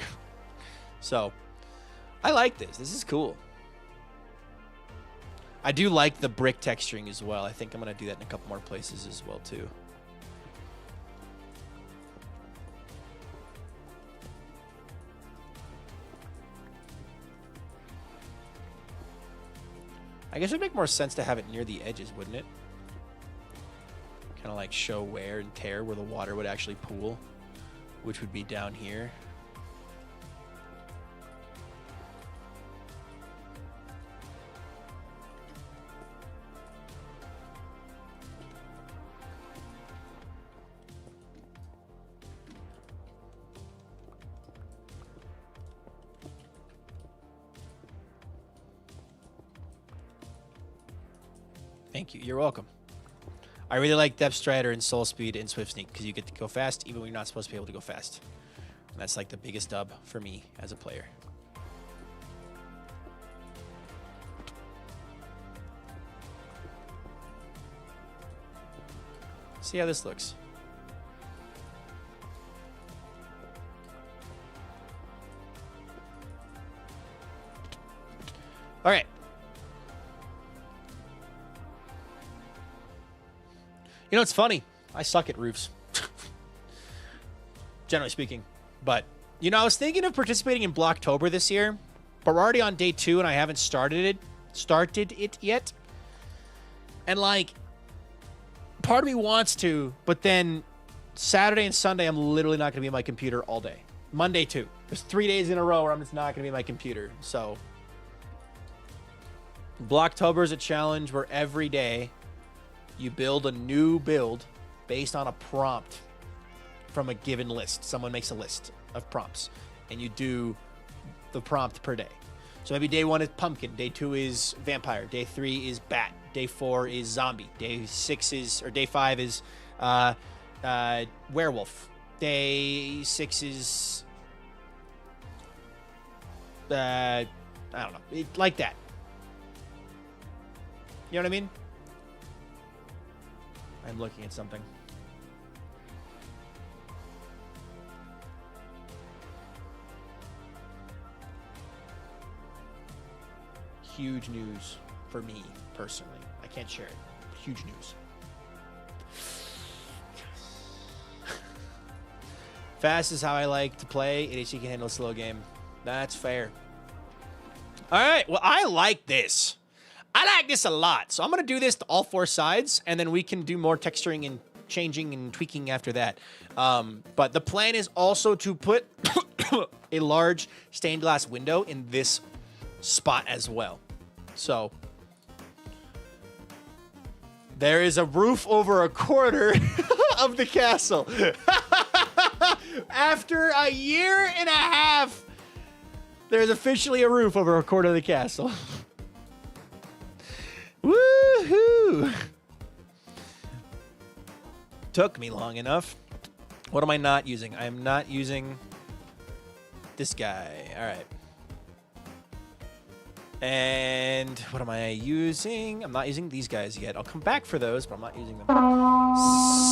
So, I like this. This is cool. I do like the brick texturing as well. I think I'm going to do that in a couple more places as well, too. I guess it would make more sense to have it near the edges, wouldn't it? Kind of like show wear and tear where the water would actually pool, which would be down here. Thank you. You're welcome. I really like Depth Strider and Soul Speed and Swift Sneak because you get to go fast even when you're not supposed to be able to go fast. And that's like the biggest dub for me as a player. See how this looks. All right. You know, it's funny. I suck at roofs. Generally speaking. But, you know, I was thinking of participating in Blocktober this year, but we're already on day 2 and I haven't started it yet. And, like, part of me wants to, but then Saturday and Sunday, I'm literally not going to be on my computer all day. Monday, too. There's 3 days in a row where I'm just not going to be on my computer. So, Blocktober is a challenge where every day you build a new build based on a prompt from a given list. Someone makes a list of prompts, and you do the prompt per day. So maybe day 1 is pumpkin, day 2 is vampire, day 3 is bat, day 4 is zombie, day 6 is, or day 5 is werewolf, day 6 is I don't know, like that. You know what I mean? I'm looking at something. Huge news for me, personally. I can't share it. Huge news. Fast is how I like to play. ADHD can handle a slow game. That's fair. All right. Well, I like this. I like this a lot. So I'm going to do this to all 4 sides, and then we can do more texturing and changing and tweaking after that. But the plan is also to put a large stained glass window in this spot as well. So there is a roof over a quarter of the castle. After a year and a half, there's officially a roof over a quarter of the castle. Woohoo! Took me long enough. What am I not using? I am not using this guy. All right. And what am I using? I'm not using these guys yet. I'll come back for those, but I'm not using them.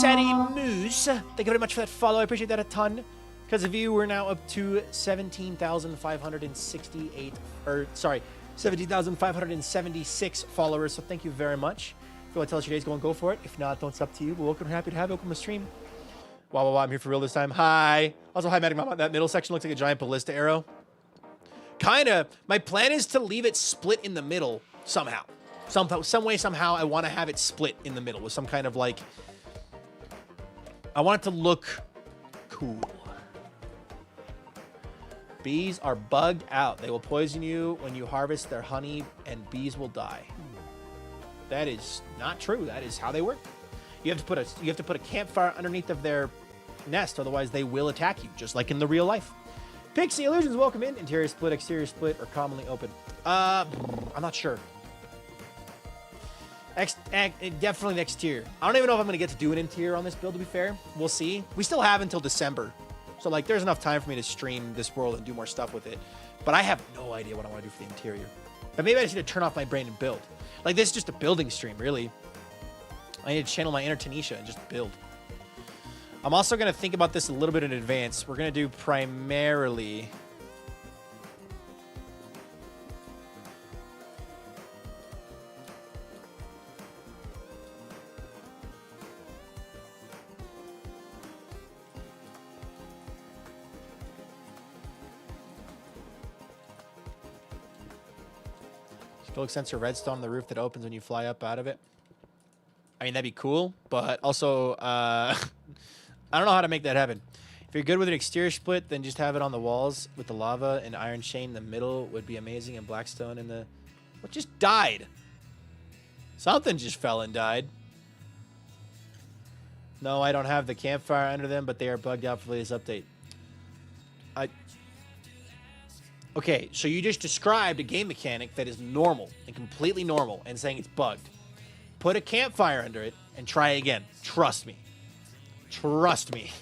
Seti Moose. Thank you very much for that follow. I appreciate that a ton. Because of you, we're now up to 17,568, or sorry, 17,576 followers, so thank you very much. If you want to tell us your day's going, go for it. If not, it's up to you. But welcome, happy to have you. Welcome to the stream. Wow, I'm here for real this time. Hi. Also, hi, Magic Mama. That middle section looks like a giant ballista arrow. Kinda. My plan is to leave it split in the middle somehow. Some way, somehow, I want to have it split in the middle with some kind of, like... I want it to look cool. Bees are bugged out. They will poison you when you harvest their honey, and bees will die. That is not true. That is how they work. You have to put a campfire underneath of their nest, otherwise they will attack you, just like in the real life. Pixie Illusions, welcome in. Interior split, exterior split, or commonly open. I'm not sure. Definitely the exterior. I don't even know if I'm going to get to do an interior on this build, to be fair. We'll see. We still have until December. So, like, there's enough time for me to stream this world and do more stuff with it. But I have no idea what I want to do for the interior. But maybe I just need to turn off my brain and build. Like, this is just a building stream, really. I need to channel my inner Tanisha and just build. I'm also going to think about this a little bit in advance. We're going to do primarily... Skillic sensor redstone on the roof that opens when you fly up out of it. I mean, that'd be cool, but also, I don't know how to make that happen. If you're good with an exterior split, then just have it on the walls with the lava and iron chain in the middle would be amazing, and blackstone in the... What just died? Something just fell and died. No, I don't have the campfire under them, but they are bugged out for the latest update. Okay, so you just described a game mechanic that is normal and completely normal and saying it's bugged. Put a campfire under it and try again. Trust me. Trust me.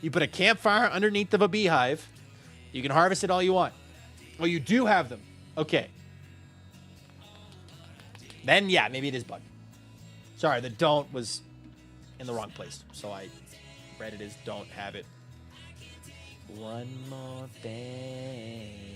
You put a campfire underneath of a beehive. You can harvest it all you want. Well, you do have them. Okay. Then, yeah, maybe it is bugged. Sorry, the don't was in the wrong place. So I read it as don't have it. One more thing.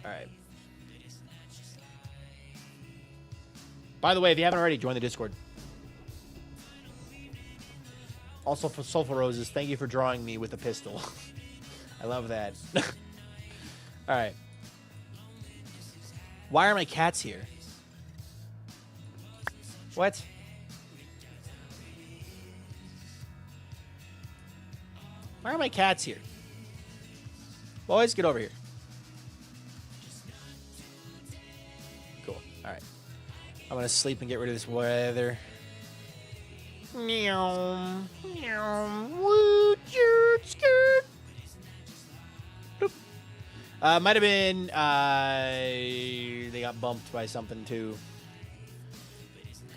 All right. By the way, if you haven't already, join the Discord. Also, for Soulful Roses, thank you for drawing me with a pistol. I love that. All right. Why are my cats here? What? Why are my cats here? Boys, get over here. Cool. All right. I'm going to sleep and get rid of this weather. Meow. Meow. Woo, skirt, skirt. Boop. Might have been, they got bumped by something too.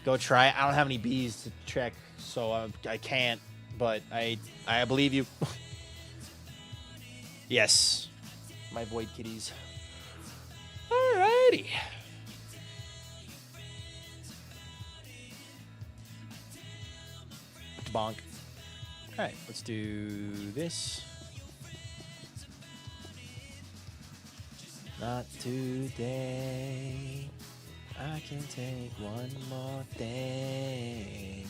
Go try. I don't have any bees to check, so I can't, but I believe you. Yes. My void kitties. Alrighty. Bonk. Alright, let's do this. Not today. I can take one more thing.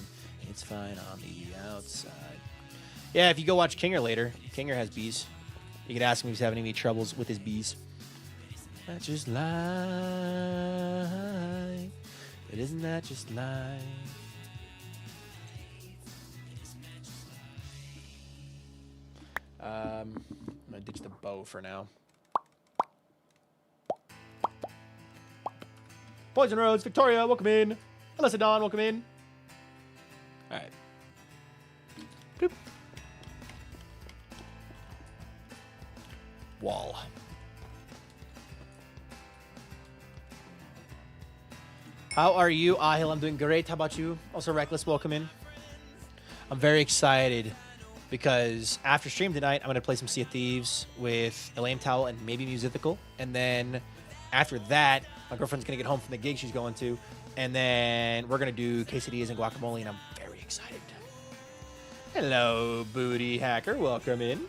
It's fine on the outside. Yeah, if you go watch Kinger later, Kinger has bees. You can ask him if he's having any troubles with his bees. That's just life. But isn't that just life? I'm gonna ditch the bow for now. Poison Rose, Victoria, welcome in. Alyssa Dawn, welcome in. All right. Boop. Wall. How are you, Ahil? I'm doing great. How about you? Also, Reckless, welcome in. I'm very excited because after stream tonight, I'm going to play some Sea of Thieves with Elaine Towel and maybe Musical. And then after that, my girlfriend's going to get home from the gig she's going to. And then we're going to do quesadillas and guacamole, and I'm very excited. Hello, Booty Hacker. Welcome in.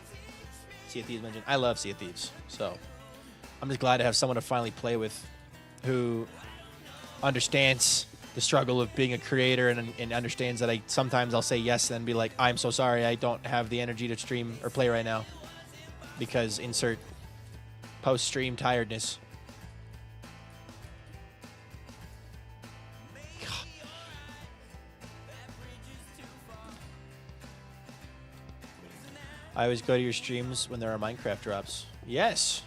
Sea of Thieves mentioned. I love Sea of Thieves. So I'm just glad to have someone to finally play with who understands the struggle of being a creator and understands that sometimes I'll say yes and then be like, I'm so sorry, I don't have the energy to stream or play right now. Because insert post-stream tiredness. God. I always go to your streams when there are Minecraft drops. Yes.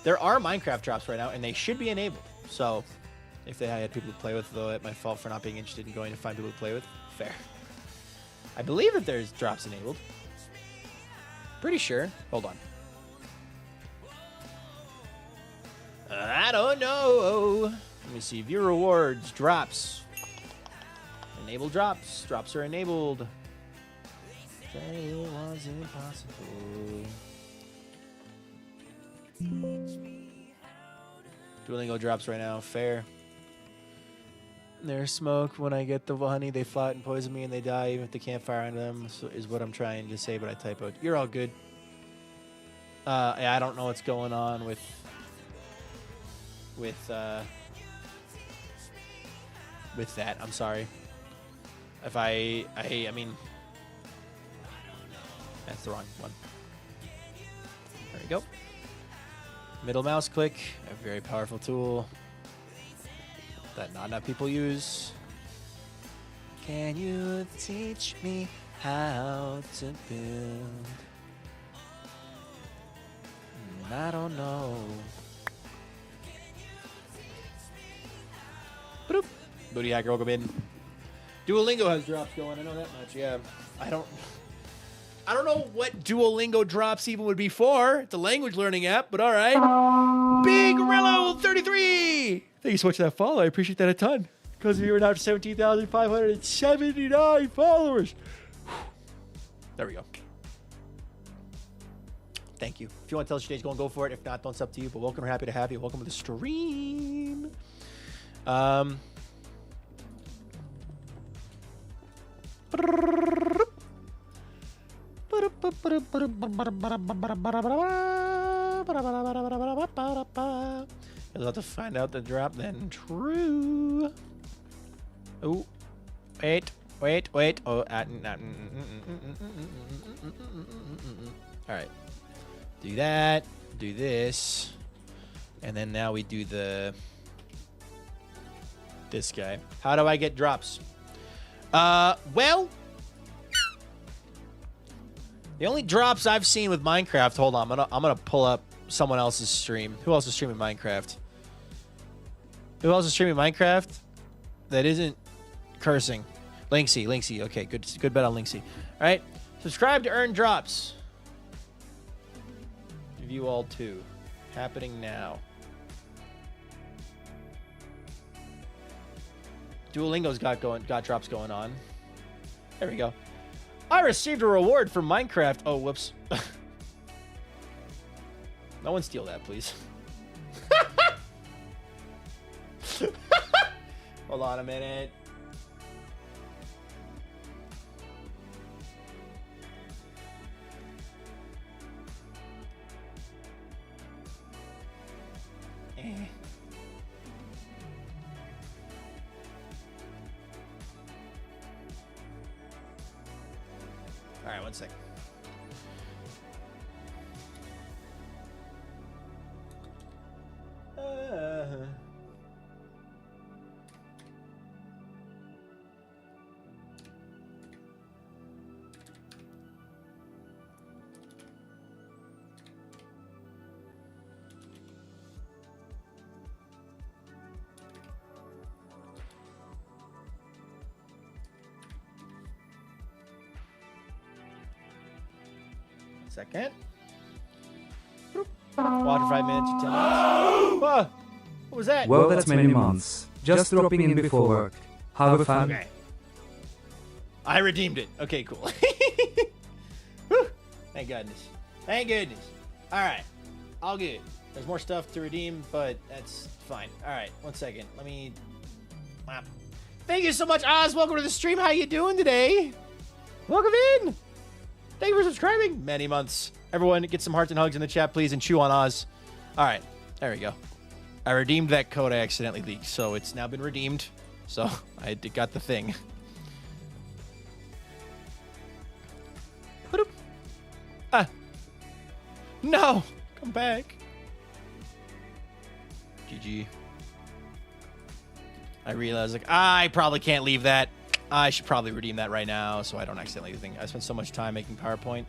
There are Minecraft drops right now, and they should be enabled. So if I had people to play with, though, it's my fault for not being interested in going to find people to play with. Fair. I believe that there's drops enabled. Pretty sure. Hold on. I don't know. Let me see. View rewards. Drops. Enable drops. Drops are enabled. That it was impossible. Duolingo drops right now. Fair. There's smoke. When I get the honey, they fly and poison me and they die even if they can't fire on them, so is what I'm trying to say, but I typoed. You're all good. I don't know what's going on with that. I'm sorry. If I mean, that's the wrong one. There we go. Middle mouse click, a very powerful tool that not enough people use. Can you teach me how to build? I don't know. Boop. Booty hacker, welcome in. Duolingo has drops going. I know that much. Yeah, I don't know what Duolingo drops even would be for. It's a language learning app, but all right. Big Rillo 33. Thank you so much for that follow. I appreciate that a ton. Because we are now 17,579 followers. There we go. Thank you. If you want to tell us your day's going, go for it. If not, don't, it's up to you. But welcome. We're happy to have you. Welcome to the stream. You'll have to find out the drop then. True. Oh, wait. Oh, all right. Do that. Do this, and then now we do this guy. How do I get drops? Well, the only drops I've seen with Minecraft. Hold on, I'm gonna pull up someone else's stream. Who else is streaming Minecraft? Who else is streaming Minecraft? That isn't cursing. Linksy. Okay, good bet on Linksy. All right, subscribe to earn drops. View all 2. Happening now. Duolingo's got drops going on. There we go. I received a reward for Minecraft. Oh, whoops. No one steal that, please. Hold on a minute. All right, one second. Second. Watch for 5 minutes or 10 minutes. Whoa! What was that? Well, that's many months. Just dropping in before work. Have fun. Okay. I redeemed it. Okay, cool. Thank goodness. Thank goodness. All right. All good. There's more stuff to redeem, but that's fine. All right. 1 second. Let me... Thank you so much, Oz. Welcome to the stream. How you doing today? Welcome in. Thank you for subscribing. Many months. Everyone, get some hearts and hugs in the chat, please, and chew on Oz. All right. There we go. I redeemed that code I accidentally leaked, so it's now been redeemed. So I got the thing. No! Come back. GG. I realized, like, I probably can't leave that. I should probably redeem that right now so I don't accidentally think. I spent so much time making PowerPoint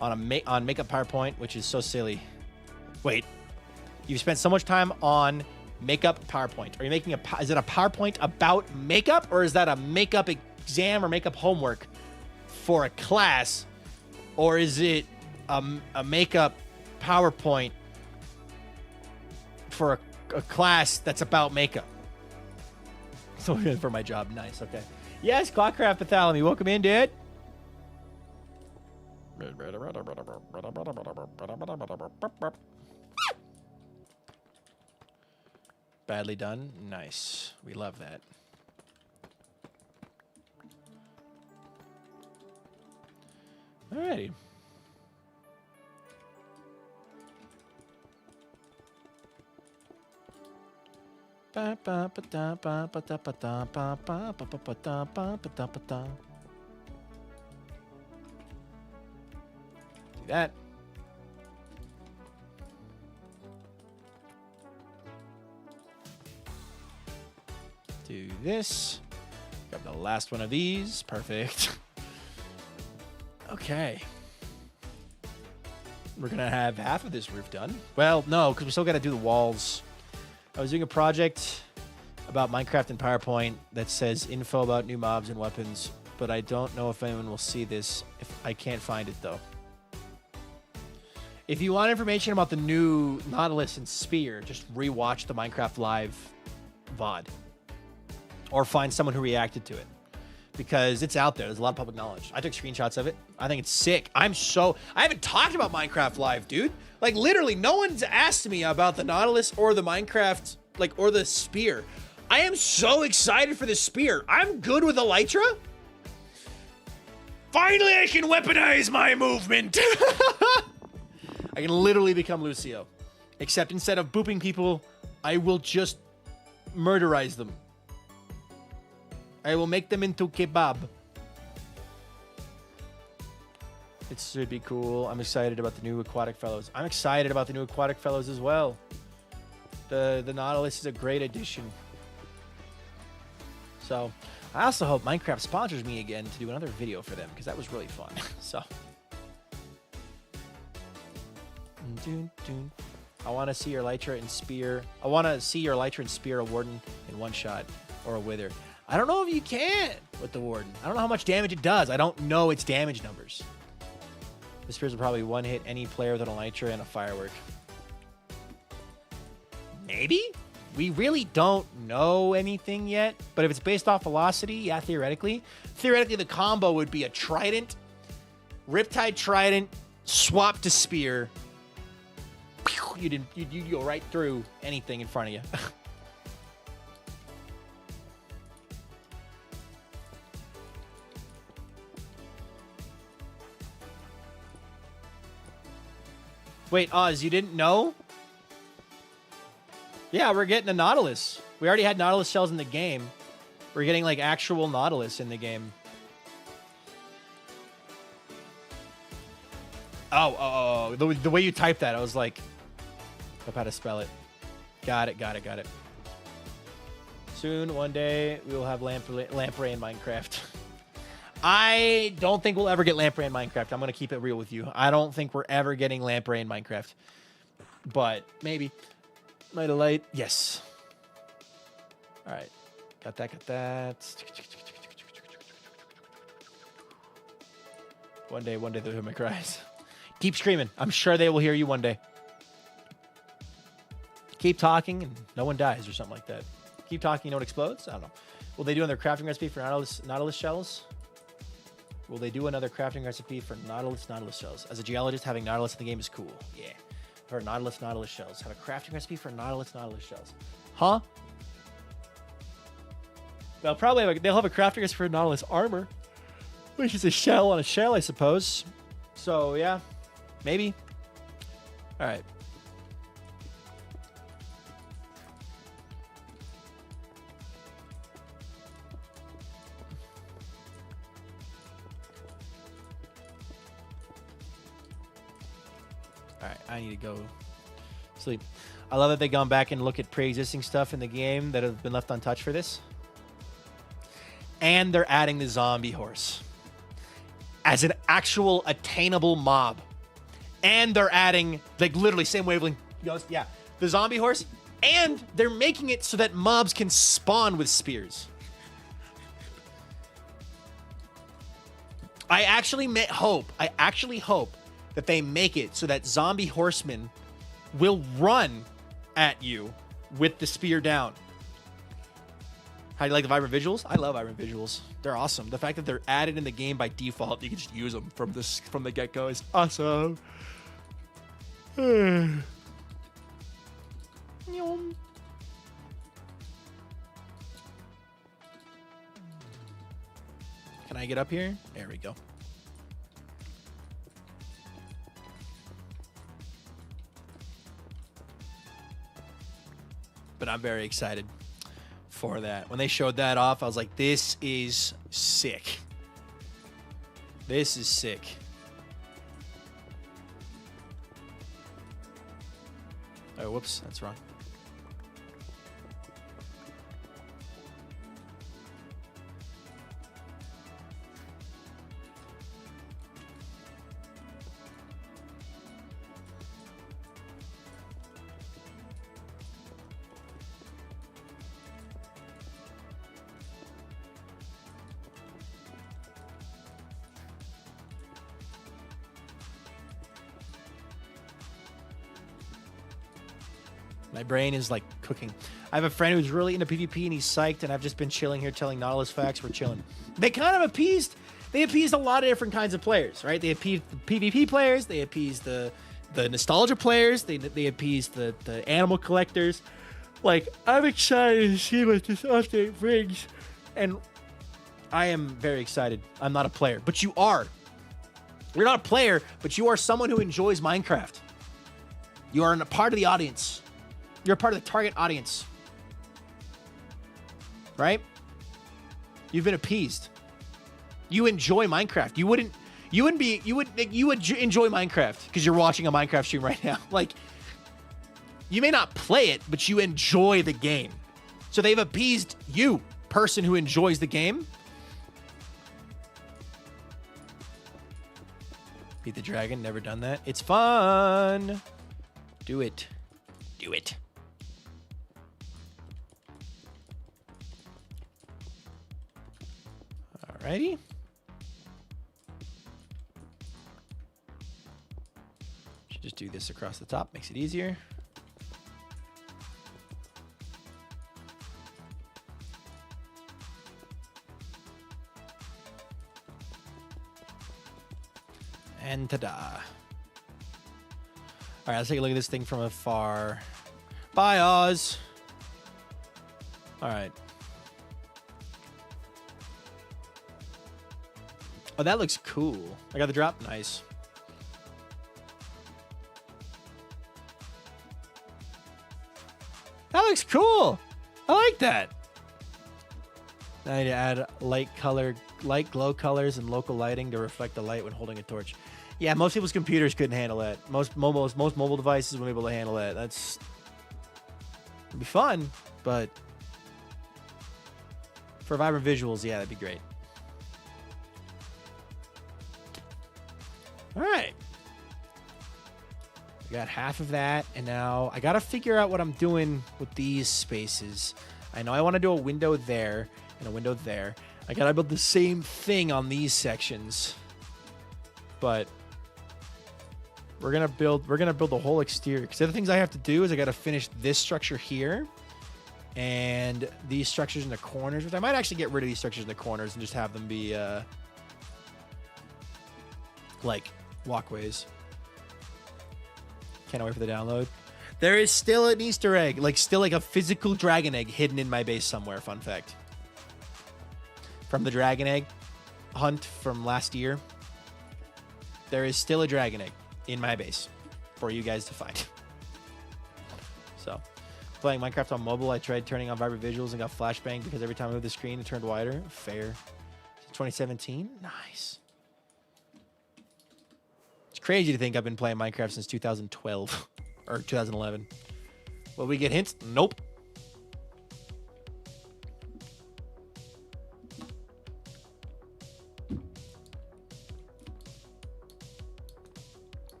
on makeup PowerPoint, which is so silly. Wait. You've spent so much time on makeup PowerPoint. Are you making is it a PowerPoint about makeup, or is that a makeup exam or makeup homework for a class, or is it a makeup PowerPoint for a class that's about makeup? So for my job. Nice. Okay. Yes, ClockCraft Pathalamy. Welcome in, dude. Badly done. Nice. We love that. Alrighty. Do that. Do this. Got the last one of these. Perfect. Okay. We're going to have half of this roof done. Well, no, because we still got to do the walls. I was doing a project about Minecraft and PowerPoint that says info about new mobs and weapons, but I don't know if anyone will see this. If I can't find it, though. If you want information about the new Nautilus and Spear, just rewatch the Minecraft Live VOD. Or find someone who reacted to it. Because it's out there. There's a lot of public knowledge. I took screenshots of it. I think it's sick. I haven't talked about Minecraft Live, dude. Like, literally, no one's asked me about the Nautilus or the Minecraft, like, or the Spear. I am so excited for the Spear. I'm good with Elytra. Finally, I can weaponize my movement. I can literally become Lucio. Except instead of booping people, I will just murderize them. I will make them into kebab. It should be cool. I'm excited about the new Aquatic Fellows. I'm excited about the new Aquatic Fellows as well. The Nautilus is a great addition. So, I also hope Minecraft sponsors me again to do another video for them, because that was really fun. So. I want to see your Elytra and Spear. I want to see your Elytra and Spear a Warden in one shot, or a Wither. I don't know if you can with the Warden. I don't know how much damage it does. I don't know its damage numbers. The Spears will probably one-hit any player with an Elytra and a Firework. Maybe? We really don't know anything yet. But if it's based off velocity, yeah, theoretically. Theoretically, the combo would be a Trident, Riptide Trident, swap to Spear. You go right through anything in front of you. Wait, Oz, you didn't know? Yeah, we're getting a Nautilus. We already had Nautilus shells in the game. We're getting, like, actual Nautilus in the game. Oh. The way you typed that, I was like... Up how to spell it. Got it. Soon, one day, we will have Lamprey in Minecraft. I don't think we'll ever get Lamprey in Minecraft. I'm going to keep it real with you. I don't think we're ever getting Lamprey in Minecraft. But maybe. Night of Light. Yes. All right. Got that. One day they'll hear my cries. Keep screaming. I'm sure they will hear you one day. Keep talking and no one dies or something like that. Keep talking, no one explodes? I don't know. Will they do another crafting recipe for Nautilus shells? Will they do another crafting recipe for Nautilus shells? As a geologist, having Nautilus in the game is cool. Yeah. For Nautilus shells. Have a crafting recipe for Nautilus shells. Huh? They'll have a crafting recipe for Nautilus armor, which is a shell on a shell, I suppose. So, yeah. Maybe. All right. I need to go sleep. I love that they've gone back and look at pre-existing stuff in the game that have been left untouched for this. And they're adding the zombie horse as an actual attainable mob. And they're adding, like, literally same wavelength. Yeah, the zombie horse. And they're making it so that mobs can spawn with spears. I actually hope that they make it so that zombie horsemen will run at you with the spear down. How do you like the vibrant visuals? I love vibrant visuals. They're awesome. The fact that they're added in the game by default, you can just use them from the get-go is awesome. Can I get up here? There we go. But I'm very excited for that. When they showed that off, I was like, this is sick. This is sick. Oh, whoops, that's wrong. My brain is like cooking. I have a friend who's really into PvP and he's psyched, and I've just been chilling here telling Nautilus facts. We're chilling. They kind of appeased. They appeased a lot of different kinds of players, right? They appeased the PvP players. They appeased the nostalgia players. They appeased the animal collectors. Like, I'm excited to see what this update brings, and I am very excited. I'm not a player, but you are. You're not a player, but you are someone who enjoys Minecraft. You are a part of the audience. You're a part of the target audience, right? You've been appeased. You enjoy Minecraft. You would enjoy Minecraft because you're watching a Minecraft stream right now. Like, you may not play it, but you enjoy the game. So they've appeased you, person who enjoys the game. Beat the dragon. Never done that. It's fun. Do it. Do it. Alrighty. Should just do this across the top. Makes it easier. And ta-da. All right, let's take a look at this thing from afar. Bye, Oz. All right. Oh, that looks cool. I got the drop. Nice. That looks cool. I like that. Now I need to add light glow colors and local lighting to reflect the light when holding a torch. Yeah, most people's computers couldn't handle that. Most mobile devices won't be able to handle that. It'd be fun, but for vibrant visuals, yeah, that'd be great. All right. I got half of that, and now I got to figure out what I'm doing with these spaces. I know I want to do a window there and a window there. I got to build the same thing on these sections. But we're going to build the whole exterior. Because the other things I have to do is I got to finish this structure here and these structures in the corners, which I might actually get rid of these structures in the corners and just have them be like walkways. Can't wait for the download. There is still an Easter egg, still a physical dragon egg hidden in my base somewhere. Fun fact. From the dragon egg hunt from last year, there is still a dragon egg in my base for you guys to find. So, playing Minecraft on mobile, I tried turning on vibrant visuals and got flashbang because every time I moved the screen, it turned wider. Fair. 2017? Nice. It's crazy to think I've been playing Minecraft since 2012 or 2011. Will we get hints? Nope.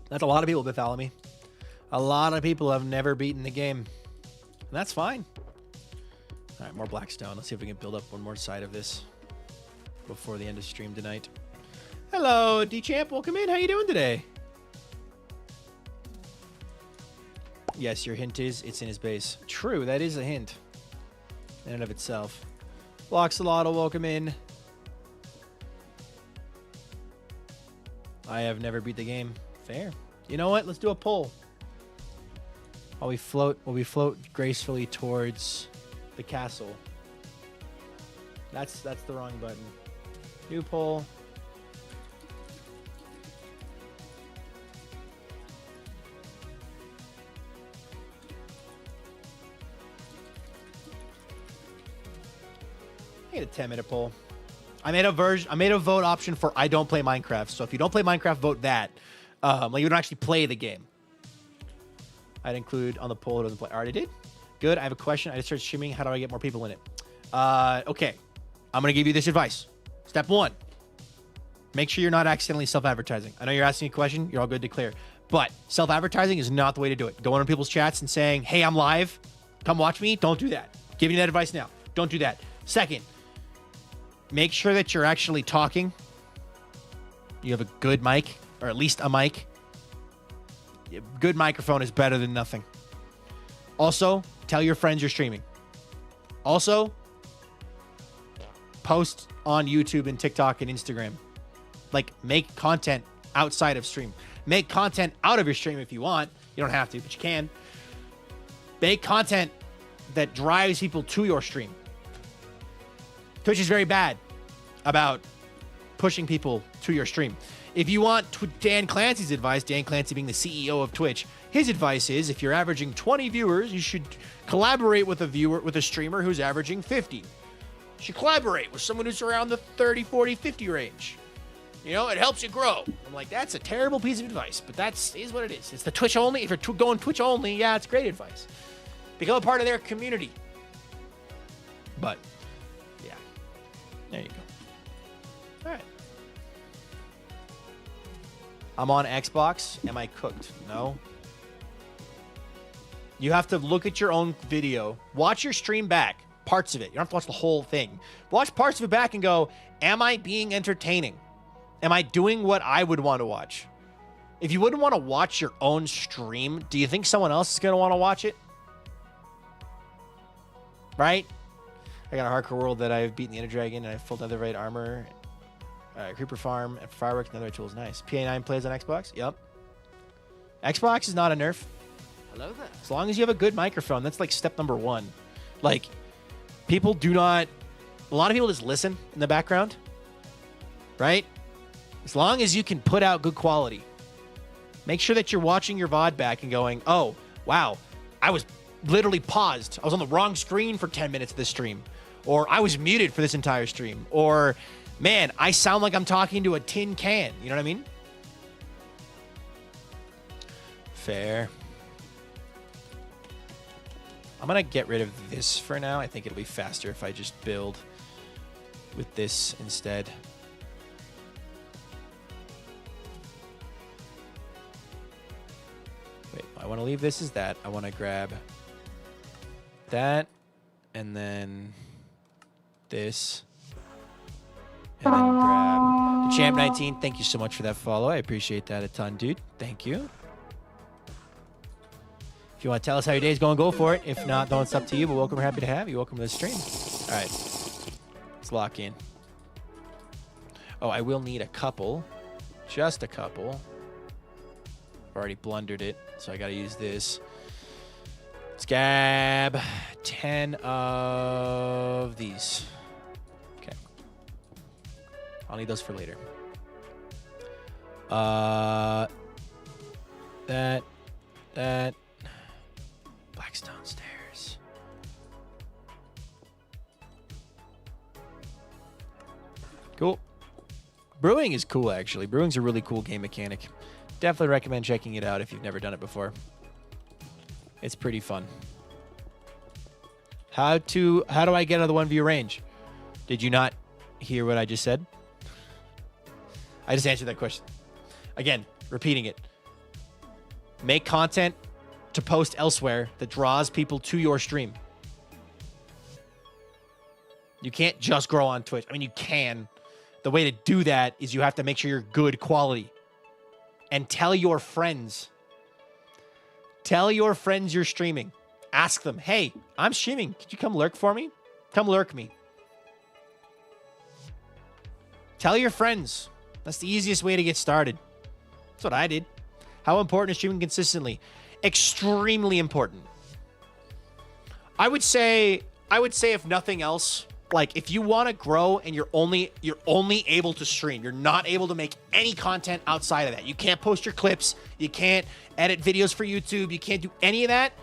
That's a lot of people, Bartholomew. A lot of people have never beaten the game. And that's fine. All right, more blackstone. Let's see if we can build up one more side of this before the end of stream tonight. Hello, D-Champ. Welcome in. How you doing today? Yes, your hint is it's in his base. True, that is a hint. in and of itself. Loxalotto, welcome in. I have never beat the game. Fair. You know what? Let's do a poll. While we float gracefully towards the castle. That's the wrong button. New poll. I made a 10-minute poll. I made a vote option for I don't play Minecraft. So if you don't play Minecraft, vote that. Like you don't actually play the game. I'd include on the poll who doesn't play. I already did. Good. I have a question. I just started streaming. How do I get more people in it? Okay. I'm going to give you this advice. Step 1. Make sure you're not accidentally self-advertising. I know you're asking a question. You're all good to clear. But self-advertising is not the way to do it. Going on people's chats and saying, hey, I'm live. Come watch me. Don't do that. Giving you that advice now. Don't do that. Second, make sure that you're actually talking. You have a good mic, or at least a mic. A good microphone is better than nothing. Also, tell your friends you're streaming. Also, post on YouTube and TikTok and Instagram. Like, make content outside of stream. Make content out of your stream if you want. You don't have to, but you can. Make content that drives people to your stream. Twitch is very bad about pushing people to your stream. If you want Dan Clancy's advice, Dan Clancy being the CEO of Twitch, his advice is if you're averaging 20 viewers, you should collaborate with a streamer who's averaging 50. You should collaborate with someone who's around the 30, 40, 50 range. You know, it helps you grow. I'm like, that's a terrible piece of advice, but is what it is. It's the Twitch only. If you're going Twitch only, yeah, it's great advice. Become a part of their community. But, yeah. There you go. All right. I'm on Xbox. Am I cooked? No. You have to look at your own video. Watch your stream back. Parts of it. You don't have to watch the whole thing. Watch parts of it back and go, am I being entertaining? Am I doing what I would want to watch? If you wouldn't want to watch your own stream, do you think someone else is going to want to watch it? Right? I got a hardcore world that I've beaten the Ender Dragon and I full netherite armor. Creeper farm and fireworks and other tools. Nice. PA9 plays on Xbox? Yep. Xbox is not a nerf. Hello there. As long as you have a good microphone, that's like step number 1. Like, people do not... A lot of people just listen in the background. Right? As long as you can put out good quality. Make sure that you're watching your VOD back and going, oh, wow, I was literally paused. I was on the wrong screen for 10 minutes of this stream. Or I was muted for this entire stream. Or, man, I sound like I'm talking to a tin can. You know what I mean? Fair. I'm going to get rid of this for now. I think it'll be faster if I just build with this instead. Wait, I want to leave this as that. I want to grab that and then this. And then grab the Champ 19. Thank you so much for that follow. I appreciate that a ton, dude. Thank you. If you want to tell us how your day's going, go for it. If not, though, it's up to you. But welcome. We're happy to have you. Welcome to the stream. All right. Let's lock in. Oh, I will need a couple. Just a couple. I've already blundered it, so I got to use this. Let's grab 10 of these. Okay. I'll need those for later. That. Blackstone stairs. Cool. Brewing is cool, actually. Brewing's a really cool game mechanic. Definitely recommend checking it out if you've never done it before. It's pretty fun. How do I get out of the 1v range? Did you not hear what I just said? I just answered that question. Again, repeating it. Make content to post elsewhere that draws people to your stream. You can't just grow on Twitch. I mean, you can. The way to do that is you have to make sure you're good quality. And tell your friends. Tell your friends you're streaming. Ask them, hey, I'm streaming. Could you come lurk for me? Come lurk me. Tell your friends. That's the easiest way to get started. That's what I did. How important is streaming consistently? Extremely important. I would say if nothing else, like if you want to grow and you're only able to stream, you're not able to make any content outside of that. You can't post your clips, you can't edit videos for YouTube, you can't do any of that.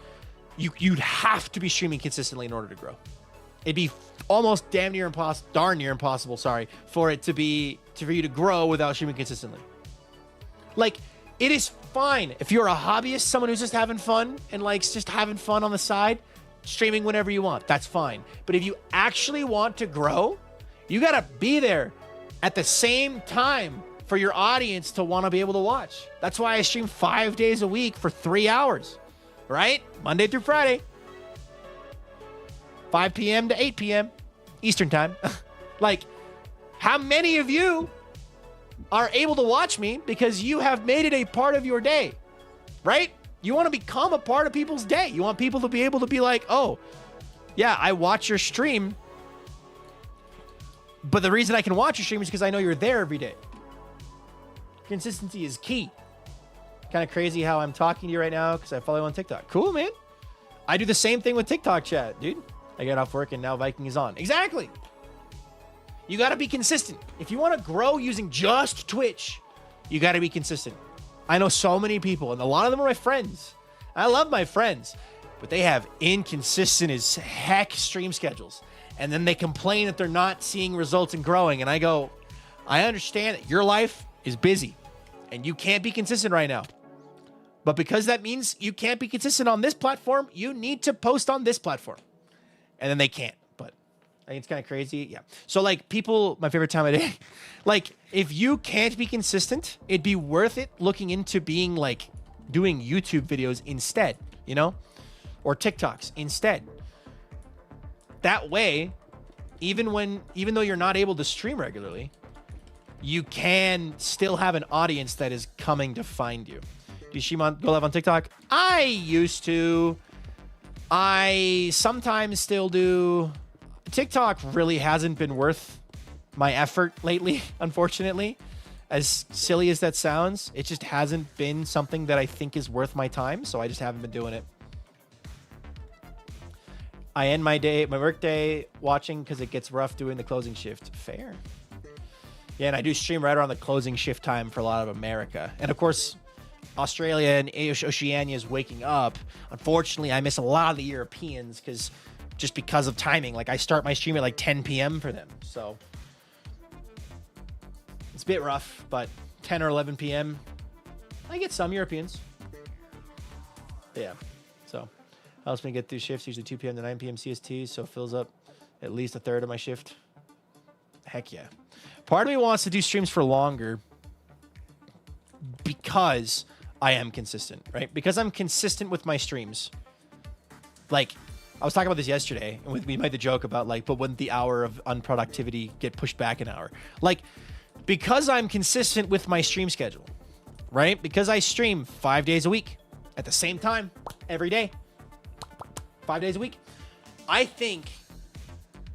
You'd have to be streaming consistently in order to grow. It'd be almost darn near impossible, sorry, for you to grow without streaming consistently. Like, it is fine if you're a hobbyist, someone who's just having fun and likes just having fun on the side, streaming whenever you want. That's fine. But if you actually want to grow, you got to be there at the same time for your audience to want to be able to watch. That's why I stream 5 days a week for 3 hours, right? Monday through Friday, 5 p.m. to 8 p.m. Eastern time. Like, how many of you are able to watch me because you have made it a part of your day, right? You want to become a part of people's day. You want people to be able to be like, oh, yeah, I watch your stream, but the reason I can watch your stream is because I know you're there every day. Consistency is key. Kind of crazy how I'm talking to you right now because I follow you on TikTok. Cool, man. I do the same thing with TikTok chat, dude. I get off work and now Viking is on. Exactly. You got to be consistent. If you want to grow using just Twitch, you got to be consistent. I know so many people, and a lot of them are my friends. I love my friends, but they have inconsistent as heck stream schedules. And then they complain that they're not seeing results and growing. And I go, I understand that your life is busy and you can't be consistent right now. But because that means you can't be consistent on this platform, you need to post on this platform. And then they can't. But I think it's kind of crazy. Yeah. So like people, my favorite time of day, like if you can't be consistent, it'd be worth it looking into being like doing YouTube videos instead, you know, or TikToks instead. That way, even though you're not able to stream regularly, you can still have an audience that is coming to find you. Do you stream go live on TikTok? I used to. I sometimes still do. TikTok really hasn't been worth my effort lately, unfortunately. As silly as that sounds, it just hasn't been something that I think is worth my time, so I just haven't been doing it. I end my work day watching because it gets rough doing the closing shift. Fair. Yeah, and I do stream right around the closing shift time for a lot of America. And of course, Australia and Oceania is waking up. Unfortunately, I miss a lot of the Europeans because of timing. Like I start my stream at like 10 p.m. for them. So it's a bit rough, but 10 or 11 p.m. I get some Europeans. Yeah. So helps me get through shifts, usually 2 p.m. to 9 p.m. CST, so it fills up at least a third of my shift. Heck yeah. Part of me wants to do streams for longer because I am consistent, right? Because I'm consistent with my streams. Like, I was talking about this yesterday, and we made the joke about, like, but wouldn't the hour of unproductivity get pushed back an hour? Like, because I'm consistent with my stream schedule, right? Because I stream 5 days a week at the same time every day. 5 days a week. I think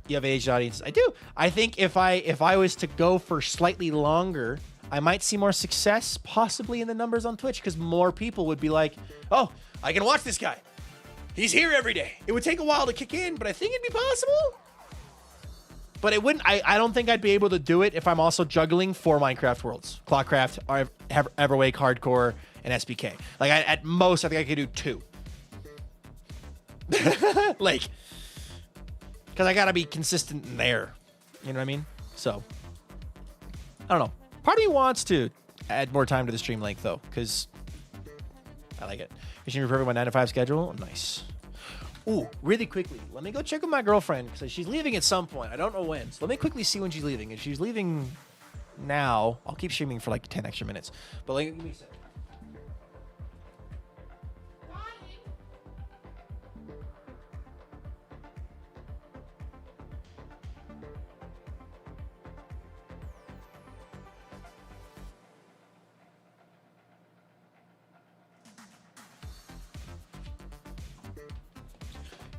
you have an aged audience. I do. I think if I was to go for slightly longer, I might see more success possibly in the numbers on Twitch because more people would be like, oh, I can watch this guy. He's here every day. It would take a while to kick in, but I think it'd be possible. But it wouldn't. I don't think I'd be able to do it if I'm also juggling 4 Minecraft worlds. ClockCraft, Everwake, Hardcore, and SBK. Like at most, I think I could do 2. Like, because I gotta be consistent in there. You know what I mean? So, I don't know. Part of me wants to add more time to the stream length though, because I like it. You're streaming perfect my 9 to 5 schedule. Nice. Ooh, really quickly, let me go check with my girlfriend because she's leaving at some point. I don't know when. So let me quickly see when she's leaving. If she's leaving now, I'll keep streaming for like 10 extra minutes. But like, give me a second.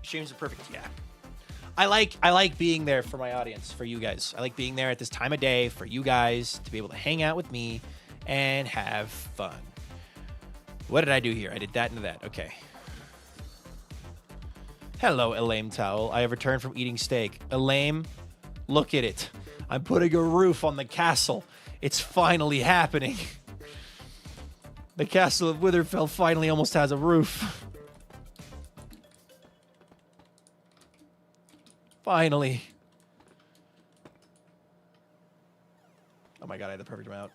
Streams are perfect, yeah. I like being there for my audience, for you guys. I like being there at this time of day for you guys to be able to hang out with me and have fun. What did I do here? I did that and that. Okay. Hello, Elaine Towel. I have returned from eating steak. Elaine, look at it. I'm putting a roof on the castle. It's finally happening. The castle of Witherfell finally almost has a roof. Finally. Oh my god, I had the perfect amount.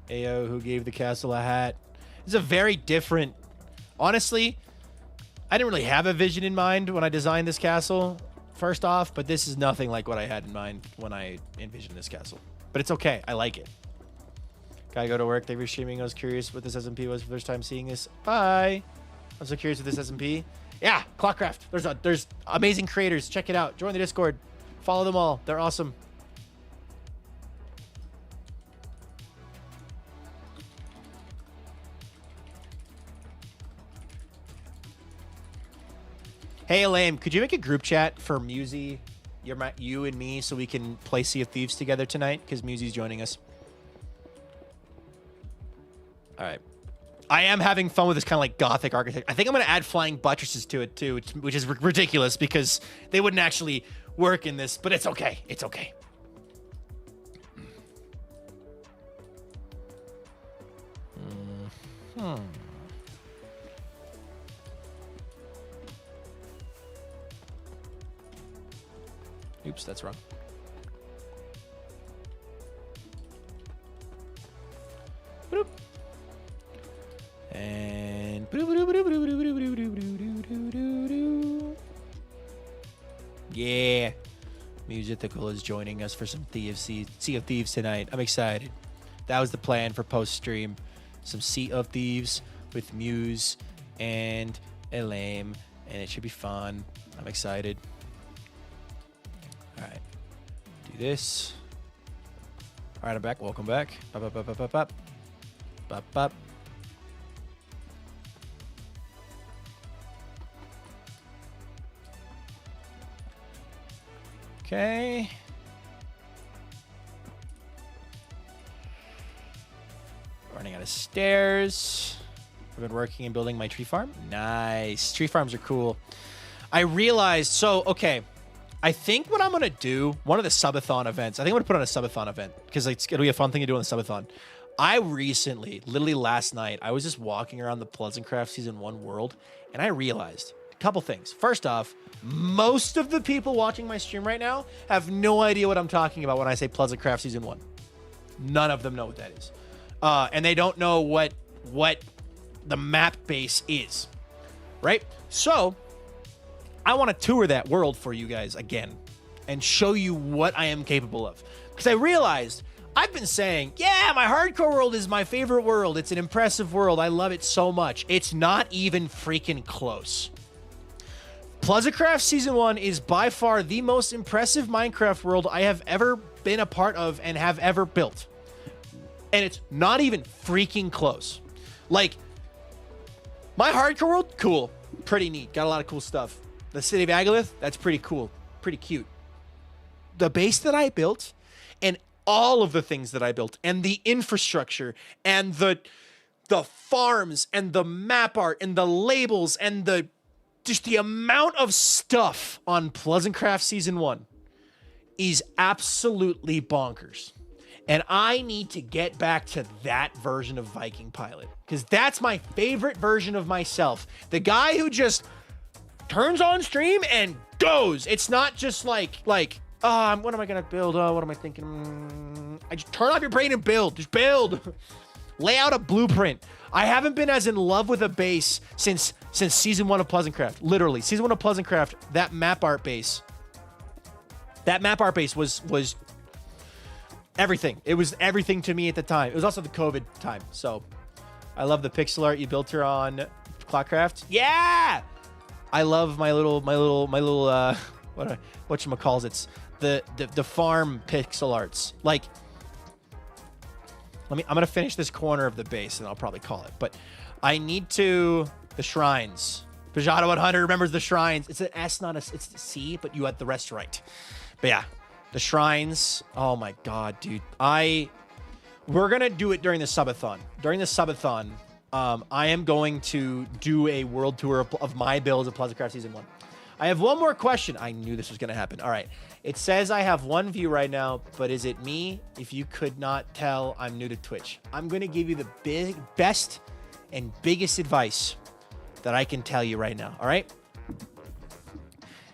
Ayo, who gave the castle a hat? It's a very different... Honestly, I didn't really have a vision in mind when I designed this castle, first off, but this is nothing like what I had in mind when I envisioned this castle. But it's okay. I like it. Gotta go to work. Thank you for streaming. I was curious what this SMP was for the first time seeing this. Bye. I'm so curious what this SMP. Yeah, ClockCraft. There's amazing creators. Check it out. Join the Discord. Follow them all. They're awesome. Hey, Elaine, could you make a group chat for Musy, you and me, so we can play Sea of Thieves together tonight? Because Musy's joining us. All right. I am having fun with this kind of like gothic architecture. I think I'm going to add flying buttresses to it too, which is ridiculous because they wouldn't actually work in this, but it's okay. It's okay. Oops, that's wrong. Boop. And yeah, Musical is joining us for some Sea of Thieves tonight. I'm excited. That was the plan for post stream. Some Sea of Thieves with Muse and Elaine, and it should be fun. I'm excited. All right, do this. All right, I'm back. Welcome back. Bop, bop, bop, bop, bop, bop. Bop, bop. Okay. Running out of stairs. I've been working and building my tree farm. Nice. Tree farms are cool. I realized, okay. I think what I'm going to do, one of the subathon events, I think I'm going to put on a subathon event because it'll be a fun thing to do on the subathon. I recently, literally last night, I was just walking around the ClockCraft Season 1 world, and I realized a couple things. First off, most of the people watching my stream right now have no idea what I'm talking about when I say ClockCraft Season 1. None of them know what that is. And they don't know what the map base is, right? So I want to tour that world for you guys again and show you what I am capable of. Because I realized I've been saying, yeah, my hardcore world is my favorite world. It's an impressive world. I love it so much. It's not even freaking close. ClockCraft Season 1 is by far the most impressive Minecraft world I have ever been a part of and have ever built. And it's not even freaking close. Like, my hardcore world, cool. Pretty neat. Got a lot of cool stuff. The city of Agalith, that's pretty cool. Pretty cute. The base that I built and all of the things that I built and the infrastructure and the farms and the map art and the labels and just the amount of stuff on ClockCraft Season 1 is absolutely bonkers. And I need to get back to that version of VikingPilot because that's my favorite version of myself. The guy who just turns on stream and goes. It's not just like, what am I going to build? What am I thinking? I just turn off your brain and build. Just build. Lay out a blueprint. I haven't been as in love with a base since Season 1 of ClockCraft. Literally, Season 1 of ClockCraft, that map art base was everything. It was everything to me at the time. It was also the COVID time. So I love the pixel art you built her on ClockCraft. Yeah! I love my little whatchamacalls, the farm pixel arts. Like, I'm gonna finish this corner of the base and I'll probably call it. But I need to, the shrines. Pajada 100 remembers the shrines. It's an S, not a, it's a C, but you had the rest right. But yeah, the shrines. Oh my God, dude. We're going to do it during the subathon. During the subathon, I am going to do a world tour of my builds of PleasantCraft Season 1. I have one more question. I knew this was going to happen. All right. It says I have one view right now, but is it me? If you could not tell, I'm new to Twitch. I'm going to give you the best and biggest advice that I can tell you right now. All right.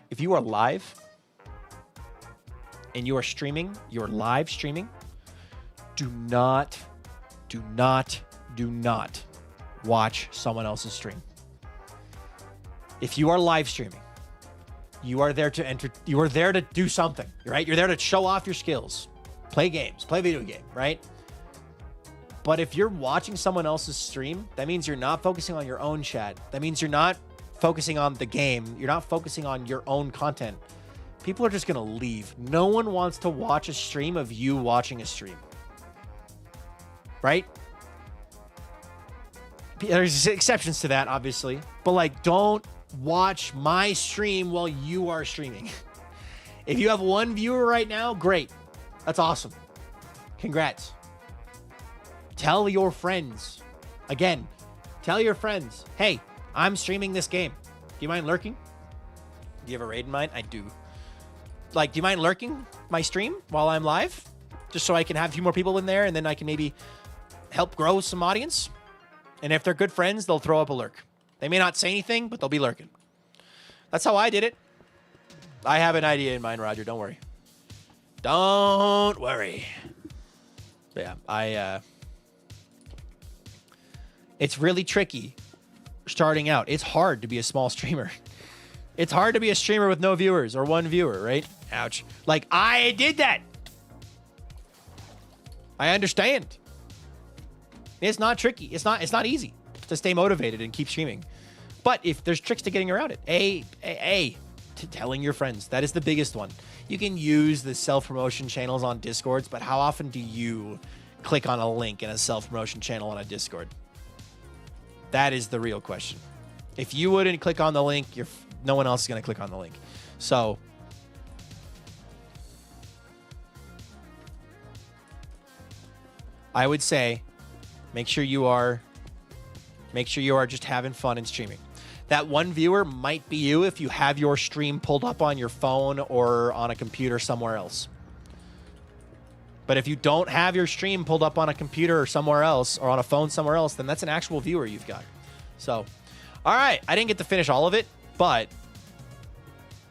If you are live and you are streaming, you're live streaming, do not watch someone else's stream. If you are live streaming, you are there to enter. You are there to do something, right? You're there to show off your skills, play games, play video game, right? But if you're watching someone else's stream, that means you're not focusing on your own chat. That means you're not focusing on the game. You're not focusing on your own content. People are just going to leave. No one wants to watch a stream of you watching a stream, right? There's exceptions to that, obviously, but like, don't watch my stream while you are streaming. If you have one viewer right now, great. That's awesome. Congrats. Tell your friends. Again, tell your friends, hey, I'm streaming this game. Do you mind lurking? Do you have a raid in mind? I do. Like, do you mind lurking my stream while I'm live? Just so I can have a few more people in there and then I can maybe help grow some audience. And if they're good friends, they'll throw up a lurk. They may not say anything, but they'll be lurking. That's how I did it. I have an idea in mind, Roger. Don't worry. Don't worry. But yeah, it's really tricky starting out. It's hard to be a small streamer. It's hard to be a streamer with no viewers or one viewer, right? Ouch. Like, I did that. I understand. It's not tricky. It's not easy to stay motivated and keep streaming. But if there's tricks to getting around it, to telling your friends, that is the biggest one. You can use the self-promotion channels on Discords, but how often do you click on a link in a self-promotion channel on a Discord? That is the real question. If you wouldn't click on the link, no one else is going to click on the link. So I would say make sure you are just having fun and streaming. That one viewer might be you if you have your stream pulled up on your phone or on a computer somewhere else. But if you don't have your stream pulled up on a computer or somewhere else or on a phone somewhere else, then that's an actual viewer you've got. So, all right. I didn't get to finish all of it, but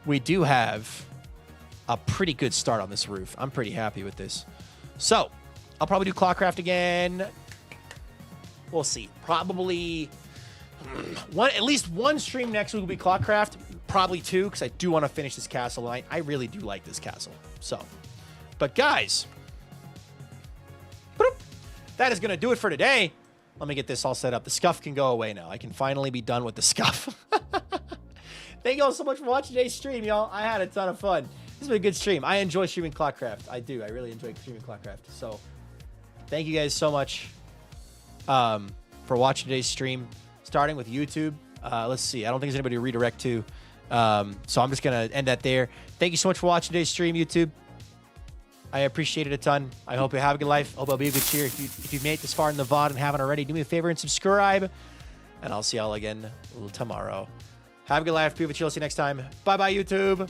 we do have a pretty good start on this roof. I'm pretty happy with this. So, I'll probably do ClockCraft again. We'll see. Probably at least one stream next week will be ClockCraft. Probably two, because I do want to finish this castle. And I really do like this castle. So, but guys, that is going to do it for today. Let me get this all set up. The scuff can go away now. I can finally be done with the scuff. Thank you all so much for watching today's stream, y'all. I had a ton of fun. This has been a good stream. I enjoy streaming ClockCraft. I do. I really enjoy streaming ClockCraft. So, thank you guys so much for watching today's stream, starting with YouTube. Let's see. I don't think there's anybody to redirect to. So I'm just going to end that there. Thank you so much for watching today's stream, YouTube. I appreciate it a ton. I hope you have a good life. I hope I'll be a good cheer. If you've made it this far in the VOD and haven't already, do me a favor and subscribe. And I'll see y'all again tomorrow. Have a good life. Be with you. I'll see you next time. Bye-bye, YouTube.